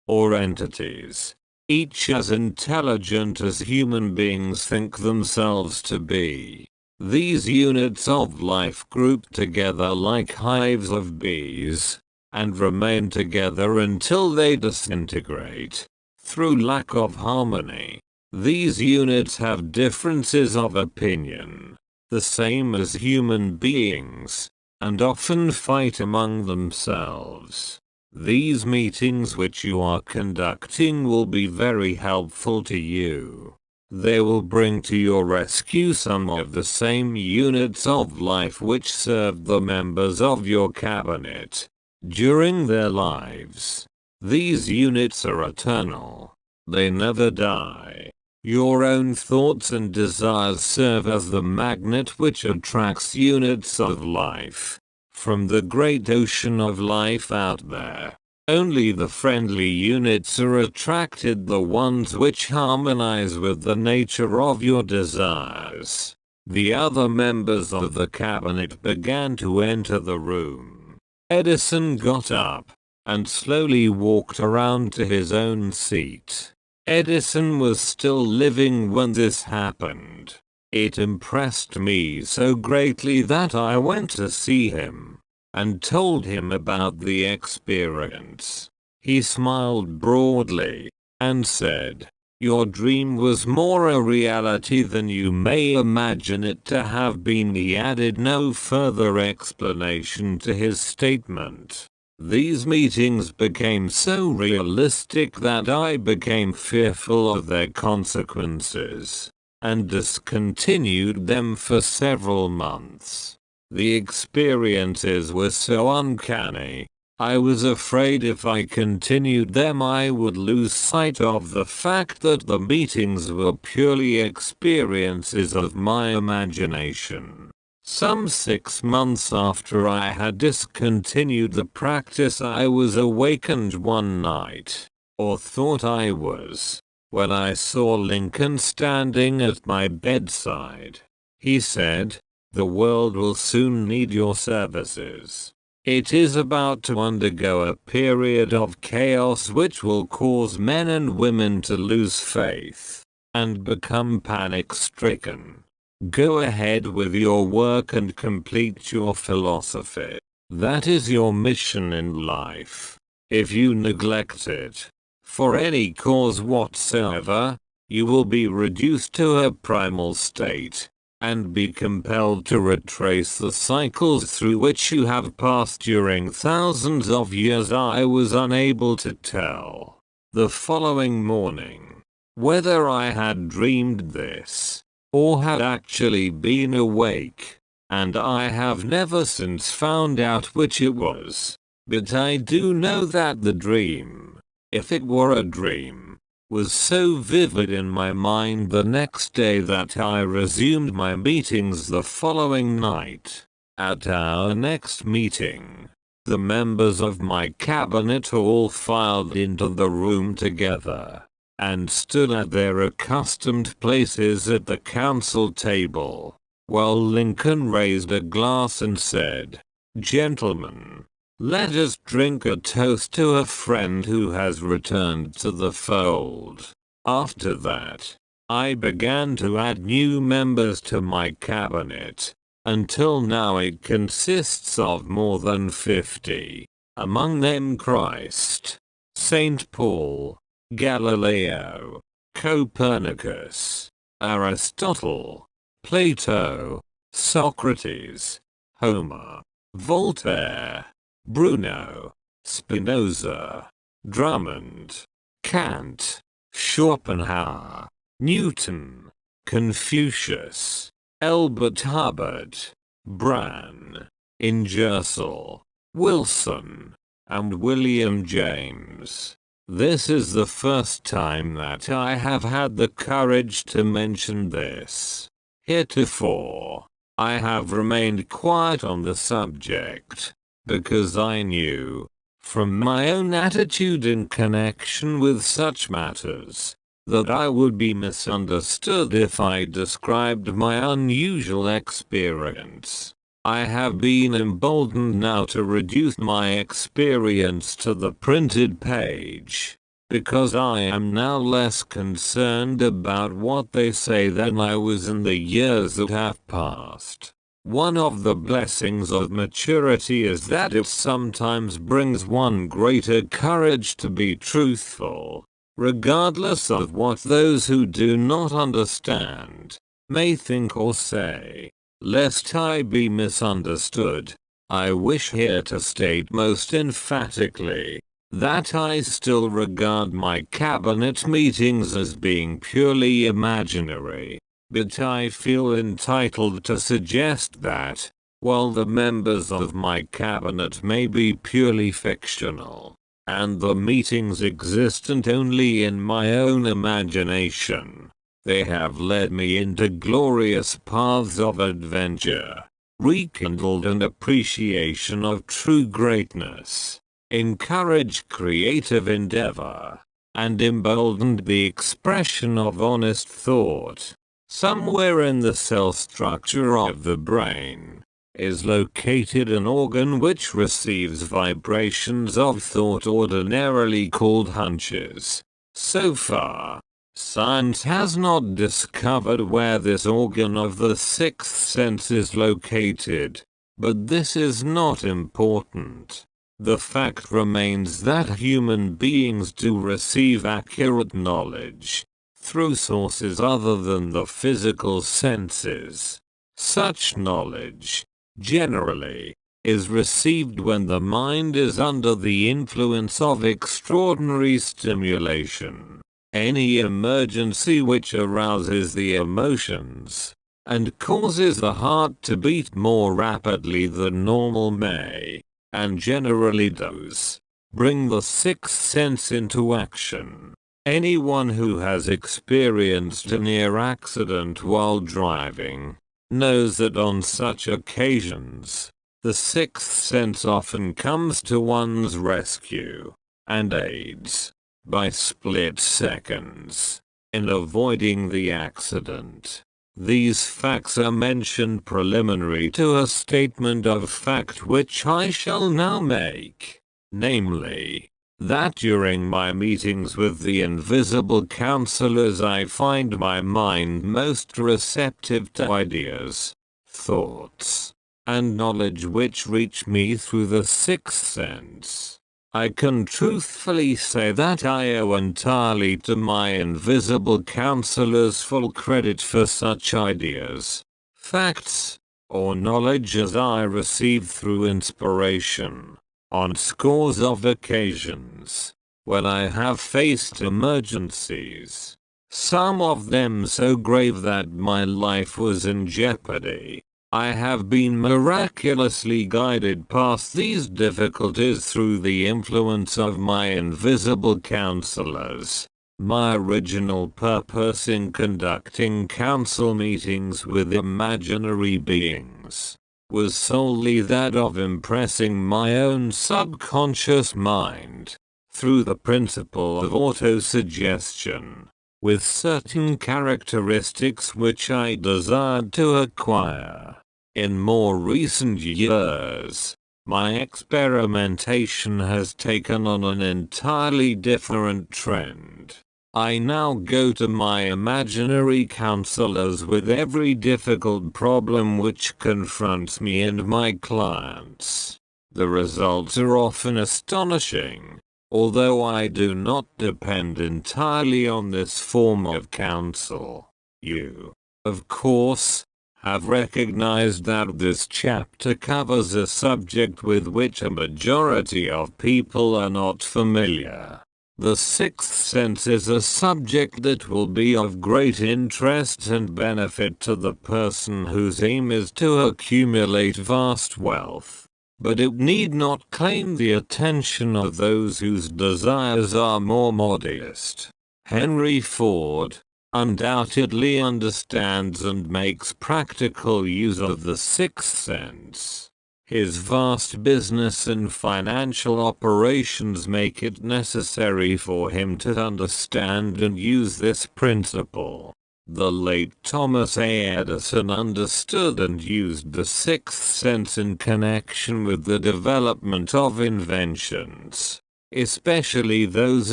or entities, each as intelligent as human beings think themselves to be. These units of life group together like hives of bees, and remain together until they disintegrate, through lack of harmony. These units have differences of opinion, the same as human beings, and often fight among themselves. These meetings which you are conducting will be very helpful to you. They will bring to your rescue some of the same units of life which served the members of your cabinet during their lives. These units are eternal. They never die. Your own thoughts and desires serve as the magnet which attracts units of life from the great ocean of life out there. Only the friendly units are attracted, the ones which harmonize with the nature of your desires." The other members of the cabinet began to enter the room. Edison got up and slowly walked around to his own seat. Edison was still living when this happened. It impressed me so greatly that I went to see him and told him about the experience. He smiled broadly and said, "Your dream was more a reality than you may imagine it to have been." He added no further explanation to his statement. These meetings became so realistic that I became fearful of their consequences, and discontinued them for several months. The experiences were so uncanny, I was afraid if I continued them I would lose sight of the fact that the meetings were purely experiences of my imagination. Some 6 months after I had discontinued the practice, I was awakened one night, or thought I was, when I saw Lincoln standing at my bedside. He said, "The world will soon need your services. It is about to undergo a period of chaos which will cause men and women to lose faith and become panic-stricken. Go ahead with your work and complete your philosophy. That is your mission in life. If you neglect it, for any cause whatsoever, you will be reduced to a primal state, and be compelled to retrace the cycles through which you have passed during thousands of years. I was unable to tell, the following morning, whether I had dreamed this, or had actually been awake, and I have never since found out which it was. But I do know that the dream, if it were a dream, was so vivid in my mind the next day that I resumed my meetings the following night. At our next meeting, the members of my cabinet all filed into the room together, and stood at their accustomed places at the council table, while Lincoln raised a glass and said, "Gentlemen, let us drink a toast to a friend who has returned to the fold." After that, I began to add new members to my cabinet, until now it consists of more than 50, among them Christ, St. Paul, Galileo, Copernicus, Aristotle, Plato, Socrates, Homer, Voltaire, Bruno, Spinoza, Drummond, Kant, Schopenhauer, Newton, Confucius, Albert Hubbard, Bran, Ingersoll, Wilson, and William James. This is the first time that I have had the courage to mention this. Heretofore, I have remained quiet on the subject, because I knew, from my own attitude in connection with such matters, that I would be misunderstood if I described my unusual experience. I have been emboldened now to reduce my experience to the printed page, because I am now less concerned about what they say than I was in the years that have passed. One of the blessings of maturity is that it sometimes brings one greater courage to be truthful, regardless of what those who do not understand may think or say. Lest I be misunderstood, I wish here to state most emphatically that I still regard my cabinet meetings as being purely imaginary, but I feel entitled to suggest that, while the members of my cabinet may be purely fictional, and the meetings existent only in my own imagination, they have led me into glorious paths of adventure, rekindled an appreciation of true greatness, encouraged creative endeavor, and emboldened the expression of honest thought. Somewhere in the cell structure of the brain is located an organ which receives vibrations of thought ordinarily called hunches. So far, science has not discovered where this organ of the sixth sense is located, but this is not important. The fact remains that human beings do receive accurate knowledge through sources other than the physical senses. Such knowledge, generally, is received when the mind is under the influence of extraordinary stimulation. Any emergency which arouses the emotions, and causes the heart to beat more rapidly than normal may, and generally does, bring the sixth sense into action. Anyone who has experienced a near accident while driving knows that on such occasions, the sixth sense often comes to one's rescue, and aids, by split seconds, in avoiding the accident. These facts are mentioned preliminary to a statement of fact which I shall now make, namely, that during my meetings with the invisible counselors I find my mind most receptive to ideas, thoughts, and knowledge which reach me through the sixth sense. I can truthfully say that I owe entirely to my invisible counselors full credit for such ideas, facts, or knowledge as I receive through inspiration. On scores of occasions, when I have faced emergencies, some of them so grave that my life was in jeopardy, I have been miraculously guided past these difficulties through the influence of my invisible counselors. My original purpose in conducting council meetings with imaginary beings was solely that of impressing my own subconscious mind, through the principle of autosuggestion, with certain characteristics which I desired to acquire. In more recent years, my experimentation has taken on an entirely different trend. I now go to my imaginary counselors with every difficult problem which confronts me and my clients. The results are often astonishing, although I do not depend entirely on this form of counsel. You, of course, have recognized that this chapter covers a subject with which a majority of people are not familiar. The sixth sense is a subject that will be of great interest and benefit to the person whose aim is to accumulate vast wealth, but it need not claim the attention of those whose desires are more modest. Henry Ford undoubtedly understands and makes practical use of the sixth sense. His vast business and financial operations make it necessary for him to understand and use this principle. The late Thomas A. Edison understood and used the sixth sense in connection with the development of inventions, especially those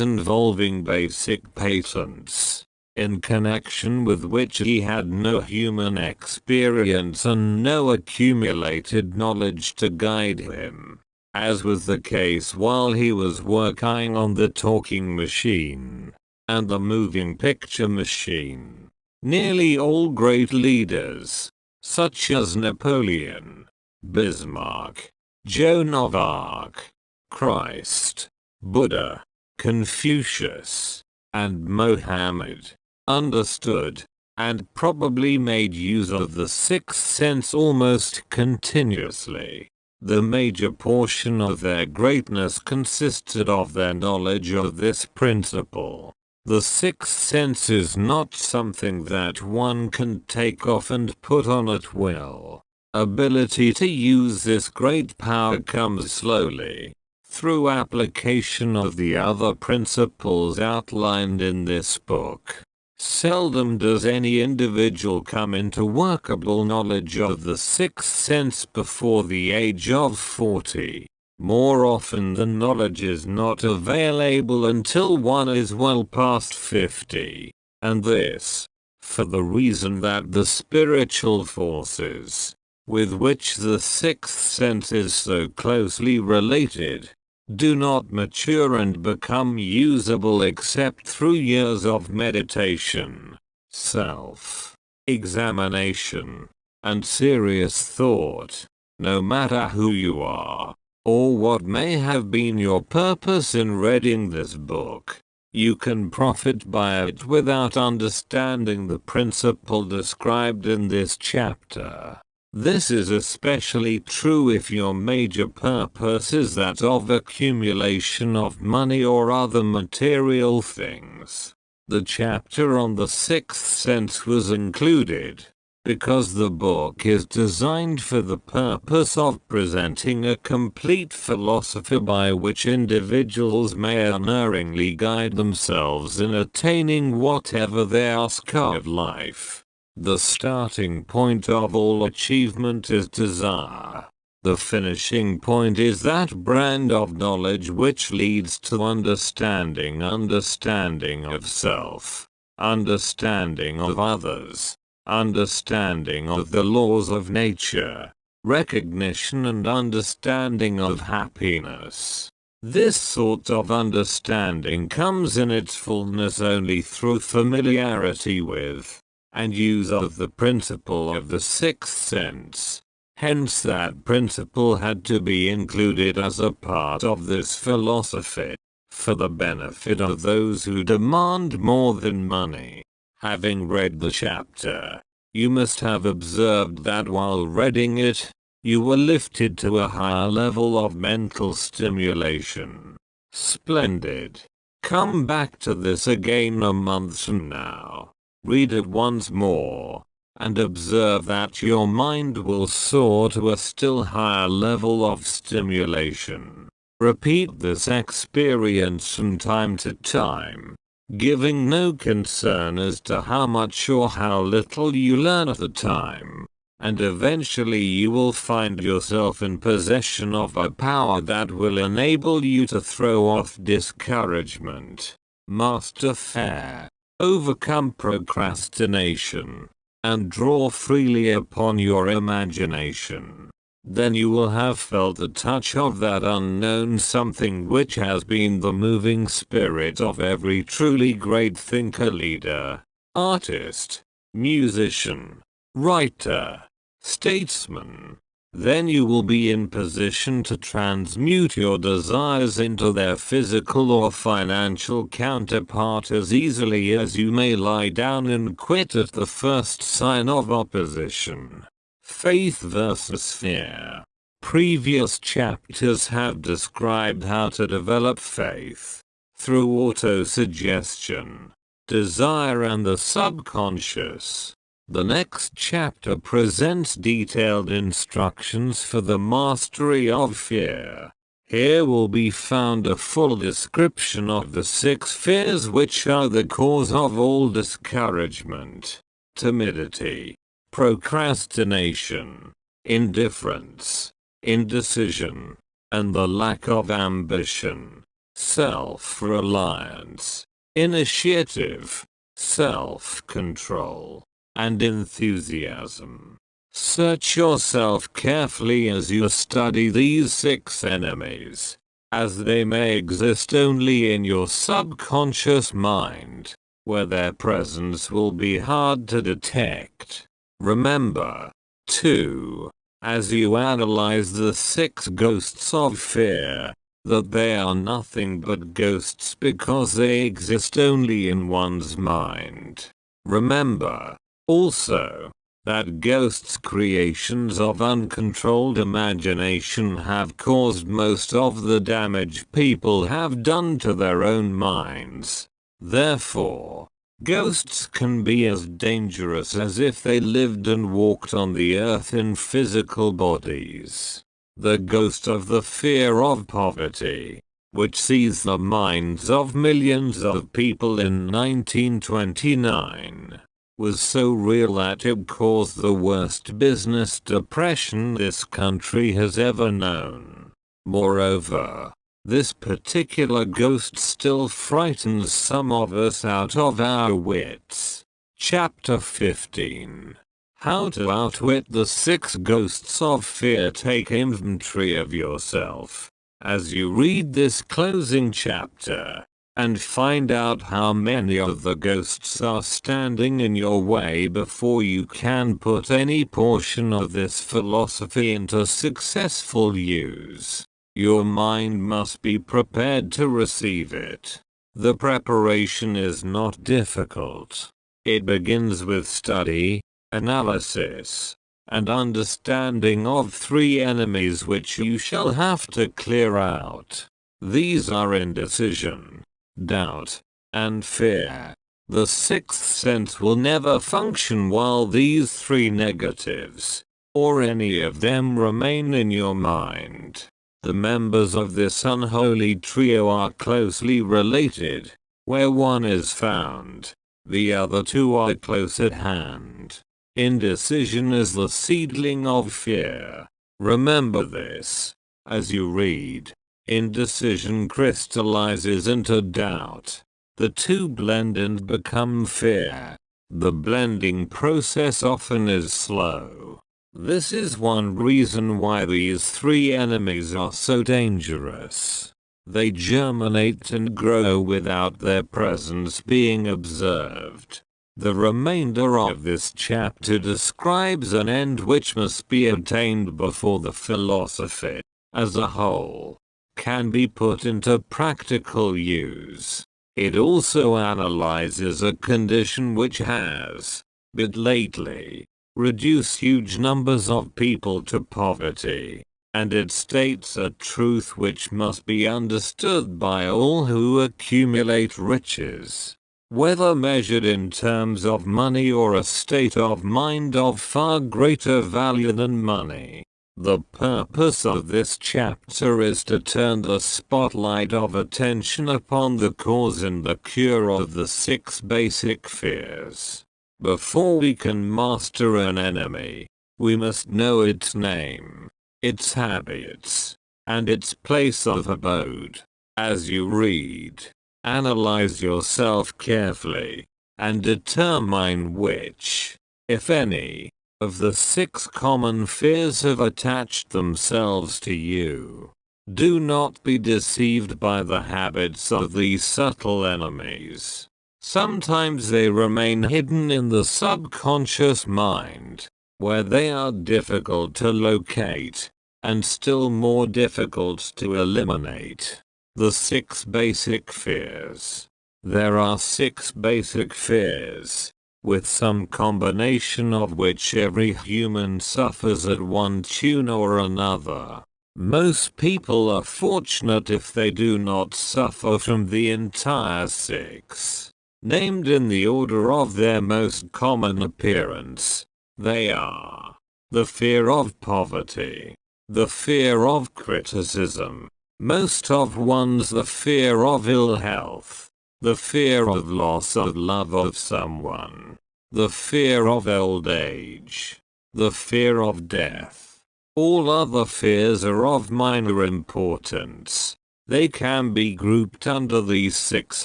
involving basic patents, in connection with which he had no human experience and no accumulated knowledge to guide him, as was the case while he was working on the talking machine and the moving picture machine. Nearly all great leaders, such as Napoleon, Bismarck, Joan of Arc, Christ, Buddha, Confucius, and Mohammed, understood, and probably made use of the sixth sense almost continuously. The major portion of their greatness consisted of their knowledge of this principle. The sixth sense is not something that one can take off and put on at will. Ability to use this great power comes slowly, through application of the other principles outlined in this book. Seldom does any individual come into workable knowledge of the sixth sense before the age of 40. More often the knowledge is not available until one is well past 50, and this, for the reason that the spiritual forces, with which the sixth sense is so closely related, do not mature and become usable except through years of meditation, self-examination, and serious thought. No matter who you are, or what may have been your purpose in reading this book, you can profit by it without understanding the principle described in this chapter. This is especially true if your major purpose is that of accumulation of money or other material things. The chapter on the sixth sense was included because the book is designed for the purpose of presenting a complete philosophy by which individuals may unerringly guide themselves in attaining whatever they ask of life. The starting point of all achievement is desire. The finishing point is that brand of knowledge which leads to understanding of self, understanding of others, understanding of the laws of nature, recognition and understanding of happiness. This sort of understanding comes in its fullness only through familiarity with, and use of the principle of the sixth sense. Hence that principle had to be included as a part of this philosophy, for the benefit of those who demand more than money. Having read the chapter, you must have observed that while reading it, you were lifted to a higher level of mental stimulation. Splendid. Come back to this again a month from now. Read it once more, and observe that your mind will soar to a still higher level of stimulation. Repeat this experience from time to time, giving no concern as to how much or how little you learn at the time, and eventually you will find yourself in possession of a power that will enable you to throw off discouragement, master fear, overcome procrastination, and draw freely upon your imagination. Then you will have felt the touch of that unknown something which has been the moving spirit of every truly great thinker, leader, artist, musician, writer, statesman. Then you will be in position to transmute your desires into their physical or financial counterpart as easily as you may lie down and quit at the first sign of opposition. Faith versus fear. Previous chapters have described how to develop faith through autosuggestion, desire and the subconscious. The next chapter presents detailed instructions for the mastery of fear. Here will be found a full description of the 6 fears which are the cause of all discouragement, timidity, procrastination, indifference, indecision, and the lack of ambition, self-reliance, initiative, self-control, and enthusiasm. Search yourself carefully as you study these 6 enemies, as they may exist only in your subconscious mind, where their presence will be hard to detect. Remember, too, as you analyze the 6 ghosts of fear, that they are nothing but ghosts because they exist only in one's mind. Remember, also, that ghosts, creations of uncontrolled imagination, have caused most of the damage people have done to their own minds. Therefore, ghosts can be as dangerous as if they lived and walked on the earth in physical bodies. The ghost of the fear of poverty, which seized the minds of millions of people in 1929, was so real that it caused the worst business depression this country has ever known. Moreover, this particular ghost still frightens some of us out of our wits. Chapter 15. How to outwit the 6 ghosts of fear. Take inventory of yourself as you read this closing chapter, and find out how many of the ghosts are standing in your way before you can put any portion of this philosophy into successful use. Your mind must be prepared to receive it. The preparation is not difficult. It begins with study, analysis, and understanding of 3 enemies which you shall have to clear out. These are indecision, doubt, and fear. The 6th sense will never function while these 3 negatives, or any of them, remain in your mind. The members of this unholy trio are closely related. Where one is found, the other 2 are close at hand. Indecision is the seedling of fear. Remember this. As you read, indecision crystallizes into doubt. The two blend and become fear. The blending process often is slow. This is one reason why these three enemies are so dangerous. They germinate and grow without their presence being observed. The remainder of this chapter describes an end which must be attained before the philosophy, as a whole, can be put into practical use. It also analyzes a condition which has, but lately, reduced huge numbers of people to poverty, and it states a truth which must be understood by all who accumulate riches, whether measured in terms of money or a state of mind of far greater value than money. The purpose of this chapter is to turn the spotlight of attention upon the cause and the cure of the 6 basic fears. Before we can master an enemy, we must know its name, its habits, and its place of abode. As you read, analyze yourself carefully, and determine which, if any, of the 6 common fears have attached themselves to you. Do not be deceived by the habits of these subtle enemies. Sometimes they remain hidden in the subconscious mind, where they are difficult to locate, and still more difficult to eliminate. The 6 basic fears. There are 6 basic fears, with some combination of which every human suffers at one tune or another. Most people are fortunate if they do not suffer from the entire 6. Named in the order of their most common appearance, they are the fear of poverty, the fear of criticism, most of one's the fear of ill health, the fear of loss of love of someone, the fear of old age, the fear of death. All other fears are of minor importance. They can be grouped under these 6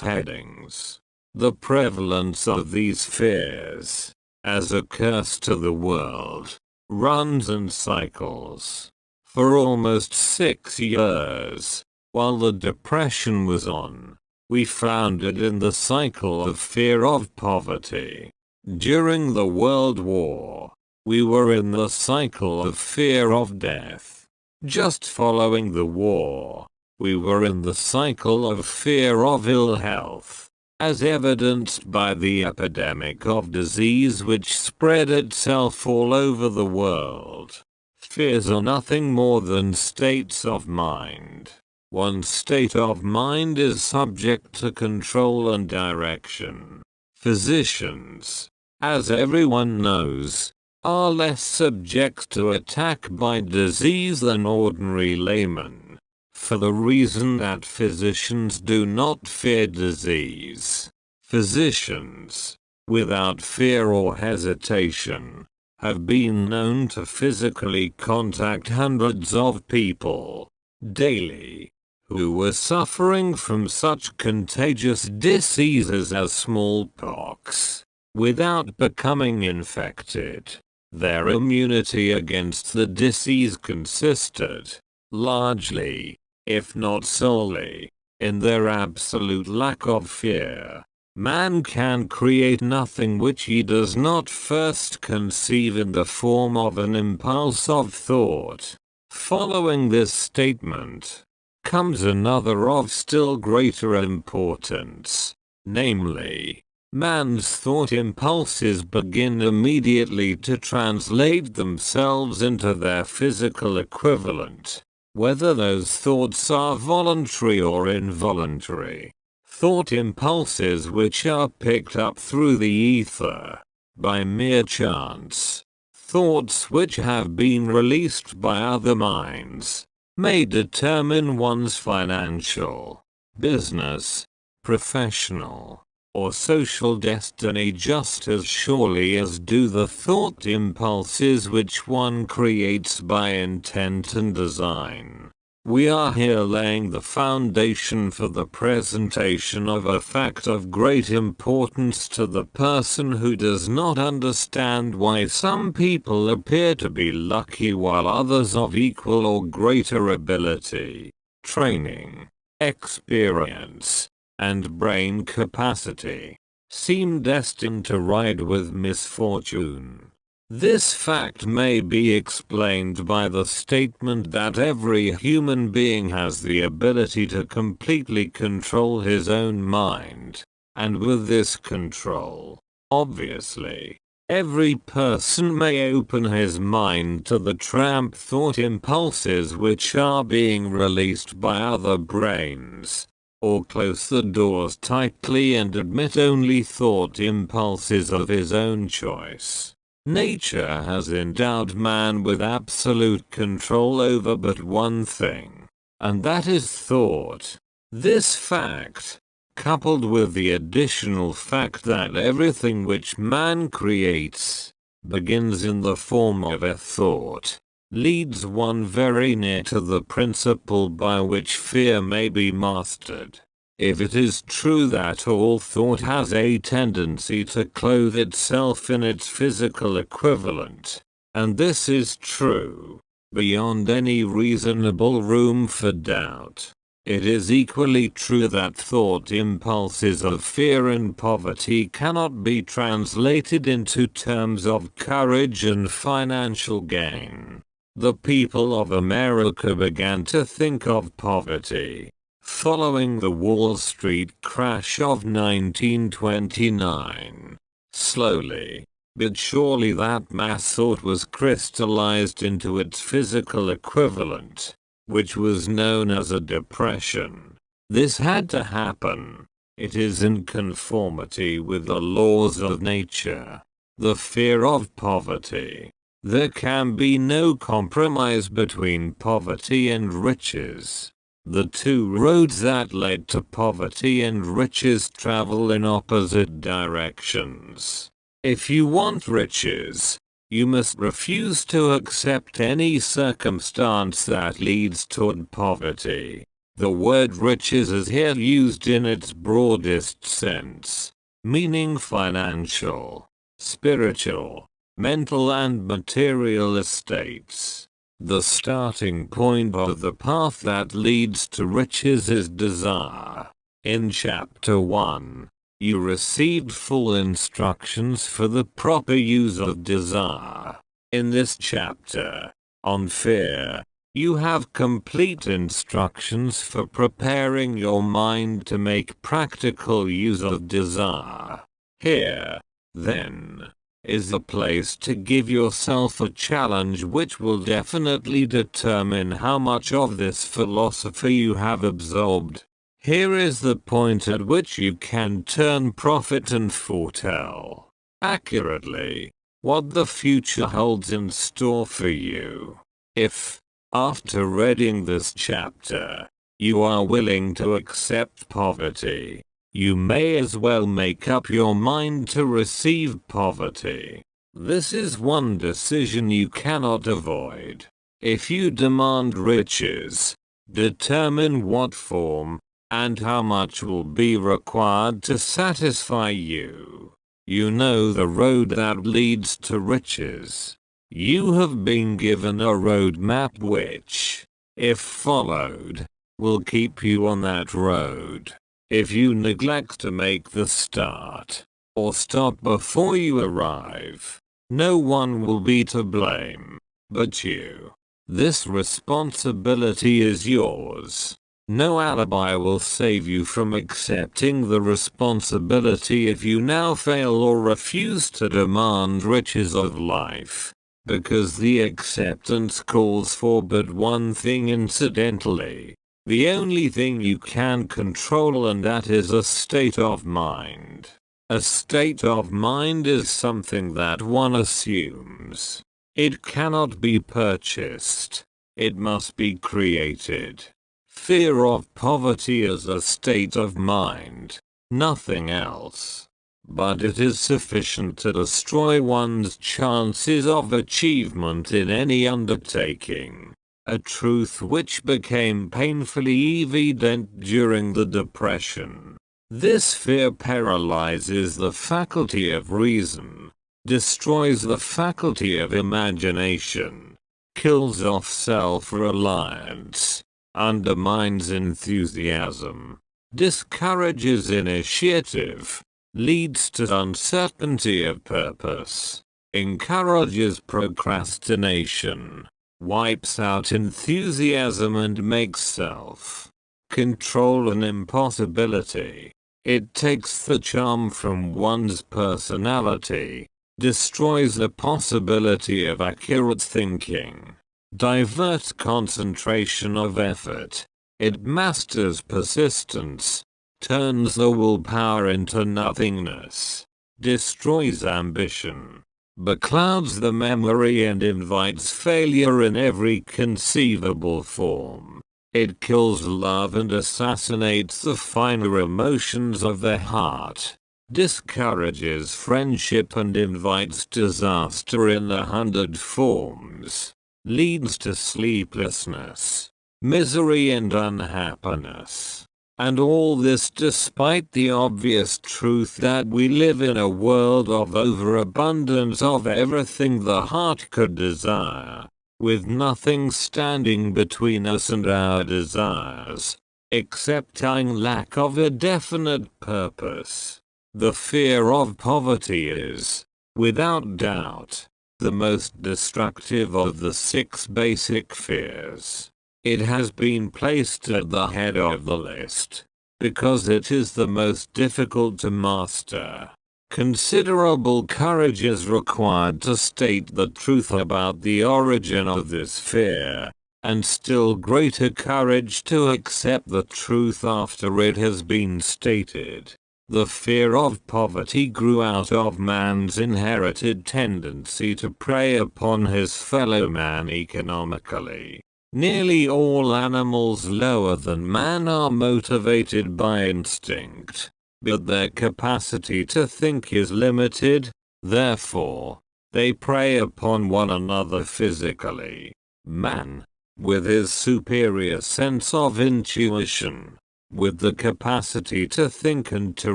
headings. The prevalence of these fears, as a curse to the world, runs in cycles. For almost 6 years, while the Depression was on, we found it in the cycle of fear of poverty. During the World War, we were in the cycle of fear of death. Just following the war, we were in the cycle of fear of ill health, as evidenced by the epidemic of disease which spread itself all over the world. Fears are nothing more than states of mind. One state of mind is subject to control and direction. Physicians, as everyone knows, are less subject to attack by disease than ordinary laymen, for the reason that physicians do not fear disease. Physicians, without fear or hesitation, have been known to physically contact hundreds of people daily who were suffering from such contagious diseases as smallpox, without becoming infected. Their immunity against the disease consisted, largely, if not solely, in their absolute lack of fear. Man can create nothing which he does not first conceive in the form of an impulse of thought. Following this statement comes another of still greater importance, namely, man's thought impulses begin immediately to translate themselves into their physical equivalent, whether those thoughts are voluntary or involuntary. Thought impulses which are picked up through the ether, by mere chance, thoughts which have been released by other minds, may determine one's financial, business, professional, or social destiny just as surely as do the thought impulses which one creates by intent and design. We are here laying the foundation for the presentation of a fact of great importance to the person who does not understand why some people appear to be lucky while others of equal or greater ability, training, experience, and brain capacity seem destined to ride with misfortune. This fact may be explained by the statement that every human being has the ability to completely control his own mind, and with this control, obviously, every person may open his mind to the tramp thought impulses which are being released by other brains, or close the doors tightly and admit only thought impulses of his own choice. Nature has endowed man with absolute control over but one thing, and that is thought. This fact, coupled with the additional fact that everything which man creates begins in the form of a thought, leads one very near to the principle by which fear may be mastered. If it is true that all thought has a tendency to clothe itself in its physical equivalent, and this is true, beyond any reasonable room for doubt, it is equally true that thought impulses of fear and poverty cannot be translated into terms of courage and financial gain. The people of America began to think of poverty following the Wall Street crash of 1929. Slowly, but surely that mass thought was crystallized into its physical equivalent, which was known as a depression. This had to happen. It is in conformity with the laws of nature. The fear of poverty. There can be no compromise between poverty and riches. The two roads that lead to poverty and riches travel in opposite directions. If you want riches, you must refuse to accept any circumstance that leads toward poverty. The word riches is here used in its broadest sense, meaning financial, spiritual, mental and material estates. The starting point of the path that leads to riches is desire. In Chapter 1, you received full instructions for the proper use of desire. In this chapter, on fear, you have complete instructions for preparing your mind to make practical use of desire. Here, then, is a place to give yourself a challenge which will definitely determine how much of this philosophy you have absorbed. Here is the point at which you can turn prophet and foretell accurately what the future holds in store for you. If, after reading this chapter, you are willing to accept poverty, you may as well make up your mind to receive poverty. This is one decision you cannot avoid. If you demand riches, determine what form and how much will be required to satisfy you. You know the road that leads to riches. You have been given a road map which, if followed, will keep you on that road. If you neglect to make the start, or stop before you arrive, no one will be to blame but you. This responsibility is yours. No alibi will save you from accepting the responsibility if you now fail or refuse to demand riches of life, because the acceptance calls for but one thing incidentally. The only thing you can control, and that is a state of mind. A state of mind is something that one assumes. It cannot be purchased. It must be created. Fear of poverty is a state of mind. nothing else. But it is sufficient to destroy one's chances of achievement in any undertaking. A truth which became painfully evident during the Depression. This fear paralyzes the faculty of reason, destroys the faculty of imagination, kills off self-reliance, undermines enthusiasm, discourages initiative, leads to uncertainty of purpose, encourages procrastination, wipes out enthusiasm and makes self-control an impossibility. It takes the charm from one's personality, destroys the possibility of accurate thinking, diverts concentration of effort. It masters persistence, turns the willpower into nothingness, destroys ambition, beclouds the memory and invites failure in every conceivable form. It kills love and assassinates the finer emotions of the heart, discourages friendship and invites disaster in 100 forms, leads to sleeplessness, misery and unhappiness. And all this despite the obvious truth that we live in a world of overabundance of everything the heart could desire, with nothing standing between us and our desires, except our lack of a definite purpose. The fear of poverty is, without doubt, the most destructive of the 6 basic fears. It has been placed at the head of the list, because it is the most difficult to master. Considerable courage is required to state the truth about the origin of this fear, and still greater courage to accept the truth after it has been stated. The fear of poverty grew out of man's inherited tendency to prey upon his fellow man economically. Nearly all animals lower than man are motivated by instinct, but their capacity to think is limited, therefore, they prey upon one another physically. Man, with his superior sense of intuition, with the capacity to think and to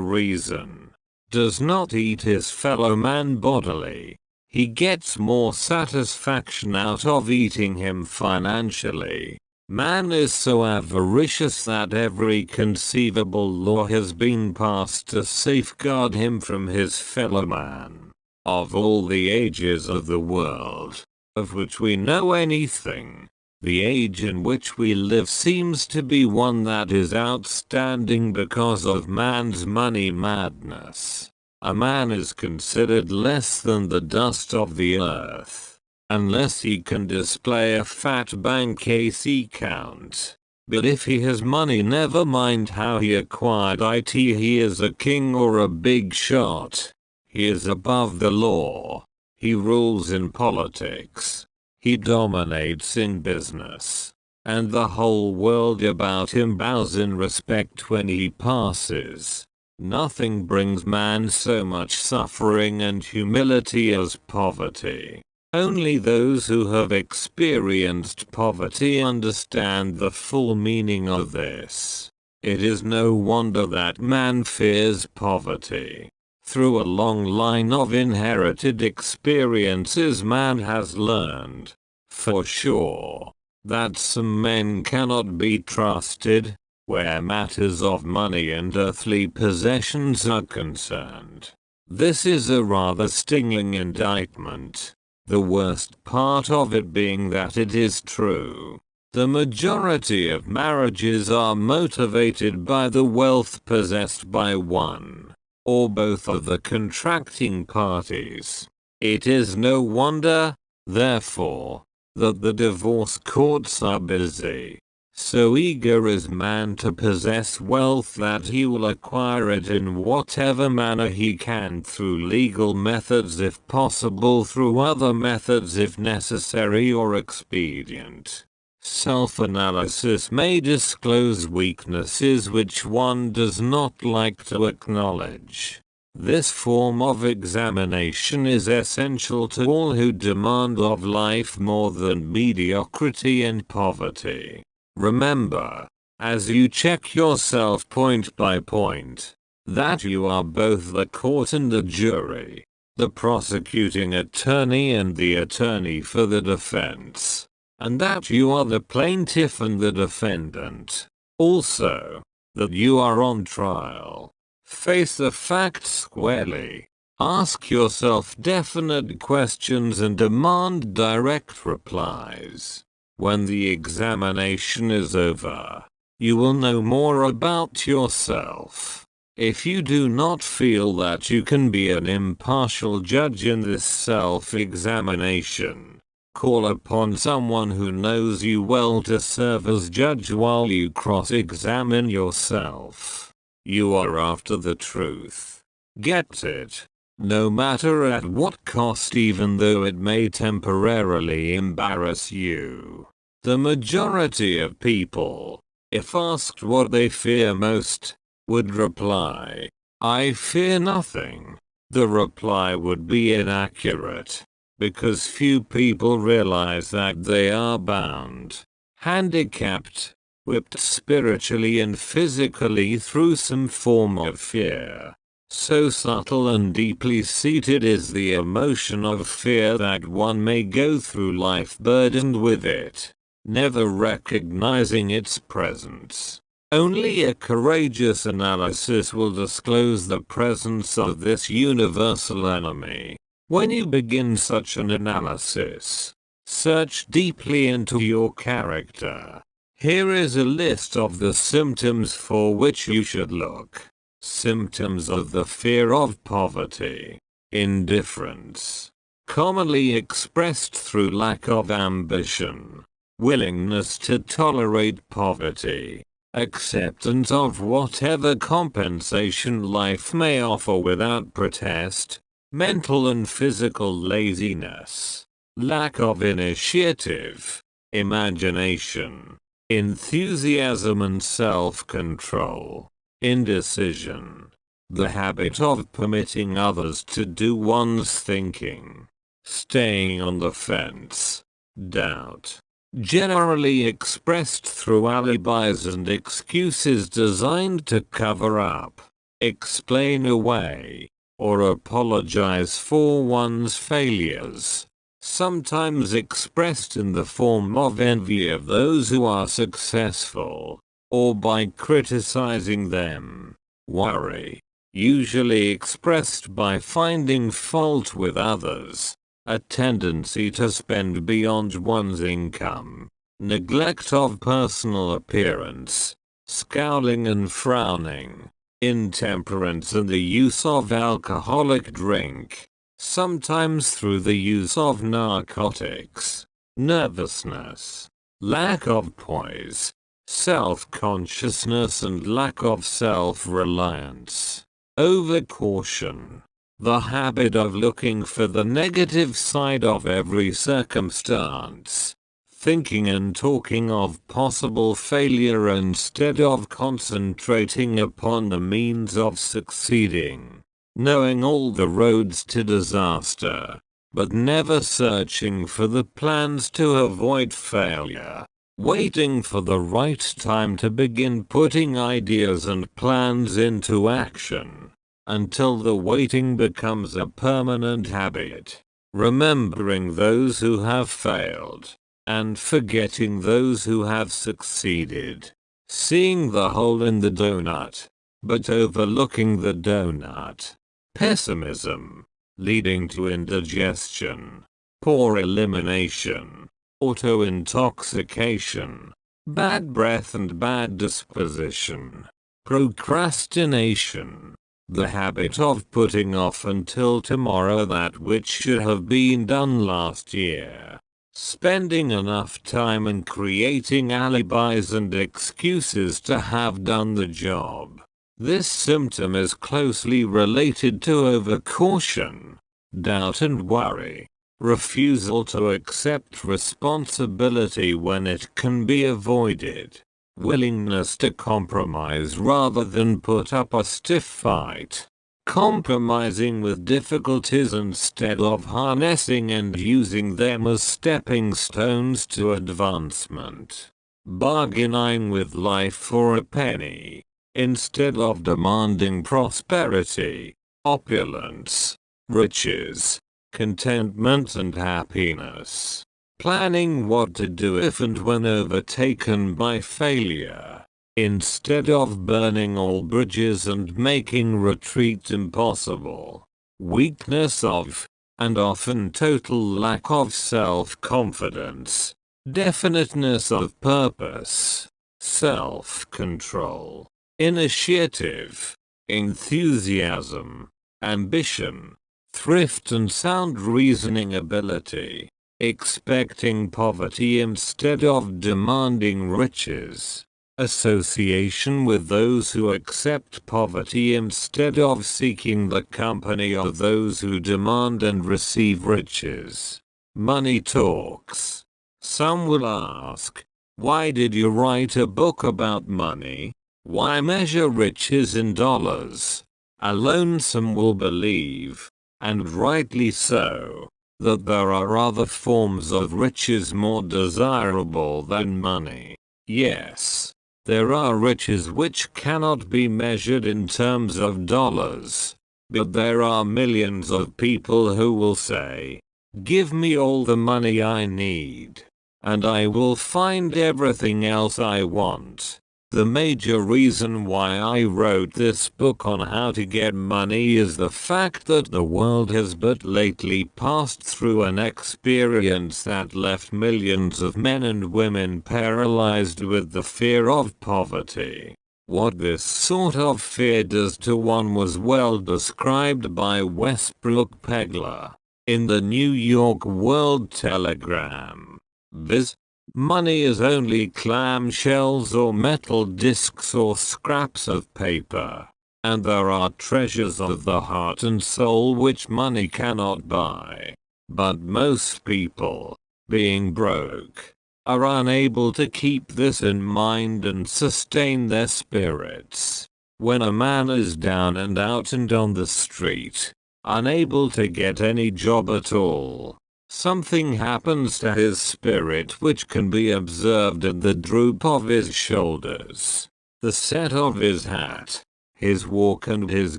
reason, does not eat his fellow man bodily. He gets more satisfaction out of eating him financially. Man is so avaricious that every conceivable law has been passed to safeguard him from his fellow man. Of all the ages of the world, of which we know anything, the age in which we live seems to be one that is outstanding because of man's money madness. A man is considered less than the dust of the earth, unless he can display a fat bank account. But if he has money, never mind how he acquired it, he is a king or a big shot. He is above the law. He rules in politics. He dominates in business. And the whole world about him bows in respect when he passes. Nothing brings man so much suffering and humility as poverty. Only those who have experienced poverty understand the full meaning of this. It is no wonder that man fears poverty. Through a long line of inherited experiences, man has learned, for sure, that some men cannot be trusted, where matters of money and earthly possessions are concerned. This is a rather stinging indictment, the worst part of it being that it is true. The majority of marriages are motivated by the wealth possessed by one, or both of the contracting parties. It is no wonder, therefore, that the divorce courts are busy. So eager is man to possess wealth that he will acquire it in whatever manner he can, through legal methods if possible, through other methods if necessary or expedient. Self-analysis may disclose weaknesses which one does not like to acknowledge. This form of examination is essential to all who demand of life more than mediocrity and poverty. Remember, as you check yourself point by point, that you are both the court and the jury, the prosecuting attorney and the attorney for the defense, and that you are the plaintiff and the defendant. Also, that you are on trial. Face the facts squarely. Ask yourself definite questions and demand direct replies. When the examination is over, you will know more about yourself. If you do not feel that you can be an impartial judge in this self-examination, call upon someone who knows you well to serve as judge while you cross-examine yourself. You are after the truth. Get it. No matter at what cost, even though it may temporarily embarrass you. The majority of people, if asked what they fear most, would reply, "I fear nothing." The reply would be inaccurate, because few people realize that they are bound, handicapped, whipped spiritually and physically through some form of fear. So subtle and deeply seated is the emotion of fear that one may go through life burdened with it, never recognizing its presence. Only a courageous analysis will disclose the presence of this universal enemy. When you begin such an analysis, search deeply into your character. Here is a list of the symptoms for which you should look. Symptoms of the fear of poverty. Indifference. Commonly expressed through lack of ambition. Willingness to tolerate poverty. Acceptance of whatever compensation life may offer without protest. Mental and physical laziness. Lack of initiative. Imagination. Enthusiasm and self-control. Indecision. The habit of permitting others to do one's thinking. Staying on the fence. Doubt. Generally expressed through alibis and excuses designed to cover up, explain away, or apologize for one's failures. Sometimes expressed in the form of envy of those who are successful, or by criticizing them. Worry. Usually expressed by finding fault with others. A tendency to spend beyond one's income. Neglect of personal appearance. Scowling and frowning. Intemperance and the use of alcoholic drink. Sometimes through the use of narcotics. Nervousness. Lack of poise. Self-consciousness and lack of self-reliance. Overcaution. The habit of looking for the negative side of every circumstance. Thinking and talking of possible failure instead of concentrating upon the means of succeeding. Knowing all the roads to disaster, but never searching for the plans to avoid failure. Waiting for the right time to begin putting ideas and plans into action, until the waiting becomes a permanent habit. Remembering those who have failed, and forgetting those who have succeeded. Seeing the hole in the donut, but overlooking the donut. Pessimism, leading to indigestion, poor elimination. Auto-intoxication, bad breath and bad disposition. Procrastination, the habit of putting off until tomorrow that which should have been done last year. Spending enough time and creating alibis and excuses to have done the job. This symptom is closely related to overcaution, doubt and worry. refusal to accept responsibility when it can be avoided, willingness to compromise rather than put up a stiff fight, compromising with difficulties instead of harnessing and using them as stepping stones to advancement, bargaining with life for a penny, instead of demanding prosperity, opulence, riches, contentment and happiness, planning what to do if and when overtaken by failure, instead of burning all bridges and making retreat impossible, weakness of, and often total lack of self-confidence, definiteness of purpose, self-control, initiative, enthusiasm, ambition, thrift and sound reasoning ability, expecting poverty instead of demanding riches, association with those who accept poverty instead of seeking the company of those who demand and receive riches. Money talks. Some will ask, why did you write a book about money? Why measure riches in dollars? Alone some will believe, and rightly so, that there are other forms of riches more desirable than money. Yes, there are riches which cannot be measured in terms of dollars, but there are millions of people who will say, give me all the money I need, and I will find everything else I want. The major reason why I wrote this book on how to get money is the fact that the world has but lately passed through an experience that left millions of men and women paralyzed with the fear of poverty. What this sort of fear does to one was well described by Westbrook Pegler in the New York World Telegram. Viz. Money is only clamshells or metal discs or scraps of paper, and there are treasures of the heart and soul which money cannot buy. But most people, being broke, are unable to keep this in mind and sustain their spirits. When a man is down and out and on the street, unable to get any job at all, something happens to his spirit which can be observed in the droop of his shoulders, the set of his hat, his walk and his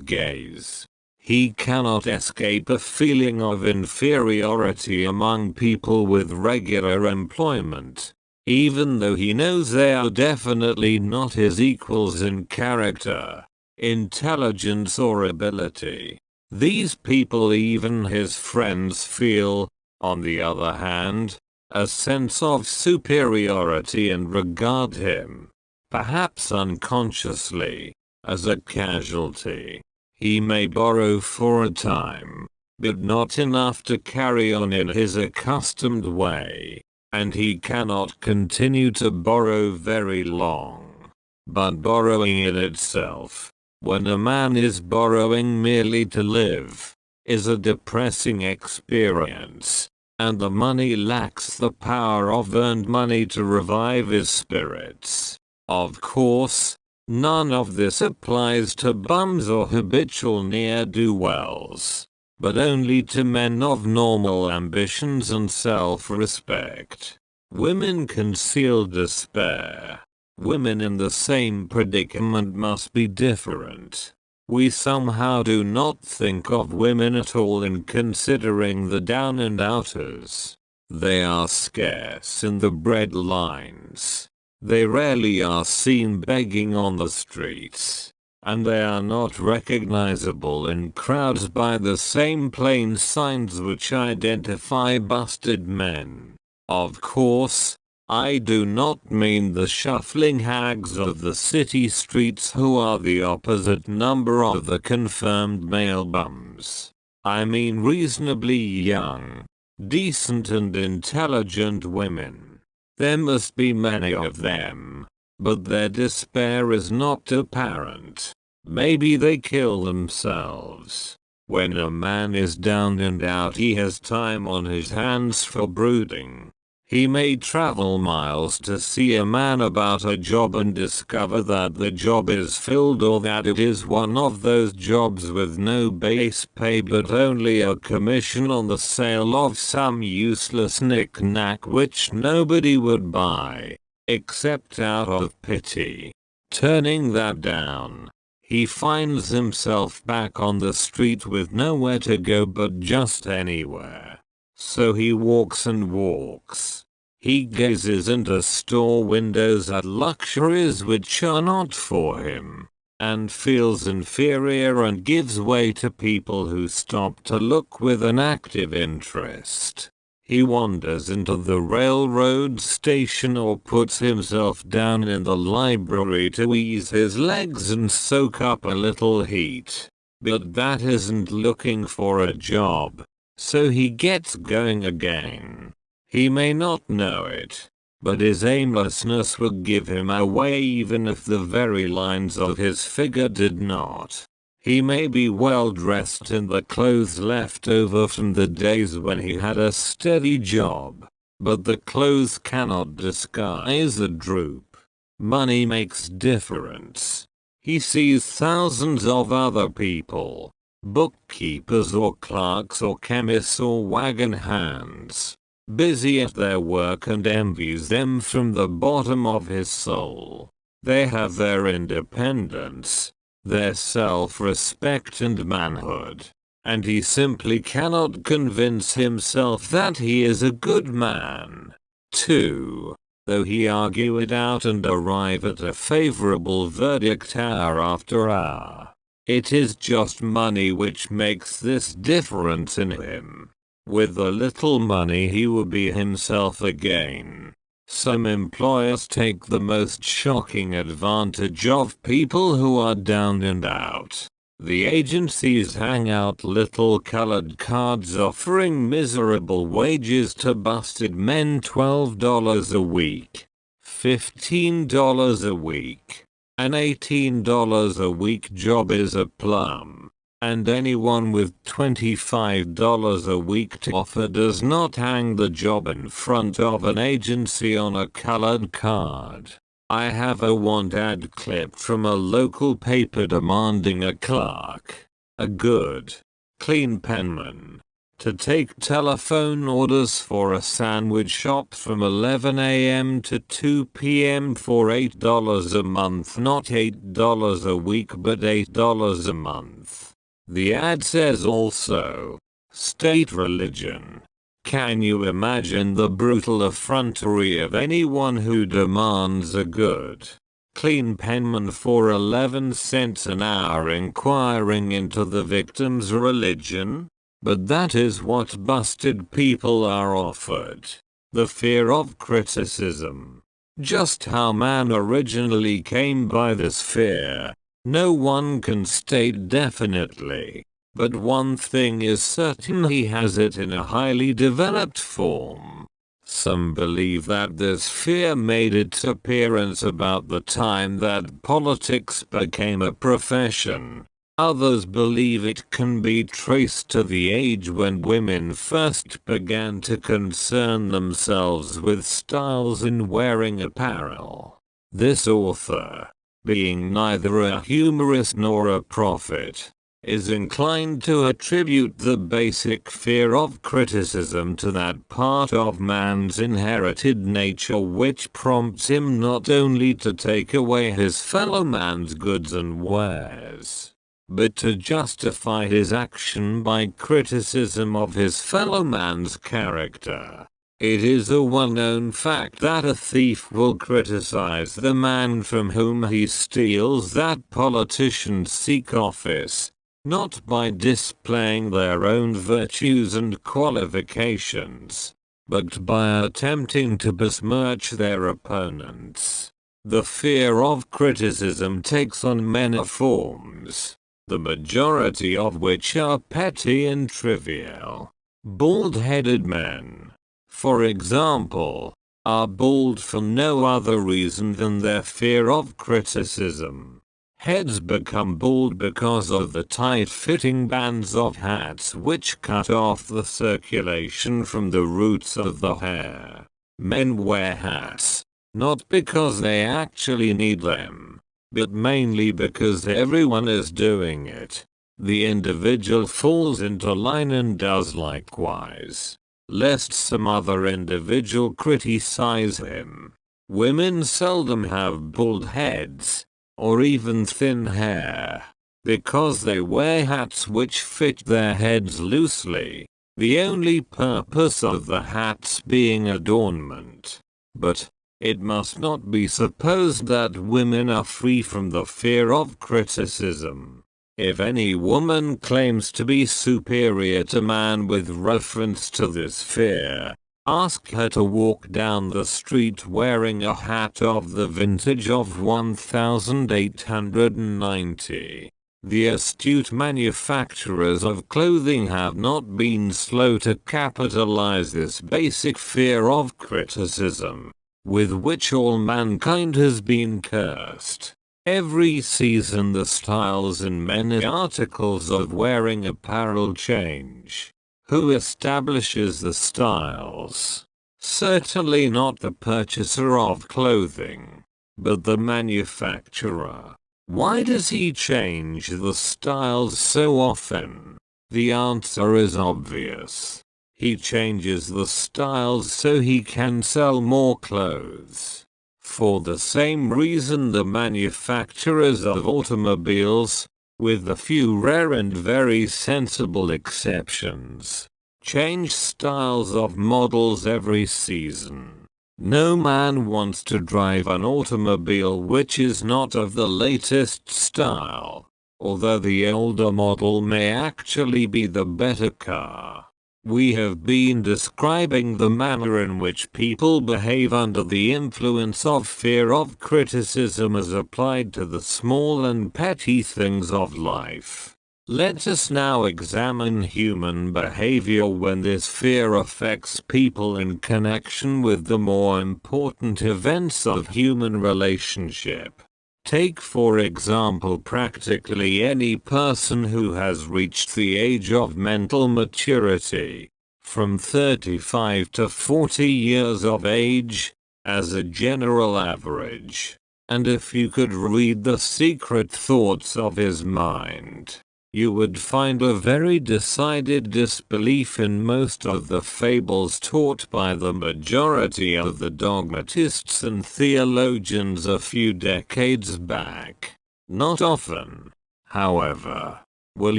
gaze. He cannot escape a feeling of inferiority among people with regular employment, even though he knows they are definitely not his equals in character, intelligence or ability. These people, even his friends, feel, on the other hand, a sense of superiority and regard him, perhaps unconsciously, as a casualty. He may borrow for a time, but not enough to carry on in his accustomed way, and he cannot continue to borrow very long. But borrowing in itself, when a man is borrowing merely to live, is a depressing experience, and the money lacks the power of earned money to revive his spirits. Of course, none of this applies to bums or habitual ne'er-do-wells, but only to men of normal ambitions and self-respect. Women conceal despair. Women in the same predicament must be different. We somehow do not think of women at all in considering the down and outers. They are scarce in the bread lines. They rarely are seen begging on the streets, and they are not recognizable in crowds by the same plain signs which identify busted men. Of course, I do not mean the shuffling hags of the city streets who are the opposite number of the confirmed male bums. I mean reasonably young, decent and intelligent women. There must be many of them, but their despair is not apparent. Maybe they kill themselves. When a man is down and out, he has time on his hands for brooding. He may travel miles to see a man about a job and discover that the job is filled, or that it is one of those jobs with no base pay but only a commission on the sale of some useless knick-knack which nobody would buy, except out of pity. Turning that down, he finds himself back on the street with nowhere to go but just anywhere. So he walks and walks. He gazes into store windows at luxuries which are not for him, and feels inferior and gives way to people who stop to look with an active interest. He wanders into the railroad station or puts himself down in the library to ease his legs and soak up a little heat. But that isn't looking for a job. So he gets going again. He may not know it, but his aimlessness would give him away even if the very lines of his figure did not. He may be well dressed in the clothes left over from the days when he had a steady job, but the clothes cannot disguise the droop. Money makes difference. He sees thousands of other people, bookkeepers or clerks or chemists or wagon hands, busy at their work, and envies them from the bottom of his soul. They have their independence, their self-respect and manhood, and he simply cannot convince himself that he is a good man. 2. Though he argue it out and arrive at a favorable verdict hour after hour, it is just money which makes this difference in him. With a little money he will be himself again. Some employers take the most shocking advantage of people who are down and out. The agencies hang out little colored cards offering miserable wages to busted men. $12 a week, $15 a week, an $18 a week job is a plum, and anyone with $25 a week to offer does not hang the job in front of an agency on a colored card. I have a want ad clip from a local paper demanding a clerk, a good, clean penman, to take telephone orders for a sandwich shop from 11 a.m. to 2 p.m. for $8 a month, not $8 a week but $8 a month. The ad says also, state religion. Can you imagine the brutal effrontery of anyone who demands a good, clean penman for 11 cents an hour, inquiring into the victim's religion? But that is what busted people are offered. The fear of criticism. Just how man originally came by this fear, no one can state definitely. But one thing is certain, he has it in a highly developed form. Some believe that this fear made its appearance about the time that politics became a profession. Others believe it can be traced to the age when women first began to concern themselves with styles in wearing apparel. This author, being neither a humorist nor a prophet, is inclined to attribute the basic fear of criticism to that part of man's inherited nature which prompts him not only to take away his fellow man's goods and wares, but to justify his action by criticism of his fellow man's character. It is a well-known fact that a thief will criticize the man from whom he steals, that politicians seek office, not by displaying their own virtues and qualifications, but by attempting to besmirch their opponents. The fear of criticism takes on many forms, the majority of which are petty and trivial. Bald-headed men, for example, are bald for no other reason than their fear of criticism. Heads become bald because of the tight-fitting bands of hats which cut off the circulation from the roots of the hair. Men wear hats, not because they actually need them, but mainly because everyone is doing it. The individual falls into line and does likewise, lest some other individual criticize him. Women seldom have bald heads, or even thin hair, because they wear hats which fit their heads loosely, the only purpose of the hats being adornment. But it must not be supposed that women are free from the fear of criticism. If any woman claims to be superior to man with reference to this fear, ask her to walk down the street wearing a hat of the vintage of 1890. The astute manufacturers of clothing have not been slow to capitalize this basic fear of criticism, with which all mankind has been cursed. Every season the styles and many articles of wearing apparel change. Who establishes the styles? Certainly not the purchaser of clothing, but the manufacturer. Why does he change the styles so often? The answer is obvious. He changes the styles so he can sell more clothes. For the same reason the manufacturers of automobiles, with a few rare and very sensible exceptions, change styles of models every season. No man wants to drive an automobile which is not of the latest style, although the older model may actually be the better car. We have been describing the manner in which people behave under the influence of fear of criticism as applied to the small and petty things of life. Let us now examine human behavior when this fear affects people in connection with the more important events of human relationship. Take for example practically any person who has reached the age of mental maturity, from 35 to 40 years of age, as a general average. And if you could read the secret thoughts of his mind, you would find a very decided disbelief in most of the fables taught by the majority of the dogmatists and theologians a few decades back. Not often, however, will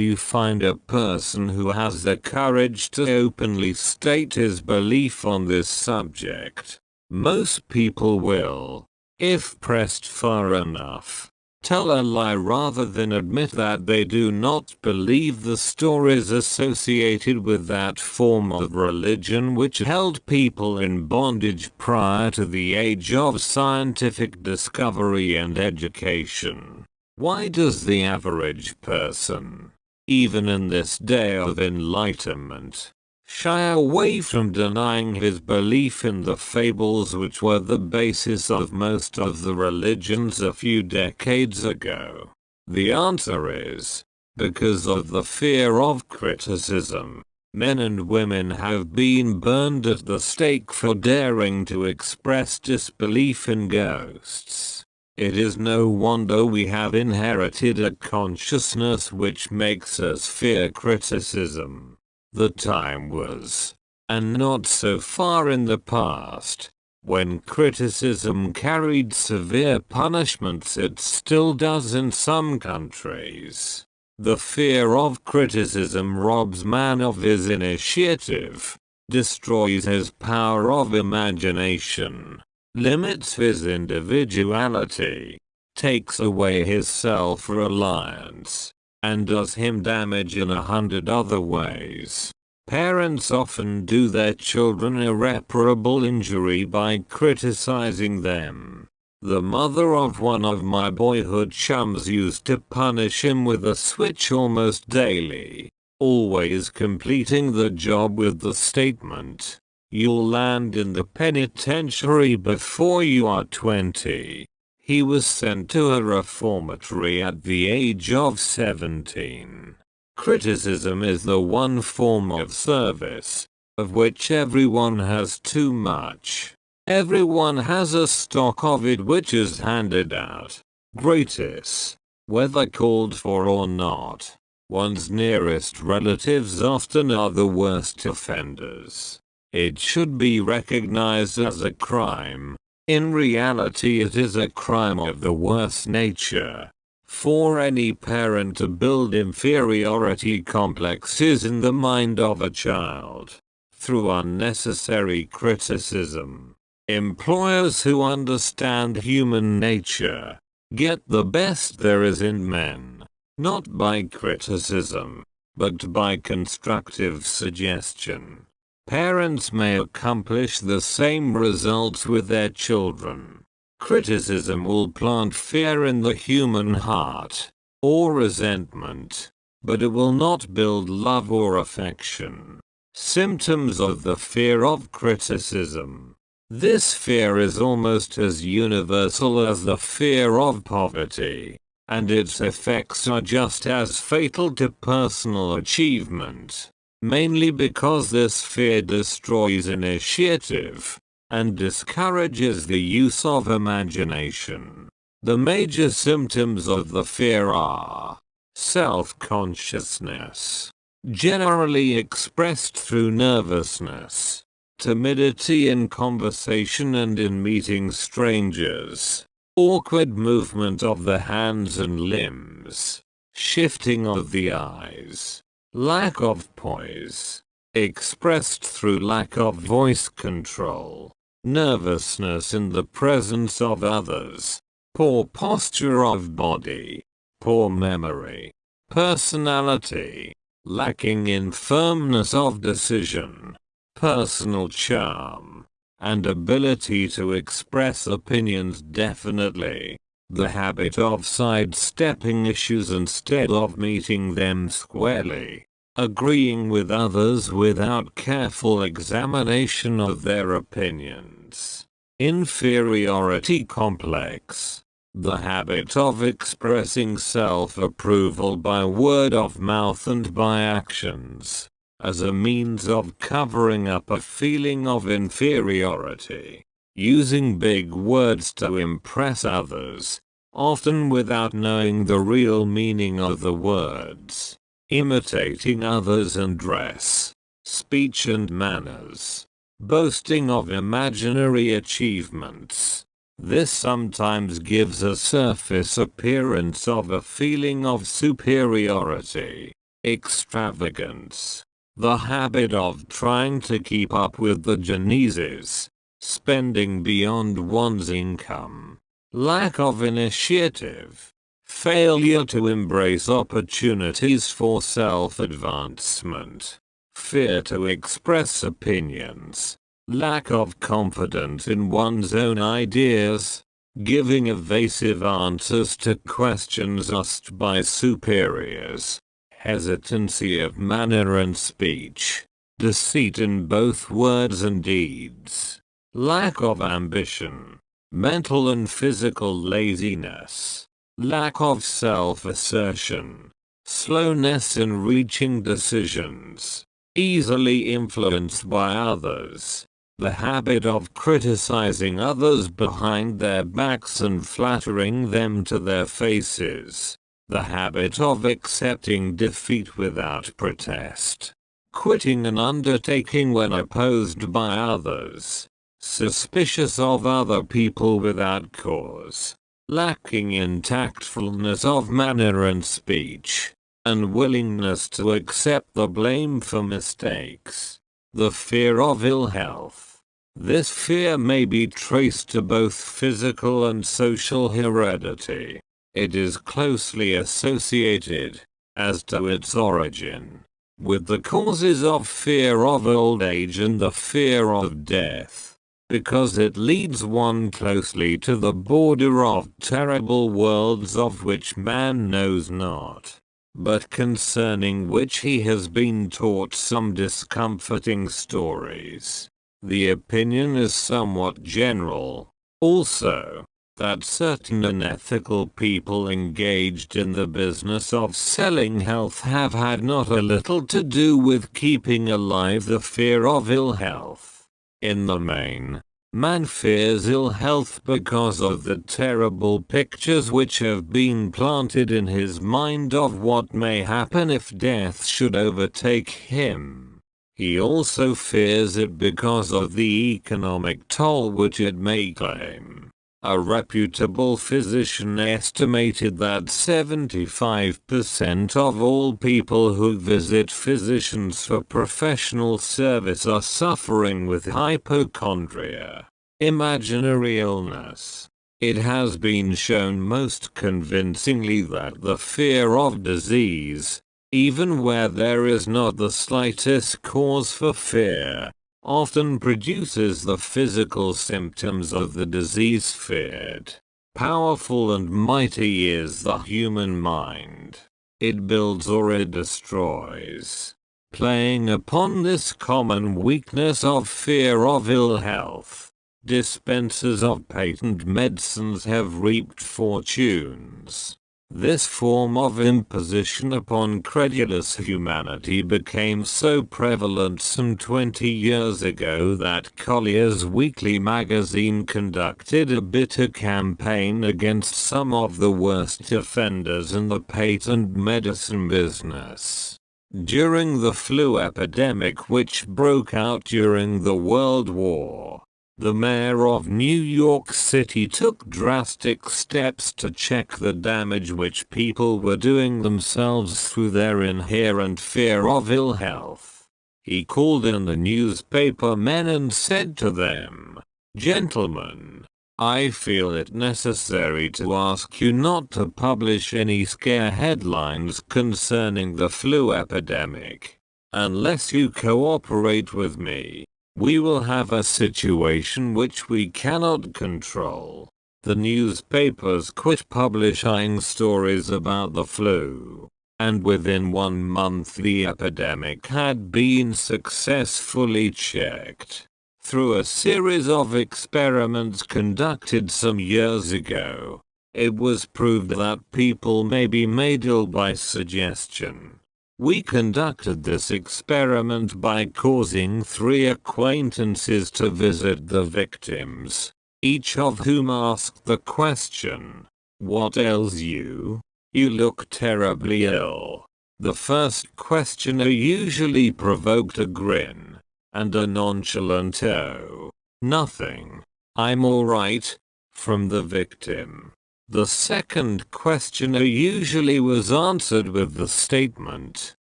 you find a person who has the courage to openly state his belief on this subject. Most people will, if pressed far enough, tell a lie rather than admit that they do not believe the stories associated with that form of religion which held people in bondage prior to the age of scientific discovery and education. Why does the average person, even in this day of enlightenment, shy away from denying his belief in the fables which were the basis of most of the religions a few decades ago? The answer is, because of the fear of criticism. Men and women have been burned at the stake for daring to express disbelief in ghosts. It is no wonder we have inherited a consciousness which makes us fear criticism. The time was, and not so far in the past, when criticism carried severe punishments. It still does in some countries. The fear of criticism robs man of his initiative, destroys his power of imagination, limits his individuality, takes away his self-reliance, and does him damage in 100 other ways. Parents often do their children irreparable injury by criticizing them. The mother of one of my boyhood chums used to punish him with a switch almost daily, always completing the job with the statement, "You'll land in the penitentiary before you are 20. He was sent to a reformatory at the age of 17. Criticism is the one form of service, of which everyone has too much. Everyone has a stock of it which is handed out, gratis, whether called for or not. One's nearest relatives often are the worst offenders. It should be recognized as a crime. In reality, it is a crime of the worst nature. For any parent to build inferiority complexes in the mind of a child through unnecessary criticism. Employers who understand human nature get the best there is in men, not by criticism, but by constructive suggestion. Parents may accomplish the same results with their children. Criticism will plant fear in the human heart, or resentment, but it will not build love or affection. Symptoms of the fear of criticism. This fear is almost as universal as the fear of poverty, and its effects are just as fatal to personal achievement, mainly because this fear destroys initiative and discourages the use of imagination. The major symptoms of the fear are self-consciousness, generally expressed through nervousness, timidity in conversation and in meeting strangers, awkward movement of the hands and limbs, shifting of the eyes, lack of poise, expressed through lack of voice control, nervousness in the presence of others, poor posture of body, poor memory, personality, lacking in firmness of decision, personal charm, and ability to express opinions definitely. The habit of sidestepping issues instead of meeting them squarely. Agreeing with others without careful examination of their opinions. Inferiority complex. The habit of expressing self-approval by word of mouth and by actions, as a means of covering up a feeling of inferiority. Using big words to impress others, often without knowing the real meaning of the words. Imitating others in dress, speech and manners. Boasting of imaginary achievements. This sometimes gives a surface appearance of a feeling of superiority. Extravagance. The habit of trying to keep up with the Joneses. Spending beyond one's income. Lack of initiative. Failure to embrace opportunities for self-advancement. Fear to express opinions. Lack of confidence in one's own ideas. Giving evasive answers to questions asked by superiors. Hesitancy of manner and speech. Deceit in both words and deeds. Lack of ambition. Mental and physical laziness. Lack of self-assertion. Slowness in reaching decisions. Easily influenced by others. The habit of criticizing others behind their backs and flattering them to their faces. The habit of accepting defeat without protest. Quitting an undertaking when opposed by others. Suspicious of other people without cause. Lacking in tactfulness of manner and speech. Unwillingness to accept the blame for mistakes. The fear of ill health. This fear may be traced to both physical and social heredity. It is closely associated, as to its origin, with the causes of fear of old age and the fear of death. Because it leads one closely to the border of terrible worlds of which man knows not, but concerning which he has been taught some discomforting stories. The opinion is somewhat general, also, that certain unethical people engaged in the business of selling health have had not a little to do with keeping alive the fear of ill health. In the main, man fears ill health because of the terrible pictures which have been planted in his mind of what may happen if death should overtake him. He also fears it because of the economic toll which it may claim. A reputable physician estimated that 75% of all people who visit physicians for professional service are suffering with hypochondria, imaginary illness. It has been shown most convincingly that the fear of disease, even where there is not the slightest cause for fear, often produces the physical symptoms of the disease feared. Powerful and mighty is the human mind. It builds or it destroys. Playing upon this common weakness of fear of ill health, dispensers of patent medicines have reaped fortunes. This form of imposition upon credulous humanity became so prevalent some 20 years ago that Collier's Weekly magazine conducted a bitter campaign against some of the worst offenders in the patent medicine business. During the flu epidemic which broke out during the World War, the mayor of New York City took drastic steps to check the damage which people were doing themselves through their inherent fear of ill health. He called in the newspaper men and said to them, "Gentlemen, I feel it necessary to ask you not to publish any scare headlines concerning the flu epidemic. Unless you cooperate with me, we will have a situation which we cannot control." The newspapers quit publishing stories about the flu, and within 1 month the epidemic had been successfully checked. Through a series of experiments conducted some years ago, it was proved that people may be made ill by suggestion. We conducted this experiment by causing 3 acquaintances to visit the victims, each of whom asked the question, "What ails you? You look terribly ill." The first questioner usually provoked a grin, and a nonchalant "Oh, nothing, I'm alright," from the victim. The second questioner usually was answered with the statement,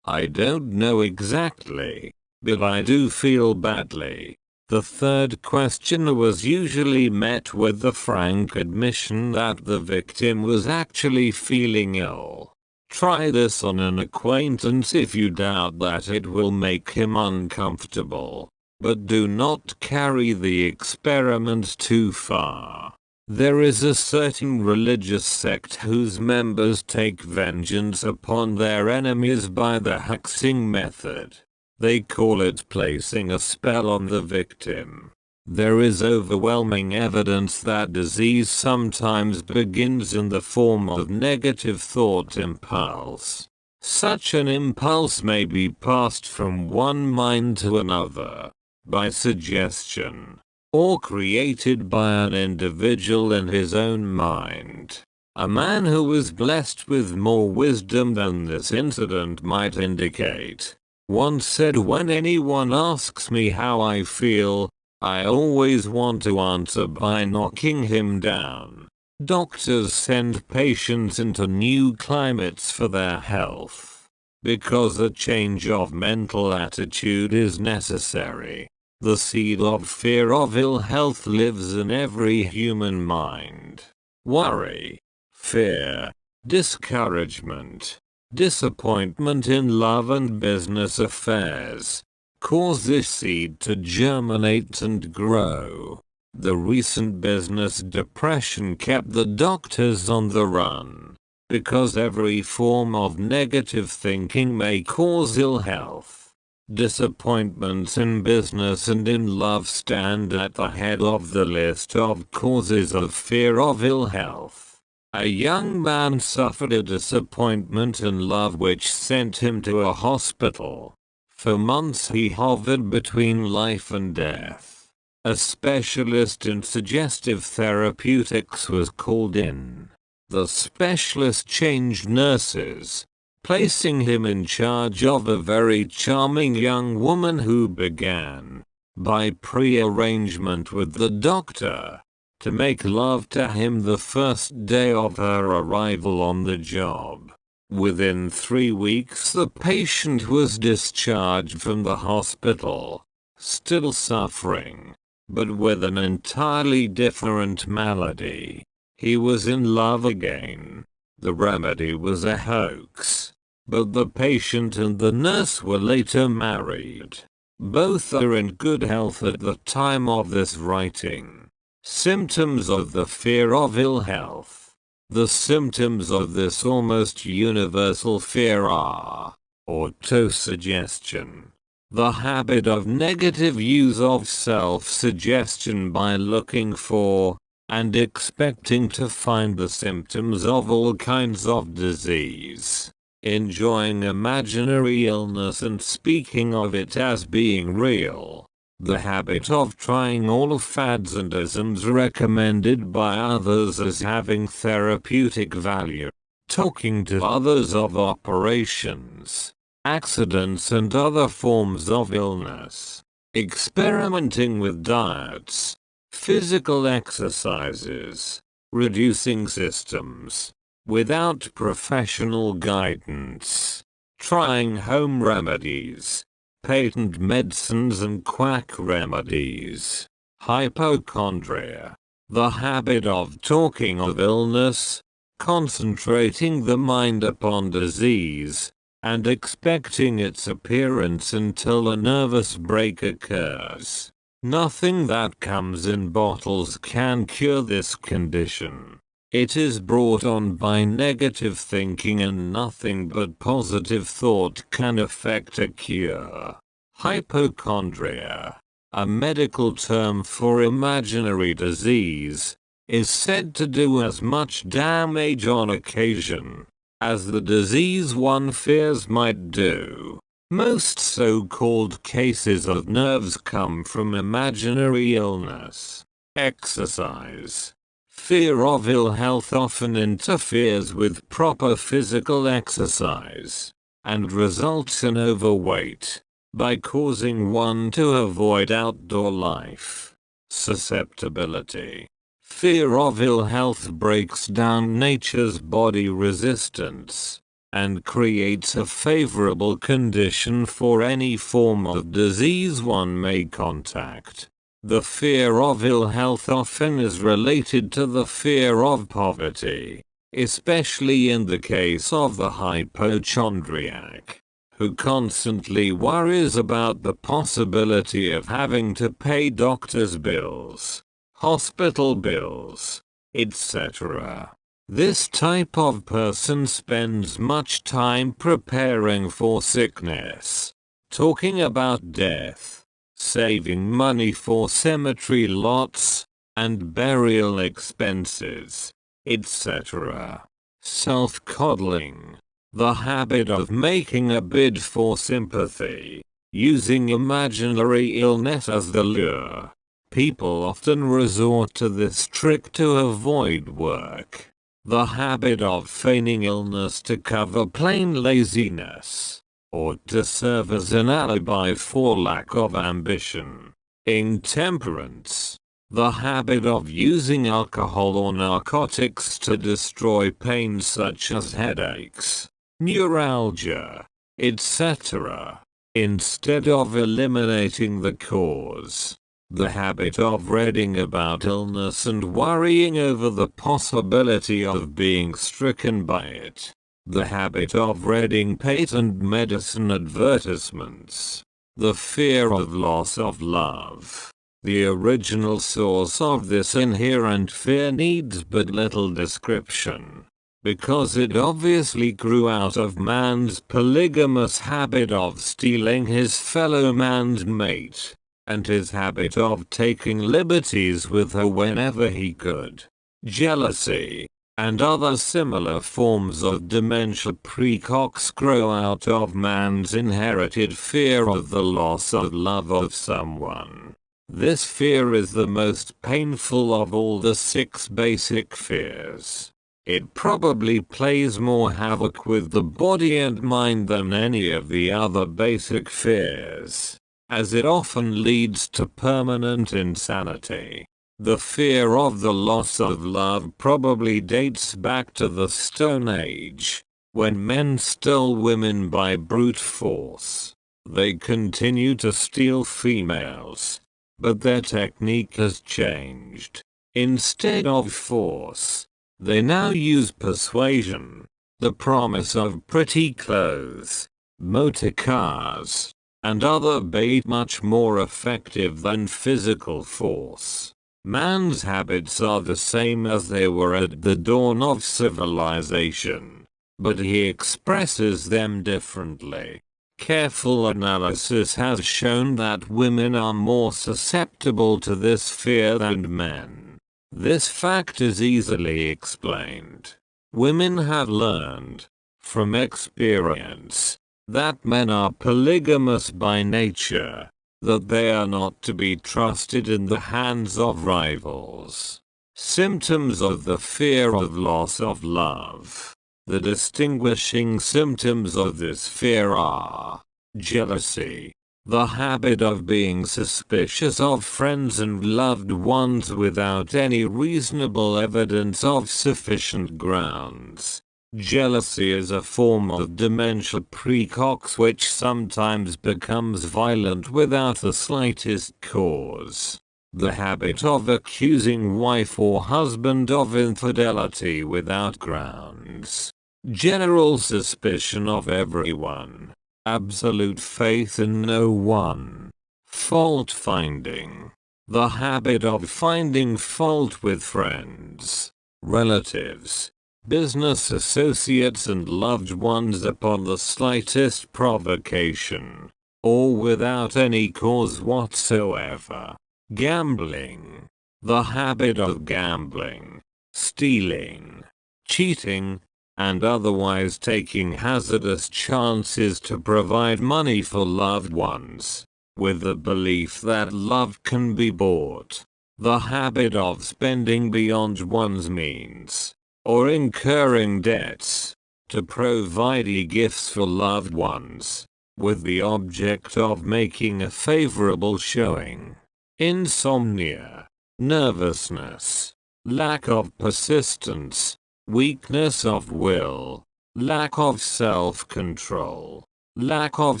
"I don't know exactly, but I do feel badly." The third questioner was usually met with the frank admission that the victim was actually feeling ill. Try this on an acquaintance if you doubt that it will make him uncomfortable, but do not carry the experiment too far. There is a certain religious sect whose members take vengeance upon their enemies by the hexing method. They call it placing a spell on the victim. There is overwhelming evidence that disease sometimes begins in the form of negative thought impulse. Such an impulse may be passed from one mind to another, by suggestion, or created by an individual in his own mind. A man who was blessed with more wisdom than this incident might indicate, once said, "When anyone asks me how I feel, I always want to answer by knocking him down." Doctors send patients into new climates for their health, because a change of mental attitude is necessary. The seed of fear of ill health lives in every human mind. Worry, fear, discouragement, disappointment in love and business affairs cause this seed to germinate and grow. The recent business depression kept the doctors on the run, because every form of negative thinking may cause ill health. Disappointments in business and in love stand at the head of the list of causes of fear of ill health. A young man suffered a disappointment in love which sent him to a hospital. For months he hovered between life and death. A specialist in suggestive therapeutics was called in. The specialist changed nurses, placing him in charge of a very charming young woman who began, by pre-arrangement with the doctor, to make love to him the first day of her arrival on the job. Within 3 weeks the patient was discharged from the hospital, still suffering, but with an entirely different malady. He was in love again. The remedy was a hoax, but the patient and the nurse were later married. Both are in good health at the time of this writing. Symptoms of the fear of ill health. The symptoms of this almost universal fear are autosuggestion, the habit of negative use of self-suggestion by looking for and expecting to find the symptoms of all kinds of disease, enjoying imaginary illness and speaking of it as being real, the habit of trying all fads and isms recommended by others as having therapeutic value, talking to others of operations, accidents and other forms of illness, experimenting with diets, physical exercises, reducing systems, without professional guidance, trying home remedies, patent medicines and quack remedies, hypochondria, the habit of talking of illness, concentrating the mind upon disease, and expecting its appearance until a nervous break occurs. Nothing that comes in bottles can cure this condition. It is brought on by negative thinking, and nothing but positive thought can effect a cure. Hypochondria, a medical term for imaginary disease, is said to do as much damage on occasion as the disease one fears might do. Most so-called cases of nerves come from imaginary illness. Exercise. Fear of ill health often interferes with proper physical exercise, and results in overweight, by causing one to avoid outdoor life. Susceptibility. Fear of ill health breaks down nature's body resistance, and creates a favorable condition for any form of disease one may contact. The fear of ill health often is related to the fear of poverty, especially in the case of the hypochondriac, who constantly worries about the possibility of having to pay doctor's bills, hospital bills, etc. This type of person spends much time preparing for sickness, talking about death, saving money for cemetery lots and burial expenses, etc. Self-coddling, the habit of making a bid for sympathy, using imaginary illness as the lure. People often resort to this trick to avoid work. The habit of feigning illness to cover plain laziness, or to serve as an alibi for lack of ambition. Intemperance. The habit of using alcohol or narcotics to destroy pain such as headaches, neuralgia, etc., instead of eliminating the cause. The habit of reading about illness and worrying over the possibility of being stricken by it. The habit of reading patent medicine advertisements. The fear of loss of love. The original source of this inherent fear needs but little description. because it obviously grew out of man's polygamous habit of stealing his fellow man's mate, and his habit of taking liberties with her whenever he could. Jealousy and other similar forms of dementia precox grow out of man's inherited fear of the loss of love of someone. This fear is the most painful of all the 6 basic fears. It probably plays more havoc with the body and mind than any of the other basic fears, as it often leads to permanent insanity. The fear of the loss of love probably dates back to the Stone Age, when men stole women by brute force. They continue to steal females, but their technique has changed. Instead of force, they now use persuasion, the promise of pretty clothes, motor cars, and other bait much more effective than physical force. Man's habits are the same as they were at the dawn of civilization, but he expresses them differently. Careful analysis has shown that women are more susceptible to this fear than men. This fact is easily explained. Women have learned, from experience, that men are polygamous by nature, that they are not to be trusted in the hands of rivals. Symptoms of the fear of loss of love. The distinguishing symptoms of this fear are jealousy, the habit of being suspicious of friends and loved ones without any reasonable evidence of sufficient grounds. Jealousy is a form of dementia precox which sometimes becomes violent without the slightest cause. The habit of accusing wife or husband of infidelity without grounds. General suspicion of everyone. Absolute faith in no one. Fault finding. The habit of finding fault with friends, relatives, business associates and loved ones upon the slightest provocation, or without any cause whatsoever. Gambling. The habit of gambling, stealing, cheating, and otherwise taking hazardous chances to provide money for loved ones, with the belief that love can be bought. The habit of spending beyond one's means, or incurring debts, to provide gifts for loved ones, with the object of making a favorable showing. Insomnia, nervousness, lack of persistence, weakness of will, lack of self-control, lack of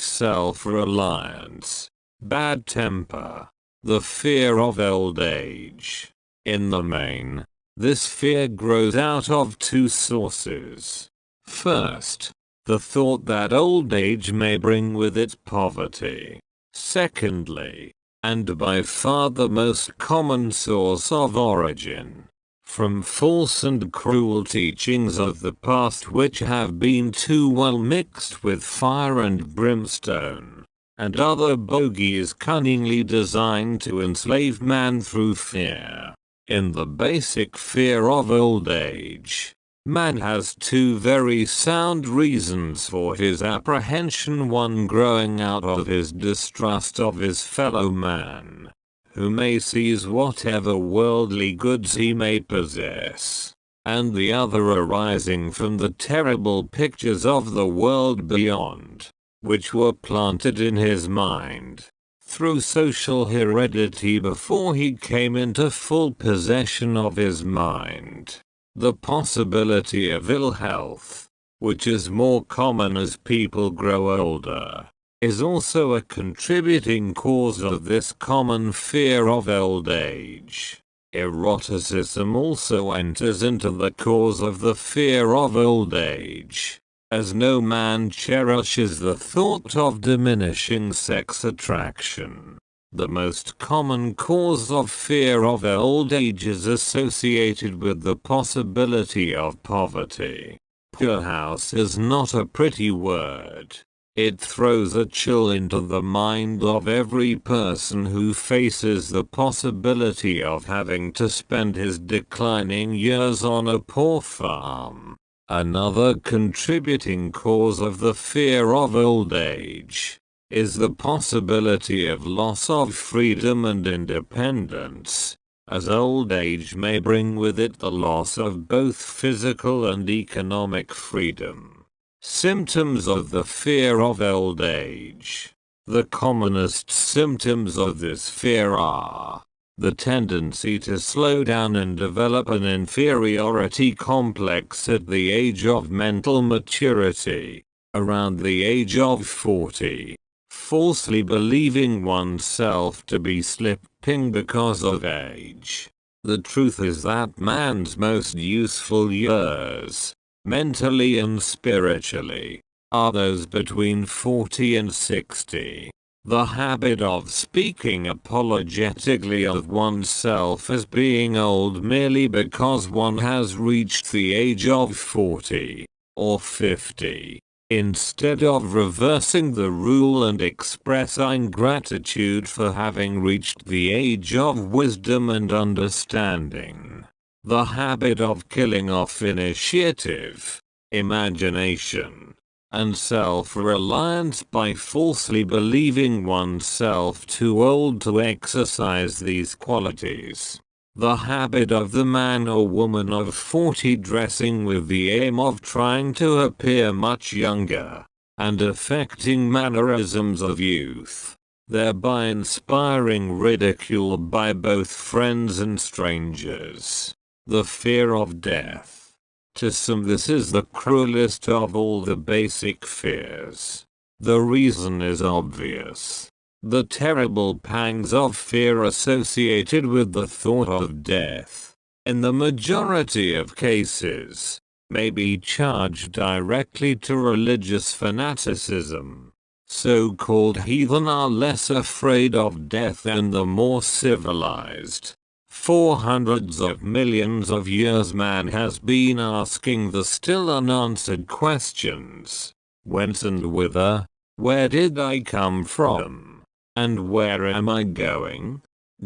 self-reliance, bad temper, the fear of old age. In the main, this fear grows out of 2 sources. First, the thought that old age may bring with it poverty. Secondly, and by far the most common source of origin, from false and cruel teachings of the past which have been too well mixed with fire and brimstone, and other bogies cunningly designed to enslave man through fear. In the basic fear of old age, man has 2 very sound reasons for his apprehension, one growing out of his distrust of his fellow man, who may seize whatever worldly goods he may possess, and the other arising from the terrible pictures of the world beyond, which were planted in his mind, through social heredity before he came into full possession of his mind. The possibility of ill health, which is more common as people grow older, is also a contributing cause of this common fear of old age. Eroticism also enters into the cause of the fear of old age, as no man cherishes the thought of diminishing sex attraction. The most common cause of fear of old age is associated with the possibility of poverty. Poorhouse is not a pretty word. It throws a chill into the mind of every person who faces the possibility of having to spend his declining years on a poor farm. Another contributing cause of the fear of old age is the possibility of loss of freedom and independence, as old age may bring with it the loss of both physical and economic freedom. Symptoms of the fear of old age. The commonest symptoms of this fear are the tendency to slow down and develop an inferiority complex at the age of mental maturity, around the age of 40. Falsely believing oneself to be slipping because of age. The truth is that man's most useful years, mentally and spiritually, are those between 40 and 60. The habit of speaking apologetically of oneself as being old merely because one has reached the age of 40 or 50, instead of reversing the rule and expressing gratitude for having reached the age of wisdom and understanding. The habit of killing off initiative, imagination, and self-reliance by falsely believing oneself too old to exercise these qualities. The habit of the man or woman of 40 dressing with the aim of trying to appear much younger, and affecting mannerisms of youth, thereby inspiring ridicule by both friends and strangers. The fear of death. To some this is the cruelest of all the basic fears. The reason is obvious. The terrible pangs of fear associated with the thought of death, in the majority of cases, may be charged directly to religious fanaticism. So-called heathen are less afraid of death than the more civilized. For hundreds of millions of years man has been asking the still unanswered questions. Whence and whither? Where did I come from? And where am I going?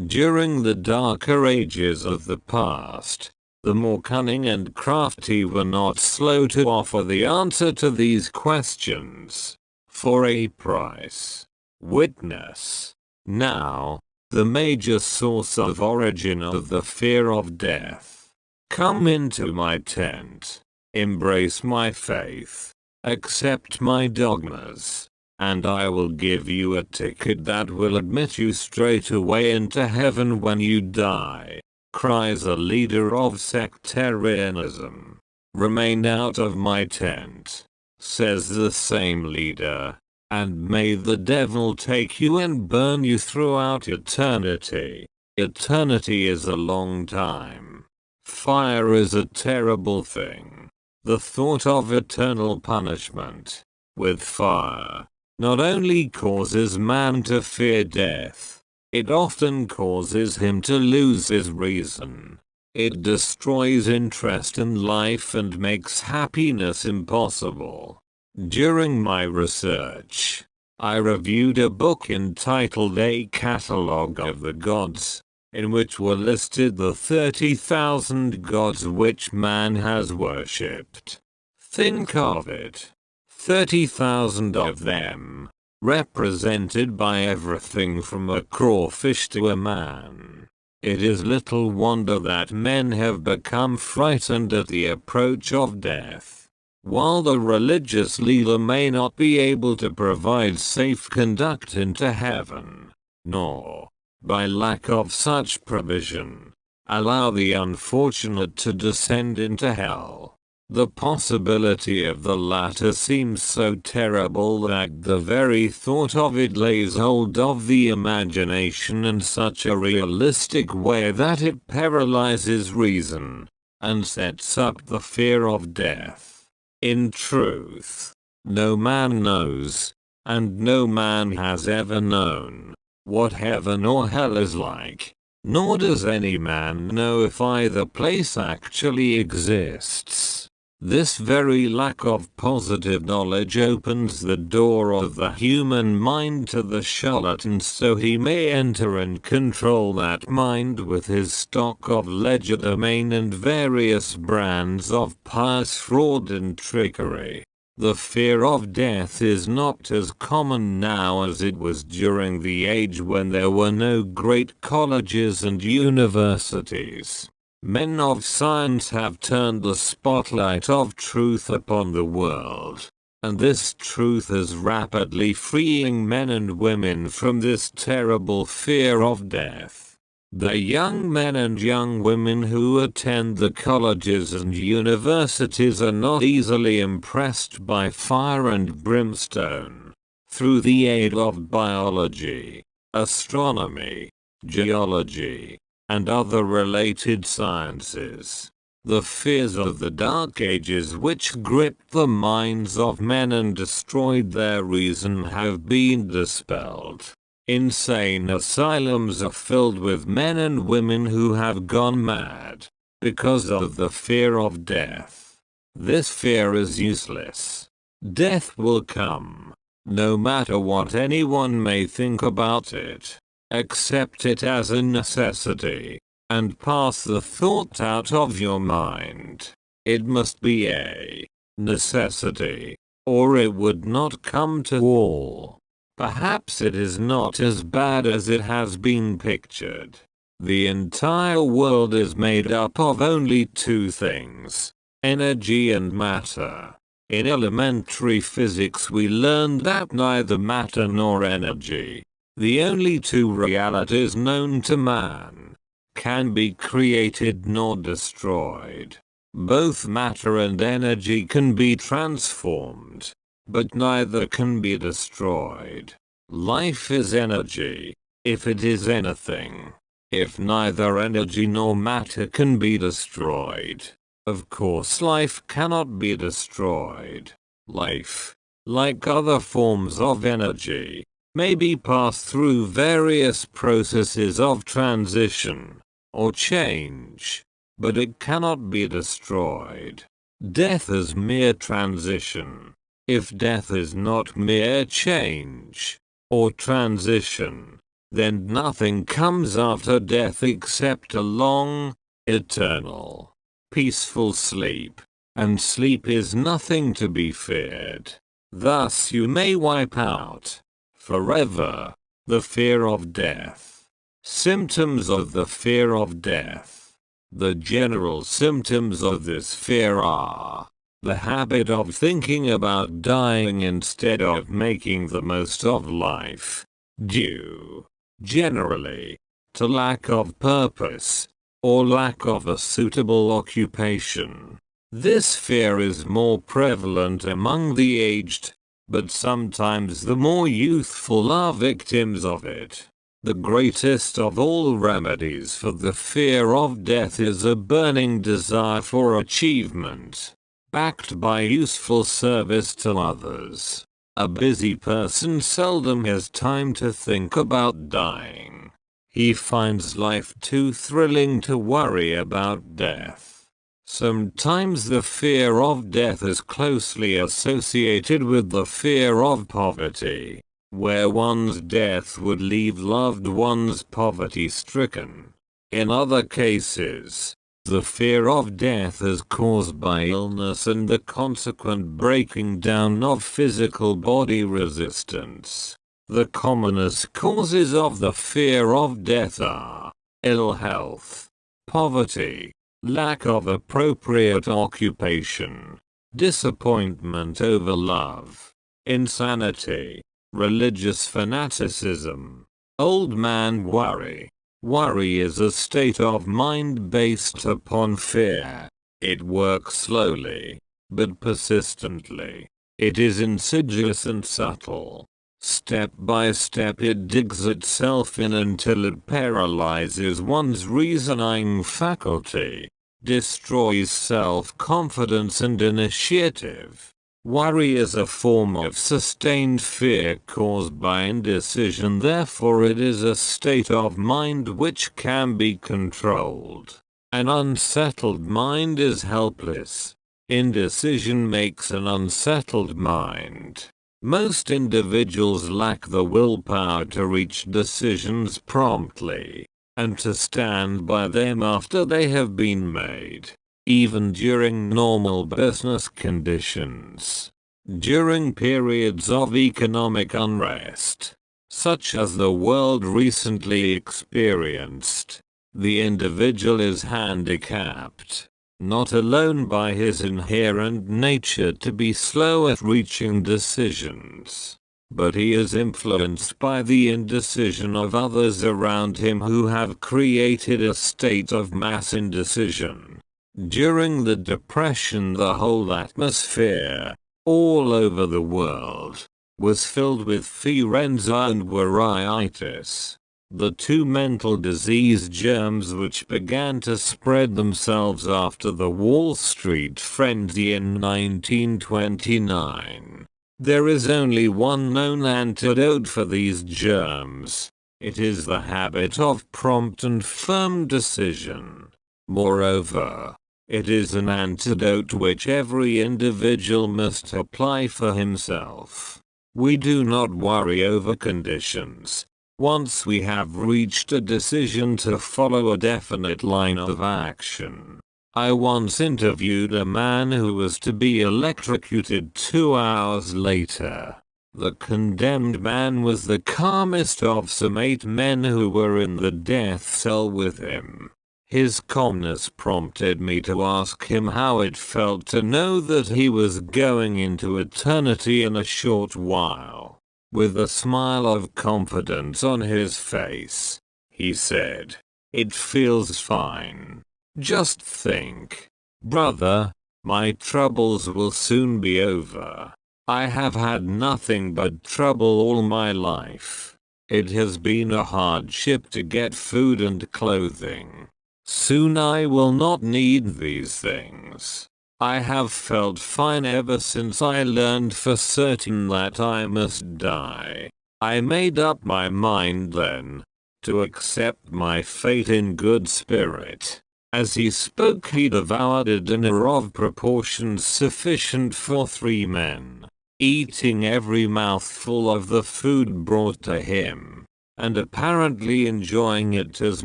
During the darker ages of the past, the more cunning and crafty were not slow to offer the answer to these questions. For a price. Witness. Now, the major source of origin of the fear of death. Come into my tent, embrace my faith, accept my dogmas, and I will give you a ticket that will admit you straight away into heaven when you die, cries a leader of sectarianism. Remain out of my tent, says the same leader, and may the devil take you and burn you throughout eternity. Eternity is a long time. Fire is a terrible thing. The thought of eternal punishment with fire not only causes man to fear death, it often causes him to lose his reason. It destroys interest in life and makes happiness impossible. During my research, I reviewed a book entitled A Catalogue of the Gods, in which were listed the 30,000 gods which man has worshipped. Think of it. 30,000 of them, represented by everything from a crawfish to a man. It is little wonder that men have become frightened at the approach of death. While the religious leader may not be able to provide safe conduct into heaven, nor, by lack of such provision, allow the unfortunate to descend into hell, the possibility of the latter seems so terrible that the very thought of it lays hold of the imagination in such a realistic way that it paralyzes reason, and sets up the fear of death. In truth, no man knows, and no man has ever known, what heaven or hell is like, nor does any man know if either place actually exists. This very lack of positive knowledge opens the door of the human mind to the charlatan, so he may enter and control that mind with his stock of legerdemain and various brands of pious fraud and trickery. The fear of death is not as common now as it was during the age when there were no great colleges and universities. Men of science have turned the spotlight of truth upon the world, and this truth is rapidly freeing men and women from this terrible fear of death. The young men and young women who attend the colleges and universities are not easily impressed by fire and brimstone. Through the aid of biology, astronomy, geology, and other related sciences, the fears of the Dark Ages which gripped the minds of men and destroyed their reason have been dispelled. Insane asylums are filled with men and women who have gone mad because of the fear of death. This fear is useless. Death will come, no matter what anyone may think about it. Accept it as a necessity, and pass the thought out of your mind. It must be a necessity, or it would not come to all. Perhaps it is not as bad as it has been pictured. The entire world is made up of only two things: energy and matter. In elementary physics we learned that neither matter nor energy, the only two realities known to man, can be created nor destroyed. Both matter and energy can be transformed, but neither can be destroyed. Life is energy, if it is anything. If neither energy nor matter can be destroyed, of course life cannot be destroyed. Life, like other forms of energy, may be passed through various processes of transition or change, but it cannot be destroyed. Death is mere transition. If death is not mere change or transition, then nothing comes after death except a long, eternal, peaceful sleep, and sleep is nothing to be feared. Thus you may wipe out forever the fear of death. Symptoms of the fear of death. The general symptoms of this fear are the habit of thinking about dying instead of making the most of life, due, generally, to lack of purpose, or lack of a suitable occupation. This fear is more prevalent among the aged, but sometimes the more youthful are victims of it. The greatest of all remedies for the fear of death is a burning desire for achievement, backed by useful service to others. A busy person seldom has time to think about dying. He finds life too thrilling to worry about death. Sometimes the fear of death is closely associated with the fear of poverty, where one's death would leave loved ones poverty-stricken. In other cases, the fear of death is caused by illness and the consequent breaking down of physical body resistance. The commonest causes of the fear of death are ill health, poverty, lack of appropriate occupation, disappointment over love, insanity, religious fanaticism, old man worry. Worry is a state of mind based upon fear. It works slowly, but persistently. It is insidious and subtle. Step by step it digs itself in until it paralyzes one's reasoning faculty, destroys self-confidence and initiative, Worry is a form of sustained fear caused by indecision, therefore it is a state of mind which can be controlled. An unsettled mind is helpless. Indecision makes an unsettled mind. Most individuals lack the willpower to reach decisions promptly, and to stand by them after they have been made, even during normal business conditions. During periods of economic unrest, such as the world recently experienced, the individual is handicapped, not alone by his inherent nature to be slow at reaching decisions, but he is influenced by the indecision of others around him who have created a state of mass indecision. During the Depression, the whole atmosphere, all over the world, was filled with frenzy and worryitis, the two mental disease germs which began to spread themselves after the Wall Street frenzy in 1929. There is only one known antidote for these germs. It is the habit of prompt and firm decision. Moreover, it is an antidote which every individual must apply for himself. We do not worry over conditions. Once we have reached a decision to follow a definite line of action. I once interviewed a man who was to be electrocuted 2 hours later. The condemned man was the calmest of some 8 men who were in the death cell with him. His calmness prompted me to ask him how it felt to know that he was going into eternity in a short while. With a smile of confidence on his face, he said, "It feels fine. Just think, brother, my troubles will soon be over. I have had nothing but trouble all my life. It has been a hardship to get food and clothing. Soon I will not need these things. I have felt fine ever since I learned for certain that I must die. I made up my mind then to accept my fate in good spirit." As he spoke, he devoured a dinner of proportions sufficient for 3 men, eating every mouthful of the food brought to him, and apparently enjoying it as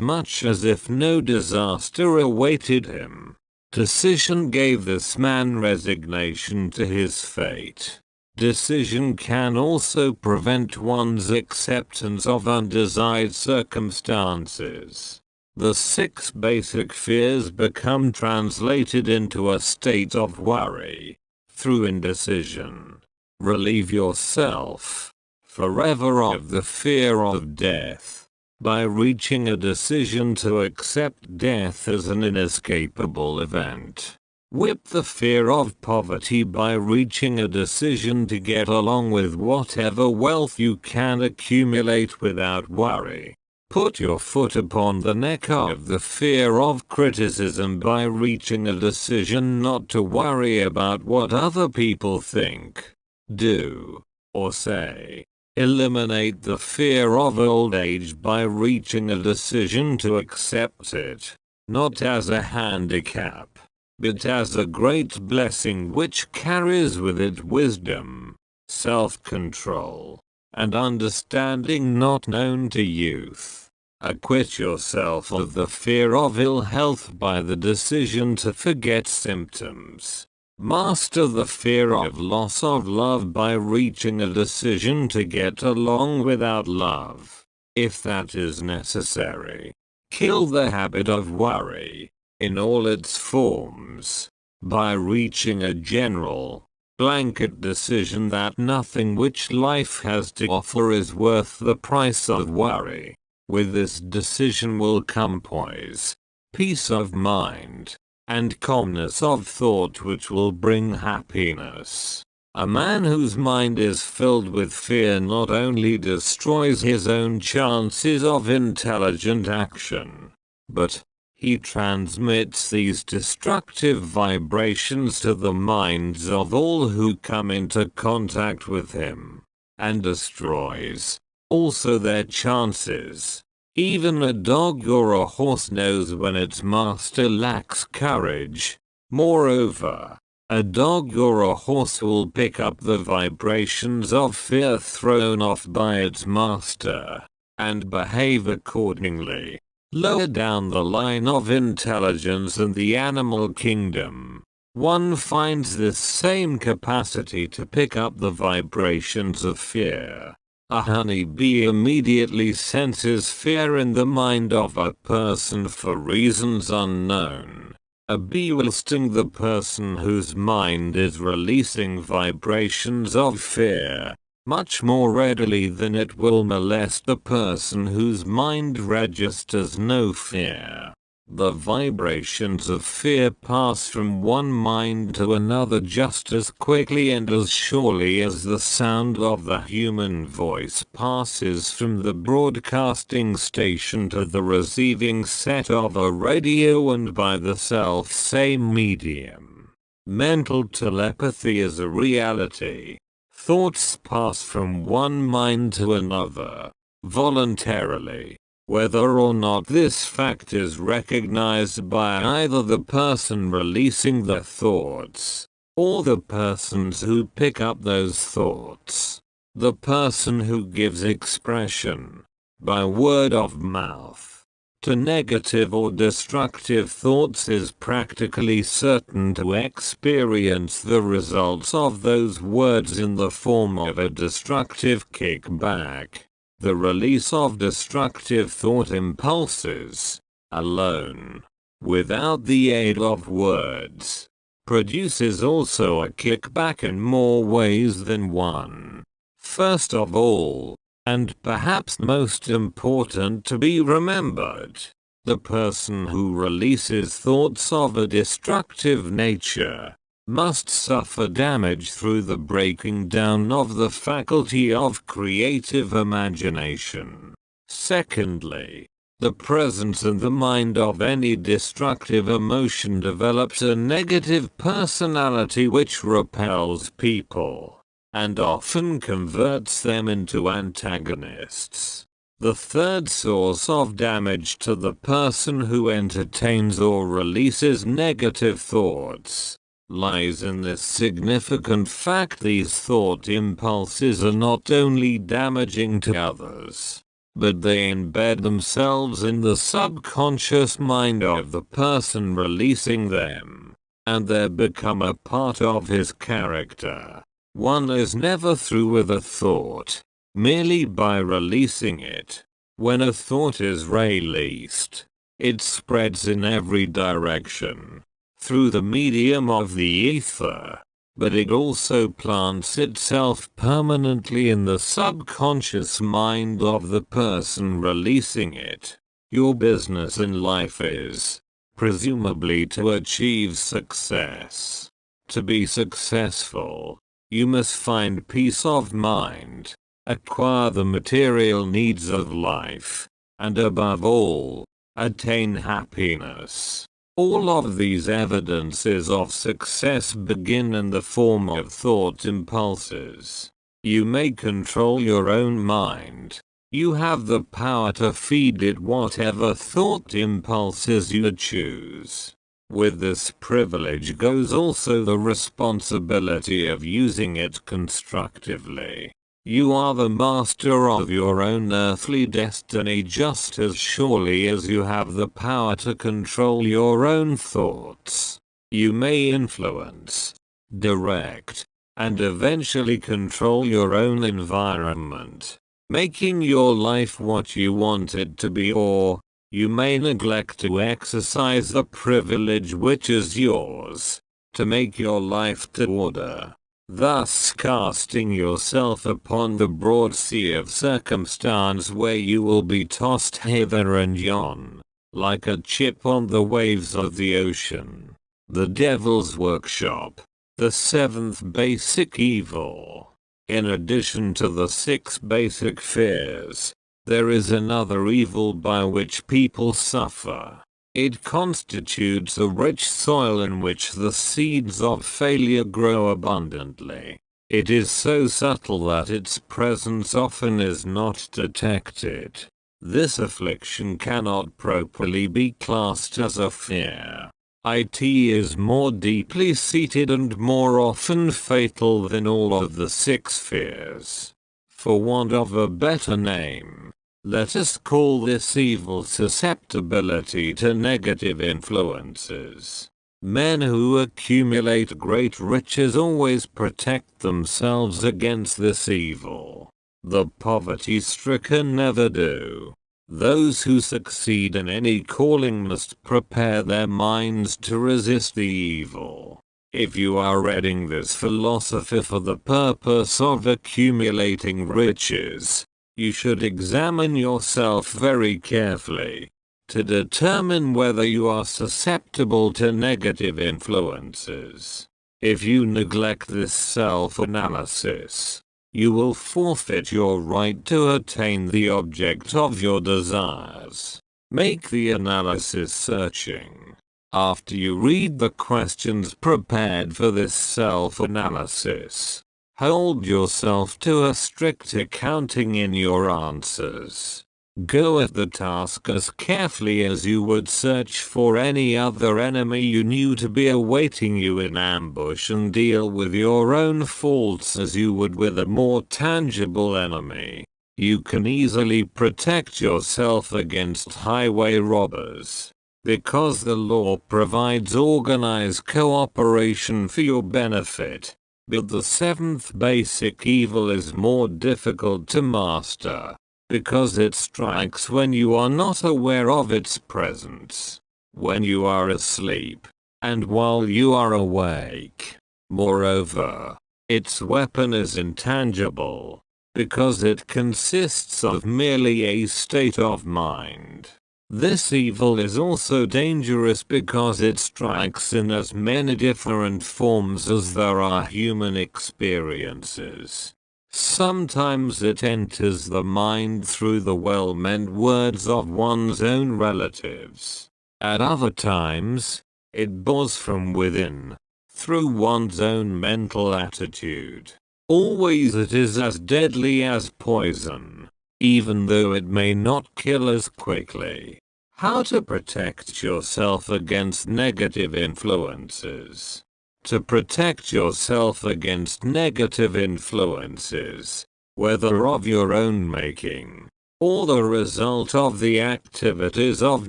much as if no disaster awaited him. Decision gave this man resignation to his fate. Decision can also prevent one's acceptance of undesired circumstances. The 6 basic fears become translated into a state of worry through indecision. Relieve yourself forever of the fear of death by reaching a decision to accept death as an inescapable event. Whip the fear of poverty by reaching a decision to get along with whatever wealth you can accumulate without worry. Put your foot upon the neck of the fear of criticism by reaching a decision not to worry about what other people think, do, or say. Eliminate the fear of old age by reaching a decision to accept it, not as a handicap, but as a great blessing which carries with it wisdom, self-control, and understanding not known to youth. Acquit yourself of the fear of ill health by the decision to forget symptoms. Master the fear of loss of love by reaching a decision to get along without love, if that is necessary. Kill the habit of worry, in all its forms, by reaching a general, blanket decision that nothing which life has to offer is worth the price of worry. With this decision will come poise, peace of mind, and calmness of thought which will bring happiness. A man whose mind is filled with fear not only destroys his own chances of intelligent action, but He transmits these destructive vibrations to the minds of all who come into contact with him, and destroys also their chances. Even a dog or a horse knows when its master lacks courage. Moreover, a dog or a horse will pick up the vibrations of fear thrown off by its master, and behave accordingly. Lower down the line of intelligence in the animal kingdom, one finds this same capacity to pick up the vibrations of fear. A honeybee immediately senses fear in the mind of a person for reasons unknown. A bee will sting the person whose mind is releasing vibrations of fear much more readily than it will molest the person whose mind registers no fear. The vibrations of fear pass from one mind to another just as quickly and as surely as the sound of the human voice passes from the broadcasting station to the receiving set of a radio and by the self-same medium. Mental telepathy is a reality. Thoughts pass from one mind to another, voluntarily, whether or not this fact is recognized by either the person releasing the thoughts, or the persons who pick up those thoughts. The person who gives expression, by word of mouth, to negative or destructive thoughts is practically certain to experience the results of those words in the form of a destructive kickback. The release of destructive thought impulses, alone, without the aid of words, produces also a kickback in more ways than one. First of all, and perhaps most important to be remembered, the person who releases thoughts of a destructive nature must suffer damage through the breaking down of the faculty of creative imagination. Secondly, the presence in the mind of any destructive emotion develops a negative personality which repels people, and often converts them into antagonists. The third source of damage to the person who entertains or releases negative thoughts lies in this significant fact: these thought impulses are not only damaging to others, but they embed themselves in the subconscious mind of the person releasing them, and they become a part of his character. One is never through with a thought, merely by releasing it. When a thought is released, it spreads in every direction, through the medium of the ether, but it also plants itself permanently in the subconscious mind of the person releasing it. Your business in life is, presumably, to achieve success. To be successful, you must find peace of mind, acquire the material needs of life, and above all, attain happiness. All of these evidences of success begin in the form of thought impulses. You may control your own mind. You have the power to feed it whatever thought impulses you choose. With this privilege goes also the responsibility of using it constructively. You are the master of your own earthly destiny just as surely as you have the power to control your own thoughts. You may influence, direct, and eventually control your own environment, making your life what you want it to be, or you may neglect to exercise the privilege which is yours, to make your life to order, thus casting yourself upon the broad sea of circumstance where you will be tossed hither and yon, like a chip on the waves of the ocean. The Devil's Workshop, the seventh basic evil. In addition to the 6 basic fears, there is another evil by which people suffer. It constitutes a rich soil in which the seeds of failure grow abundantly. It is so subtle that its presence often is not detected. This affliction cannot properly be classed as a fear. It is more deeply seated and more often fatal than all of the 6 fears. For want of a better name, let us call this evil susceptibility to negative influences. Men who accumulate great riches always protect themselves against this evil. The poverty-stricken never do. Those who succeed in any calling must prepare their minds to resist the evil. If you are reading this philosophy for the purpose of accumulating riches, you should examine yourself very carefully to determine whether you are susceptible to negative influences. If you neglect this self-analysis, you will forfeit your right to attain the object of your desires. Make the analysis searching. After you read the questions prepared for this self-analysis, hold yourself to a strict accounting in your answers. Go at the task as carefully as you would search for any other enemy you knew to be awaiting you in ambush, and deal with your own faults as you would with a more tangible enemy. You can easily protect yourself against highway robbers, because the law provides organized cooperation for your benefit. But the 7th basic evil is more difficult to master, because it strikes when you are not aware of its presence, when you are asleep, and while you are awake. Moreover, its weapon is intangible, because it consists of merely a state of mind. This evil is also dangerous because it strikes in as many different forms as there are human experiences. Sometimes it enters the mind through the well-meant words of one's own relatives. At other times, it bores from within, through one's own mental attitude. Always it is as deadly as poison, even though it may not kill as quickly. How to protect yourself against negative influences. To protect yourself against negative influences, whether of your own making, or the result of the activities of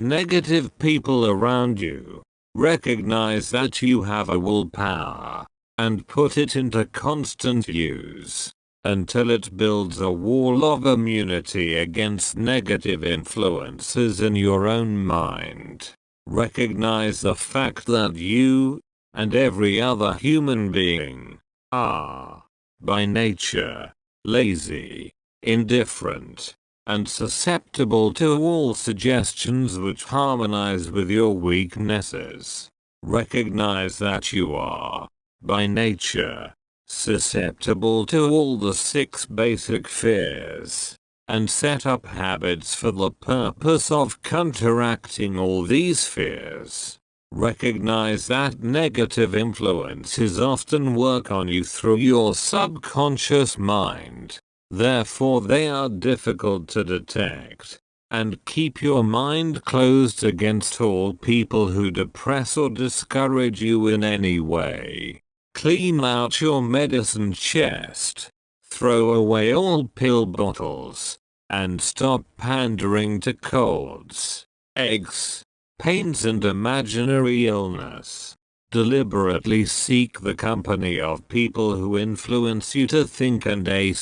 negative people around you, recognize that you have a willpower, and put it into constant use, until it builds a wall of immunity against negative influences in your own mind. Recognize the fact that you, and every other human being, are, by nature, lazy, indifferent, and susceptible to all suggestions which harmonize with your weaknesses. Recognize that you are, by nature, susceptible to all the 6 basic fears, and set up habits for the purpose of counteracting all these fears. Recognize that negative influences often work on you through your subconscious mind. Therefore they are difficult to detect. And keep your mind closed against all people who depress or discourage you in any way. Clean out your medicine chest. Throw away all pill bottles. And stop pandering to colds, aches, pains and imaginary illness. Deliberately seek the company of people who influence you to think and act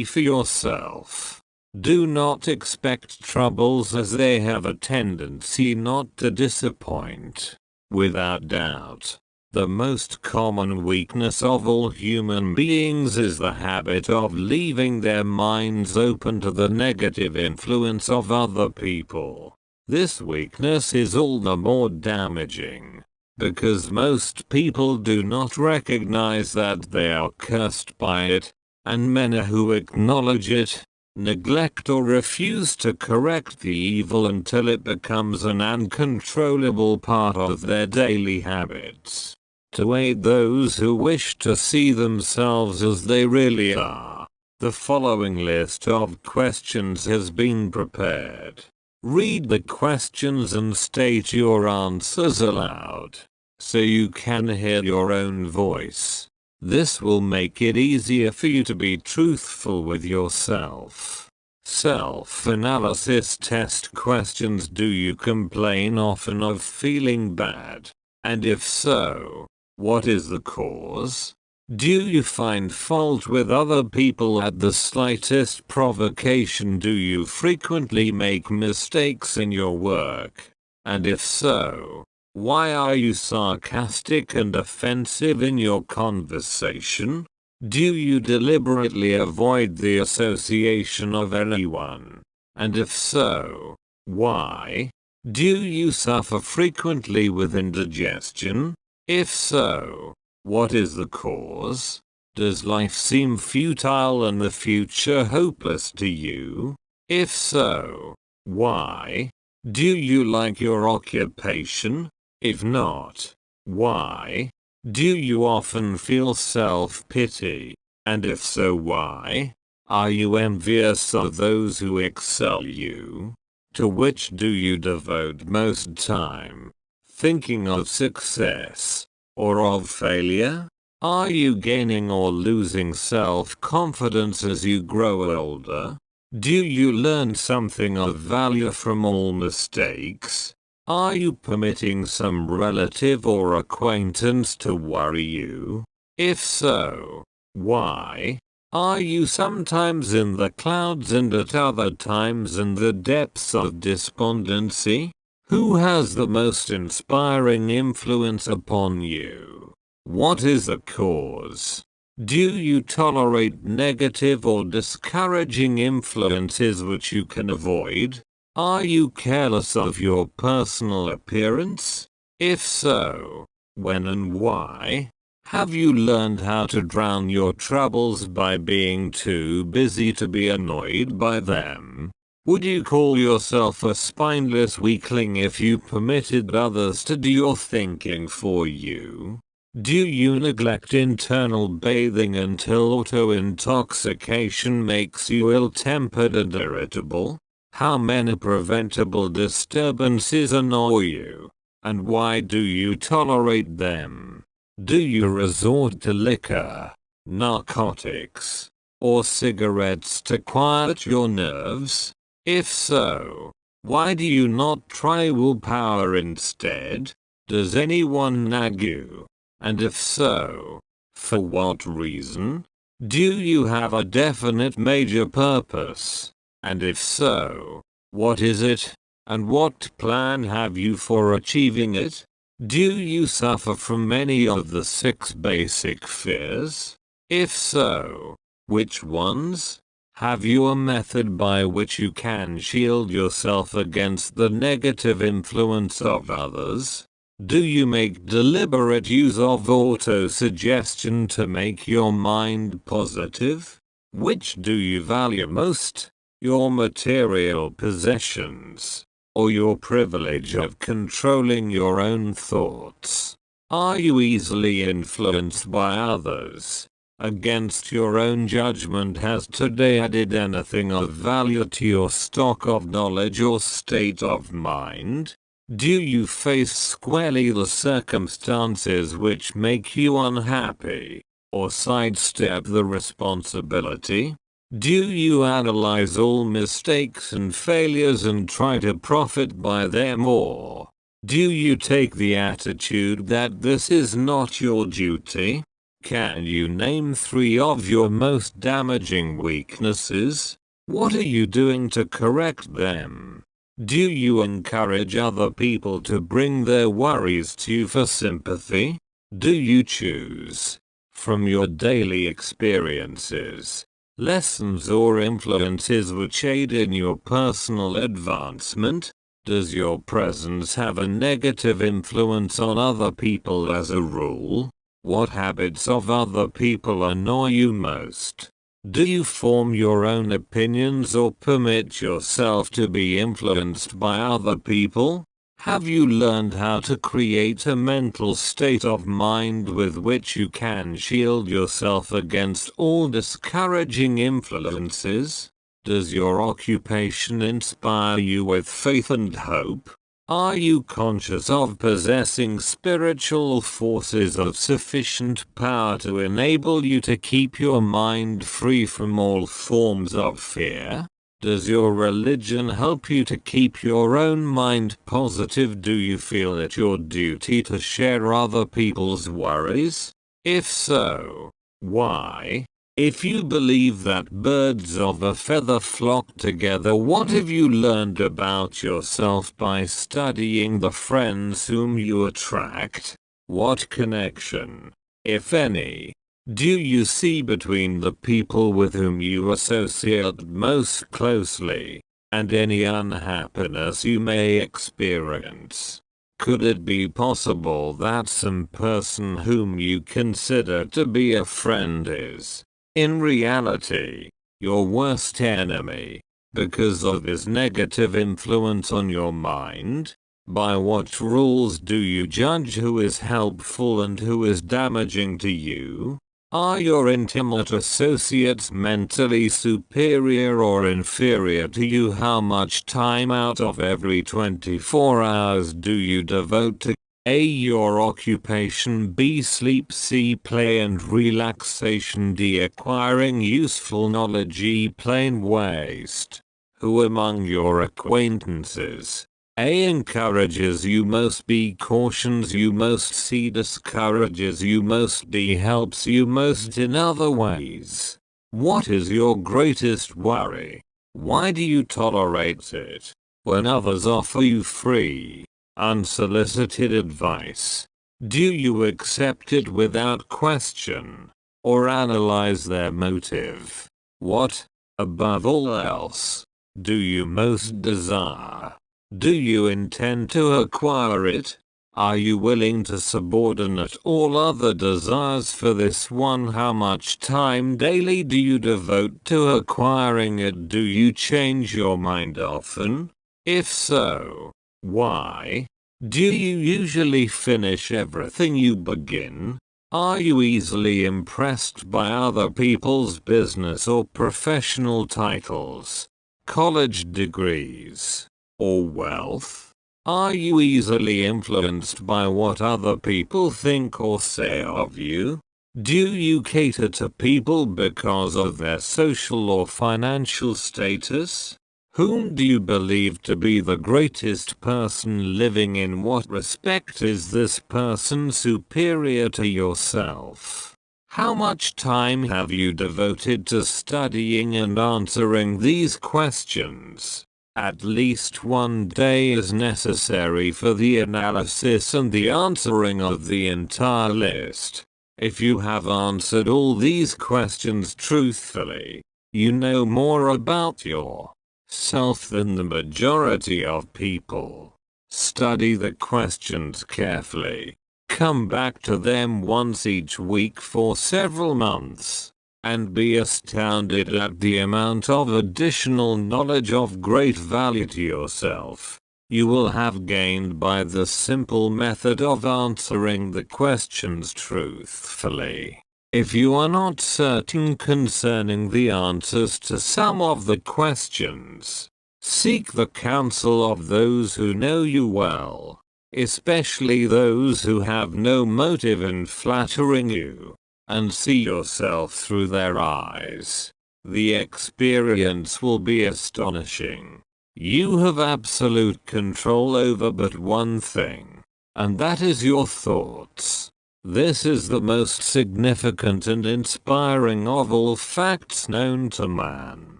for yourself. Do not expect troubles, as they have a tendency not to disappoint. Without doubt, the most common weakness of all human beings is the habit of leaving their minds open to the negative influence of other people. This weakness is all the more damaging, because most people do not recognize that they are cursed by it, and many who acknowledge it, neglect or refuse to correct the evil until it becomes an uncontrollable part of their daily habits. To aid those who wish to see themselves as they really are, the following list of questions has been prepared. Read the questions and state your answers aloud, so you can hear your own voice. This will make it easier for you to be truthful with yourself. Self-analysis test questions. Do you complain often of feeling bad? And if so, what is the cause? Do you find fault with other people at the slightest provocation? Do you frequently make mistakes in your work? And if so, why are you sarcastic and offensive in your conversation? Do you deliberately avoid the association of anyone? And if so, why? Do you suffer frequently with indigestion? If so, what is the cause? Does life seem futile and the future hopeless to you? If so, why? Do you like your occupation? If not, why? Do you often feel self-pity? And if so, why? Are you envious of those who excel you? To which do you devote most time? Thinking of success or of failure? Are you gaining or losing self-confidence as you grow older? Do you learn something of value from all mistakes? Are you permitting some relative or acquaintance to worry you? If so, why? Are you sometimes in the clouds and at other times in the depths of despondency? Who has the most inspiring influence upon you? What is the cause? Do you tolerate negative or discouraging influences which you can avoid? Are you careless of your personal appearance? If so, when and why? Have you learned how to drown your troubles by being too busy to be annoyed by them? Would you call yourself a spineless weakling if you permitted others to do your thinking for you? Do you neglect internal bathing until auto-intoxication makes you ill-tempered and irritable? How many preventable disturbances annoy you? And why do you tolerate them? Do you resort to liquor, narcotics, or cigarettes to quiet your nerves? If so, why do you not try willpower instead? Does anyone nag you? And if so, for what reason? Do you have a definite major purpose? And if so, what is it? And what plan have you for achieving it? Do you suffer from any of the 6 basic fears? If so, which ones? Have you a method by which you can shield yourself against the negative influence of others? Do you make deliberate use of auto-suggestion to make your mind positive? Which do you value most? Your material possessions, or your privilege of controlling your own thoughts? Are you easily influenced by others? Against your own judgment? Has today added anything of value to your stock of knowledge or state of mind? Do you face squarely the circumstances which make you unhappy, or sidestep the responsibility? Do you analyze all mistakes and failures and try to profit by them, or do you take the attitude that this is not your duty? Can you name 3 of your most damaging weaknesses? What are you doing to correct them? Do you encourage other people to bring their worries to you for sympathy? Do you choose, from your daily experiences, lessons or influences which aid in your personal advancement? Does your presence have a negative influence on other people as a rule? What habits of other people annoy you most? Do you form your own opinions or permit yourself to be influenced by other people? Have you learned how to create a mental state of mind with which you can shield yourself against all discouraging influences? Does your occupation inspire you with faith and hope? Are you conscious of possessing spiritual forces of sufficient power to enable you to keep your mind free from all forms of fear? Does your religion help you to keep your own mind positive? Do you feel it your duty to share other people's worries? If so, why? If you believe that birds of a feather flock together, what have you learned about yourself by studying the friends whom you attract? What connection, if any, do you see between the people with whom you associate most closely, and any unhappiness you may experience? Could it be possible that some person whom you consider to be a friend is, in reality, your worst enemy, because of his negative influence on your mind? By what rules do you judge who is helpful and who is damaging to you? Are your intimate associates mentally superior or inferior to you? How much time out of every 24 hours do you devote to A. Your occupation, B. sleep, C. play and relaxation, D. acquiring useful knowledge, E. plain waste? Who among your acquaintances A. encourages you most, B. cautions you most, C. discourages you most, D. helps you most in other ways? What is your greatest worry? Why do you tolerate it when others offer you free, unsolicited advice? Do you accept it without question, or analyze their motive? What, above all else, do you most desire? Do you intend to acquire it? Are you willing to subordinate all other desires for this one? How much time daily do you devote to acquiring it? Do you change your mind often? If so, why? Do you usually finish everything you begin? Are you easily impressed by other people's business or professional titles, college degrees, or wealth? Are you easily influenced by what other people think or say of you? Do you cater to people because of their social or financial status? Whom do you believe to be the greatest person living? In what respect is this person superior to yourself? How much time have you devoted to studying and answering these questions? At least one day is necessary for the analysis and the answering of the entire list. If you have answered all these questions truthfully, you know more about yourself than the majority of people. Study the questions carefully. Come back to them once each week for several months, and be astounded at the amount of additional knowledge of great value to yourself you will have gained by the simple method of answering the questions truthfully. If you are not certain concerning the answers to some of the questions, seek the counsel of those who know you well, especially those who have no motive in flattering you, and see yourself through their eyes. The experience will be astonishing. You have absolute control over but one thing, and that is your thoughts. This is the most significant and inspiring of all facts known to man.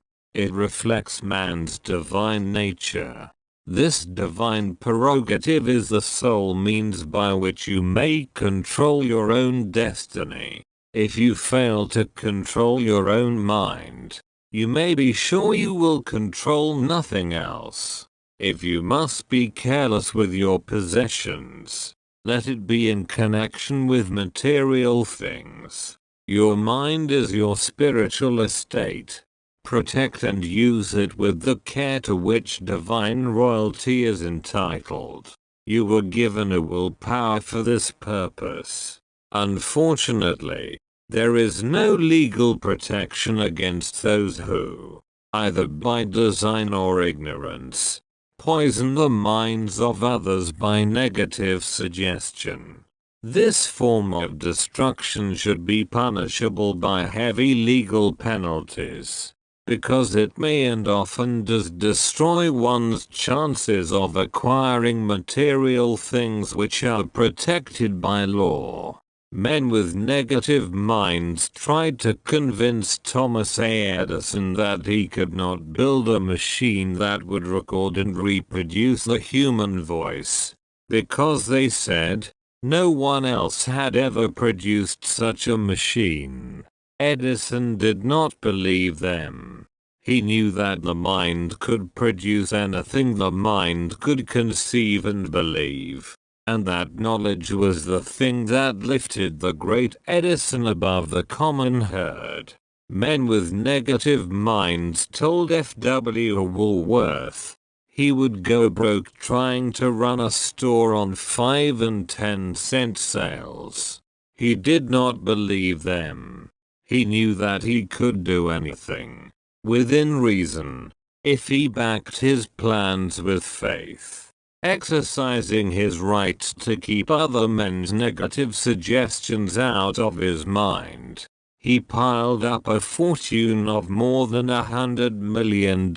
It reflects man's divine nature. This divine prerogative is the sole means by which you may control your own destiny. If you fail to control your own mind, you may be sure you will control nothing else. If you must be careless with your possessions, let it be in connection with material things. Your mind is your spiritual estate. Protect and use it with the care to which divine royalty is entitled. You were given a willpower for this purpose. Unfortunately, there is no legal protection against those who, either by design or ignorance, poison the minds of others by negative suggestion. This form of destruction should be punishable by heavy legal penalties, because it may and often does destroy one's chances of acquiring material things which are protected by law. Men with negative minds tried to convince Thomas A. Edison that he could not build a machine that would record and reproduce the human voice, because they said, no one else had ever produced such a machine. Edison did not believe them. He knew that the mind could produce anything the mind could conceive and believe, and that knowledge was the thing that lifted the great Edison above the common herd. Men with negative minds told F.W. Woolworth he would go broke trying to run a store on 5 and 10 cent sales. He did not believe them. He knew that he could do anything, within reason, if he backed his plans with faith. Exercising his right to keep other men's negative suggestions out of his mind, he piled up a fortune of more than $100 million.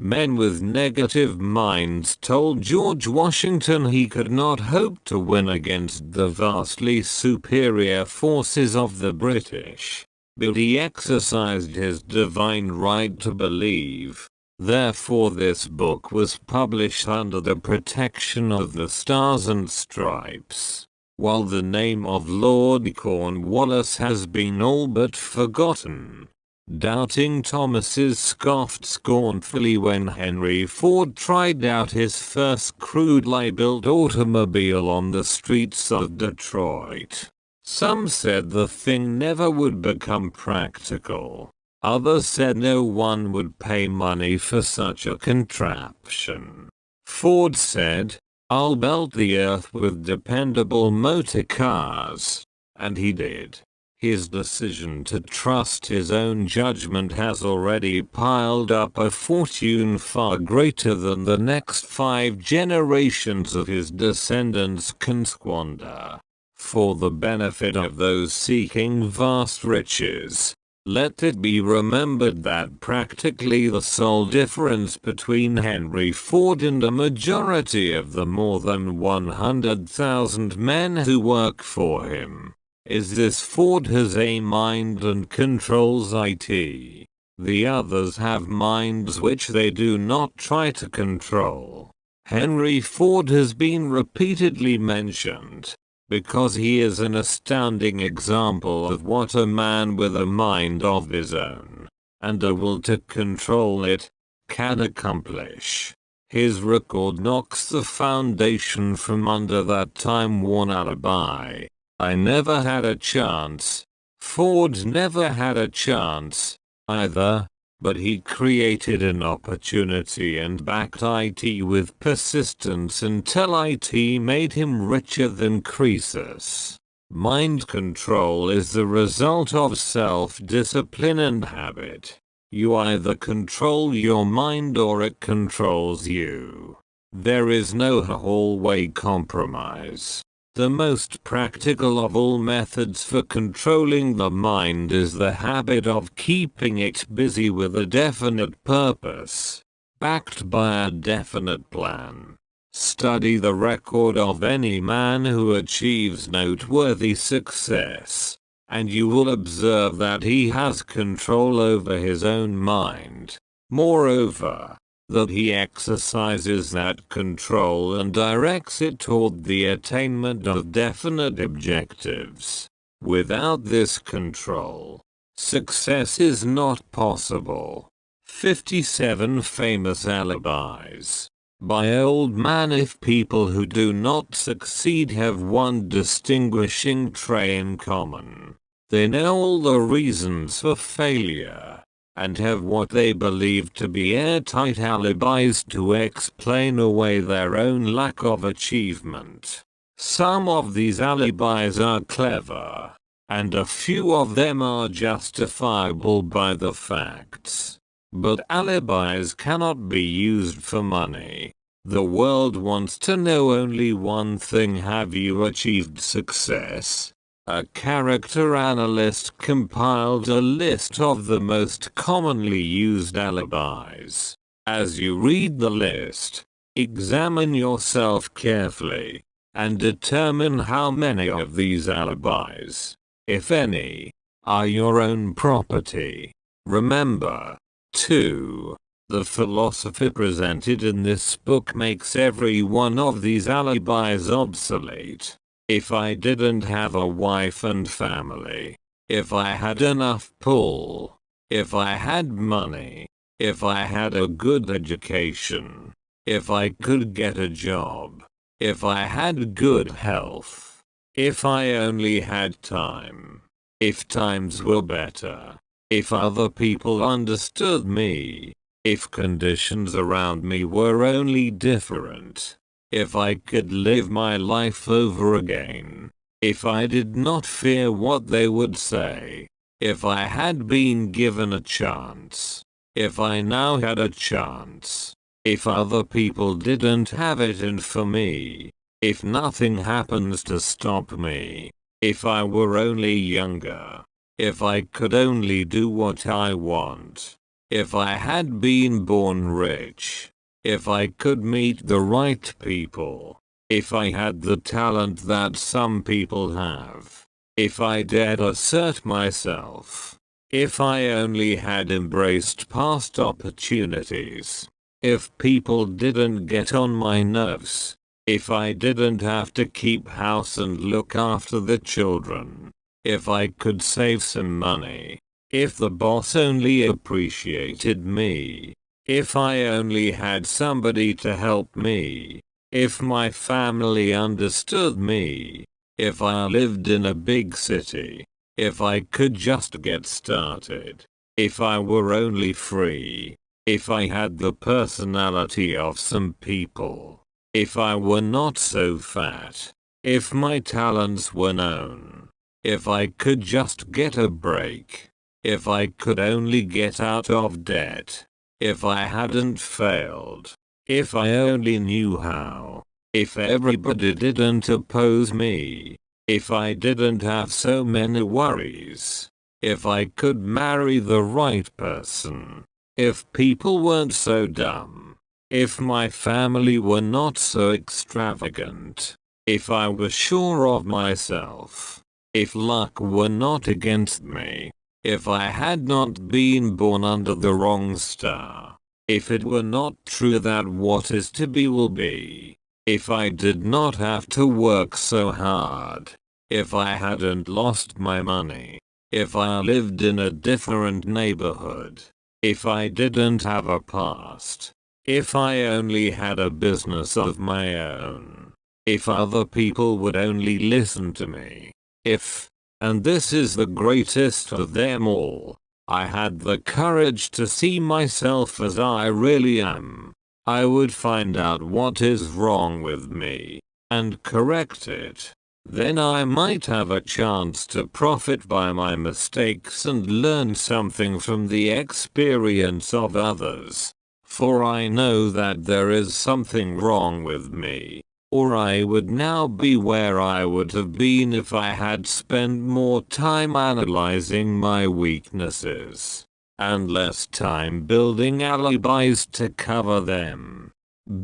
Men with negative minds told George Washington he could not hope to win against the vastly superior forces of the British, but he exercised his divine right to believe. Therefore this book was published under the protection of the Stars and Stripes, while the name of Lord Cornwallis has been all but forgotten. Doubting Thomases scoffed scornfully when Henry Ford tried out his first crudely built automobile on the streets of Detroit. Some said the thing never would become practical. Others said no one would pay money for such a contraption. Ford said, "I'll belt the earth with dependable motor cars," and he did. His decision to trust his own judgment has already piled up a fortune far greater than the next 5 generations of his descendants can squander. For the benefit of those seeking vast riches, let it be remembered that practically the sole difference between Henry Ford and a majority of the more than 100,000 men who work for him is this: Ford has a mind and controls it. The others have minds which they do not try to control. Henry Ford has been repeatedly mentioned, because he is an astounding example of what a man with a mind of his own, and a will to control it, can accomplish. His record knocks the foundation from under that time-worn alibi. I never had a chance. Ford never had a chance, either, but he created an opportunity and backed it with persistence until it made him richer than Croesus. Mind control is the result of self-discipline and habit. You either control your mind or it controls you. There is no hallway compromise. The most practical of all methods for controlling the mind is the habit of keeping it busy with a definite purpose, backed by a definite plan. Study the record of any man who achieves noteworthy success, and you will observe that he has control over his own mind. Moreover, that he exercises that control and directs it toward the attainment of definite objectives. Without this control, success is not possible. 57 famous alibis. By old man. If people who do not succeed have one distinguishing trait in common, They know all the reasons for failure, and have what they believe to be airtight alibis to explain away their own lack of achievement. Some of these alibis are clever, and a few of them are justifiable by the facts. But alibis cannot be used for money. The world wants to know only one thing: have you achieved success? A character analyst compiled a list of the most commonly used alibis. As you read the list, examine yourself carefully, and determine how many of these alibis, if any, are your own property. Remember, too, the philosophy presented in this book makes every one of these alibis obsolete. If I didn't have a wife and family, if I had enough pull, if I had money, if I had a good education, if I could get a job, if I had good health, if I only had time, if times were better, if other people understood me, if conditions around me were only different, if I could live my life over again, if I did not fear what they would say, if I had been given a chance, if I now had a chance, if other people didn't have it in for me, if nothing happens to stop me, if I were only younger, if I could only do what I want, if I had been born rich, if I could meet the right people, if I had the talent that some people have, if I dared assert myself, if I only had embraced past opportunities, if people didn't get on my nerves, if I didn't have to keep house and look after the children, if I could save some money, if the boss only appreciated me, if I only had somebody to help me, if my family understood me, if I lived in a big city, if I could just get started, if I were only free, if I had the personality of some people, if I were not so fat, if my talents were known, if I could just get a break, if I could only get out of debt, if I hadn't failed, if I only knew how, if everybody didn't oppose me, if I didn't have so many worries, if I could marry the right person, if people weren't so dumb, if my family were not so extravagant, if I was sure of myself, if luck were not against me, if I had not been born under the wrong star, if it were not true that what is to be will be, if I did not have to work so hard, if I hadn't lost my money, if I lived in a different neighborhood, if I didn't have a past, if I only had a business of my own, if other people would only listen to me, if, and this is the greatest of them all, I had the courage to see myself as I really am, I would find out what is wrong with me, and correct it. Then I might have a chance to profit by my mistakes and learn something from the experience of others. For I know that there is something wrong with me, or I would now be where I would have been if I had spent more time analyzing my weaknesses, and less time building alibis to cover them.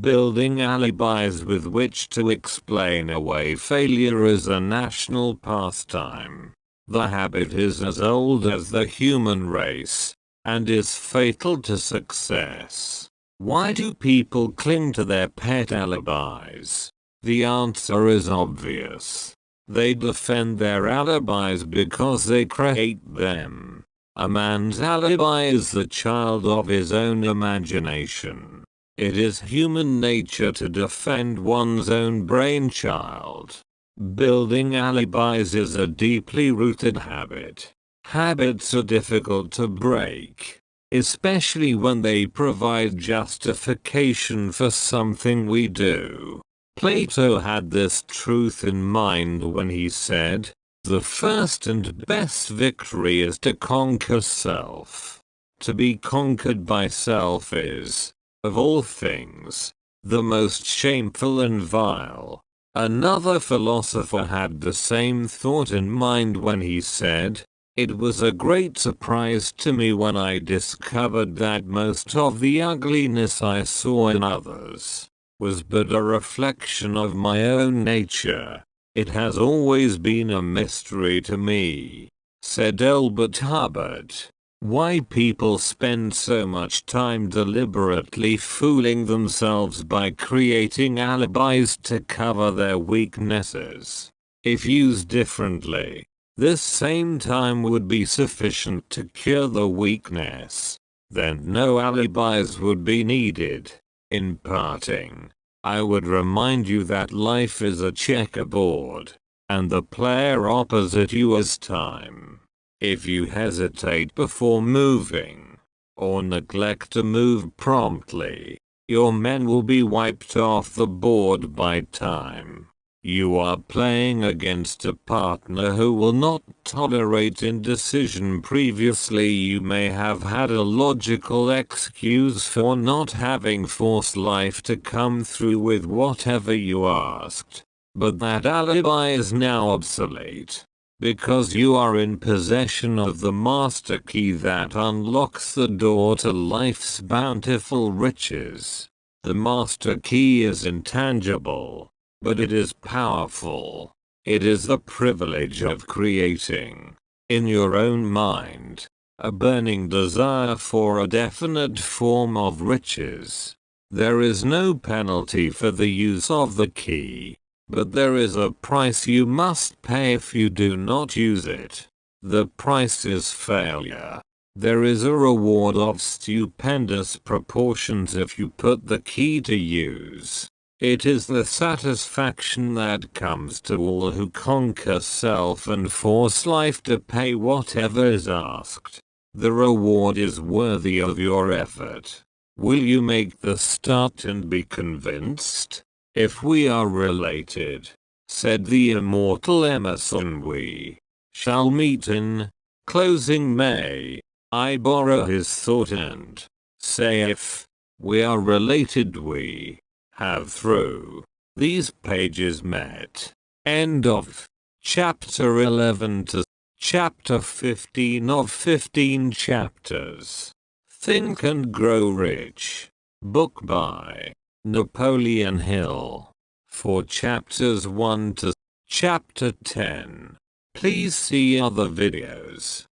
Building alibis with which to explain away failure is a national pastime. The habit is as old as the human race, and is fatal to success. Why do people cling to their pet alibis? The answer is obvious. They defend their alibis because they create them. A man's alibi is the child of his own imagination. It is human nature to defend one's own brainchild. Building alibis is a deeply rooted habit. Habits are difficult to break, especially when they provide justification for something we do. Plato had this truth in mind when he said, "The first and best victory is to conquer self." To be conquered by self is, of all things, the most shameful and vile. Another philosopher had the same thought in mind when he said, "It was a great surprise to me when I discovered that most of the ugliness I saw in others was but a reflection of my own nature. It has always been a mystery to me," said Elbert Hubbard, "why people spend so much time deliberately fooling themselves by creating alibis to cover their weaknesses. If used differently, this same time would be sufficient to cure the weakness. Then no alibis would be needed." In parting, I would remind you that life is a checkerboard, and the player opposite you is time. If you hesitate before moving, or neglect to move promptly, your men will be wiped off the board by time. You are playing against a partner who will not tolerate indecision. Previously you may have had a logical excuse for not having forced life to come through with whatever you asked, but that alibi is now obsolete, because you are in possession of the master key that unlocks the door to life's bountiful riches. The master key is intangible, but it is powerful. It is the privilege of creating, in your own mind, a burning desire for a definite form of riches. There is no penalty for the use of the key, but there is a price you must pay if you do not use it. The price is failure. There is a reward of stupendous proportions if you put the key to use. It is the satisfaction that comes to all who conquer self and force life to pay whatever is asked. The reward is worthy of your effort. Will you make the start and be convinced? "If we are related," said the immortal Emerson, "we shall meet in closing." May I borrow his thought and say, if we are related, we have through these pages met. End of chapter 11 to chapter 15 of 15 chapters. Think and Grow Rich. Book by Napoleon Hill. For chapters 1 to chapter 10, please see other videos.